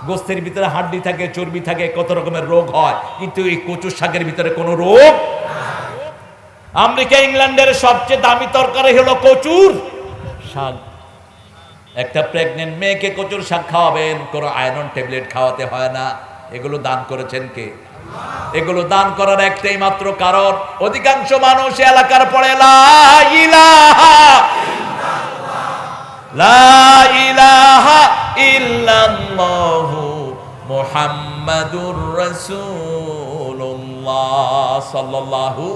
গোস্তের ভিতরে হাড্ডি থাকে, চর্বি থাকে, কত রকমের রোগ হয়, কিন্তু এই কচুর শাকের ভিতরে কোনো রোগ। আমেরিকা ইংল্যান্ডের সবচেয়ে দামি তরকারি হলো কচুর শাক। একটা প্রেগনেন্ট মেয়েকে কচুর শাক খাওয়াবেন, কোনো আয়রন ট্যাবলেট খাওয়াতে হয় না। এগুলো দান করেছেন কে? এগুলো দান করার একটাই মাত্র কারণ, অধিকাংশ মানুষ এলাকার পড়ে লা ইলাহা ইল্লাল্লাহু মুহাম্মাদুর রাসূলুল্লাহ সাল্লাল্লাহু।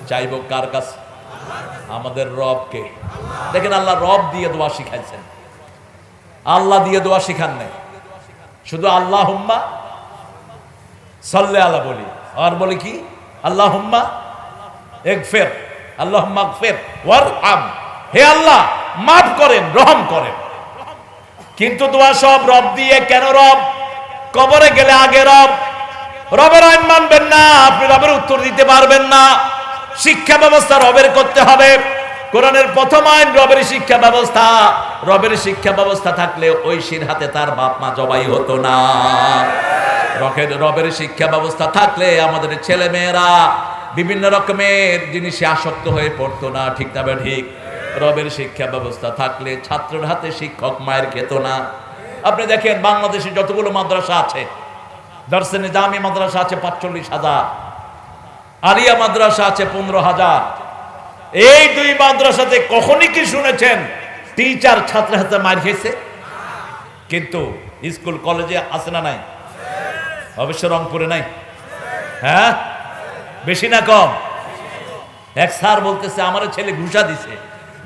চাইবো কার কাছে? আমাদের রবকে। দেখেন আল্লাহ রব দিয়ে দোয়া শিখাইছেন, আল্লাহ দিয়ে দোয়া শিখান নাই। শুধু আল্লাহুম্মা সাল্লি আলা বলি, আর বলি কি আল্লাহুম্মা ইগফির, আল্লাহুম্মা ইগফির ওয়ারহাম, হে আল্লাহ মাফ করেন, রহম করেন। কিন্তু দোয়া সব রব দিয়ে। কেন রব? কবরে গেলে আগে রব, রবের আইন মানবেন না, আপনি রবের উত্তর দিতে পারবেন না। শিক্ষা ব্যবস্থা রবের করতে হবে। কোরআনের প্রথম আইন রবের শিক্ষা ব্যবস্থা। রবের শিক্ষা ব্যবস্থা থাকলে ঐশীর হাতে তার বাপ মা জবাই হতো না। রবের শিক্ষা ব্যবস্থা থাকলে আমাদের ছেলে মেয়েরা বিভিন্ন রকমের জিনিসে আসক্ত হয়ে পড়তো না। ঠিক না ঠিক? রবের শিক্ষা ব্যবস্থা থাকলে ছাত্রের হাতে শিক্ষক মায়ের খেত না। আপনি দেখেন বাংলাদেশে যতগুলো মাদ্রাসা আছে, দরসে নিজামি মাদ্রাসা আছে 45,000, আলিয়া মাদ্রাসা আছে 15,000। এই দুই মাদ্রাসাতে কখনই কি শুনেছেন টিচার ছাত্রের হাতে মার খেয়েছে? কিন্তু স্কুল কলেজে আছে না নাই? অবশ্য রংপুরে নাই। হ্যাঁ, বেশি না কম? এক স্যার বলতেছে আমার ছেলে ঘুষা দিছে,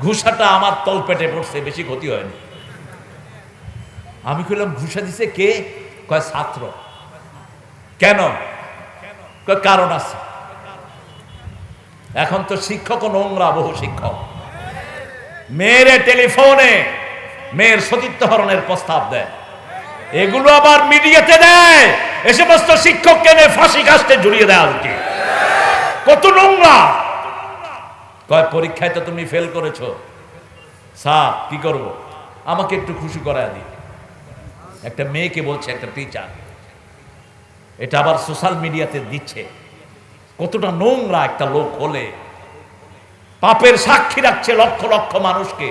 ঘুষাটা আমার তলপেটে পড়ছে, বেশি ক্ষতি হয়নি। আমি কইলাম ঘুষা দিছে কে? কয় ছাত্র। কেন? কয় কারণ আছে। এখন তো শিক্ষক নোংরা, বহু শিক্ষক মেয়েরে টেলিফোনে মেয়ের সতীত্ব হরণের প্রস্তাব দেয়, এগুলো আবার মিডিয়াতে দেয়। এ সমস্ত শিক্ষককে নিয়ে ফাঁসি কাস্টে ঝুলিয়ে দেওয়া উচিত। কত নোংরা! কয় পরীক্ষায় তো তুমি ফেল করেছো, স্যার কি করব, আমাকে একটু খুশি করায় দিই। একটা মেয়েকে বলছে একটা টিচার, এটা আবার সোশ্যাল মিডিয়াতে দিচ্ছে। কতটা নোংরা একটা লোক হলে পাপের সাক্ষী রাখছে লক্ষ লক্ষ মানুষকে।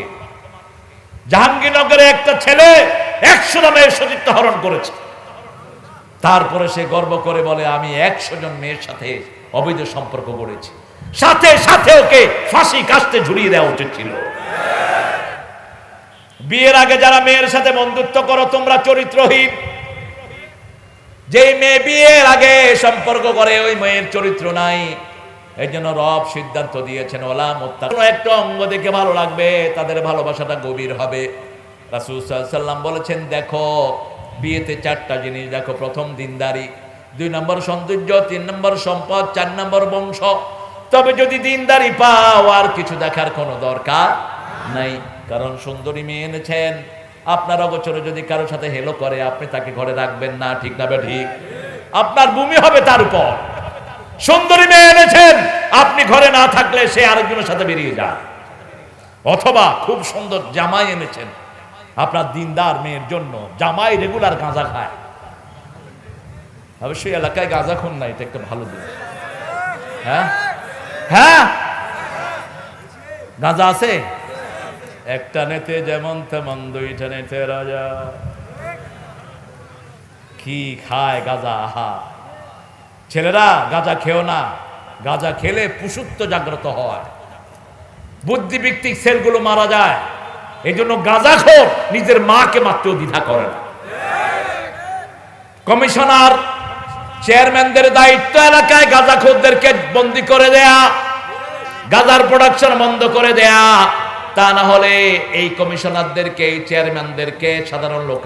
জাহাঙ্গীরনগরে একটা ছেলে 100 টা মেয়ের সতীত্ব হরণ করেছে, তারপরে সে গর্ব করে বলে আমি 100 জন মেয়ের সাথে অবৈধ সম্পর্ক করেছি। সাথে সাথে ওকে ফাঁসি কাস্টে ঝুলিয়ে দেওয়া উচিত ছিল। বিয়ের আগে যারা মেয়ের সাথে বন্ধুত্ব করো তোমরা চরিত্রহীন। যেই মেয়ে বিয়ের আগে সম্পর্ক করে ওই মেয়ের চরিত্র নাই। এই জন্য রব সিদ্ধান্ত দিয়েছেন ওলা মুত্তাক, কোনো একটা অঙ্গ দেখে ভালো লাগবে, তাদের ভালোবাসাটা গভীর হবে। রাসূল সাল্লাল্লাহু আলাইহি ওয়াসাল্লাম বলেছেন দেখো বিয়েতে 4টা জিনিস দেখো, প্রথম দিনদারি, 2 নম্বর সৌন্দর্য, 3 নম্বর সম্পদ, 4 নম্বর বংশ। তবে যদি দিনদারি পাও আর কিছু দেখার কোনো দরকার নাই। কারণ সুন্দরী মেয়ে এনেছেন, আপনার অগোচরে যদি কারোর সাথে হেলো করে আপনি তাকে ঘরে রাখবেন না। ঠিক না ঠিক? আপনার বমি হবে তার উপর। সুন্দরী মেয়ে এনেছেন, আপনি ঘরে না থাকলে সে আরেকজনের সাথে বেরিয়ে যায়। অথবা খুব সুন্দর জামাই এনেছেন আপনার দিনদার মেয়ের জন্য, জামাই রেগুলার গাঁজা খায়। অবশ্যই এলাকায় গাঁজা খুন নাই, এটা একটা ভালো দিন। হ্যাঁ হ্যাঁ, গাঁজা আছে। একটা নেতে যেমন তেমন দুইটা নেতে রাজা। কি খায় গাঁজা? আহা, ছেলেরা গাঁজা খেও না, গাঁজা খেলে পুরুষত্ব জাগ্রত হয়, বুদ্ধিবৃত্তিক সেলগুলো মারা যায়। এই জন্য গাঁজাখোর নিজের মাকে মারতেও দ্বিধা করে না। কমিশনার চেয়ারম্যানদের দায়িত্ব এলাকায় গাঁজাখোরদেরকে বন্দী করে দেয়া, গাঁজার প্রোডাকশন বন্ধ করে দেয়া। তা না হলে এই কমিশনারদেরকে, এই চেয়ারম্যানদেরকে সাধারণ লোক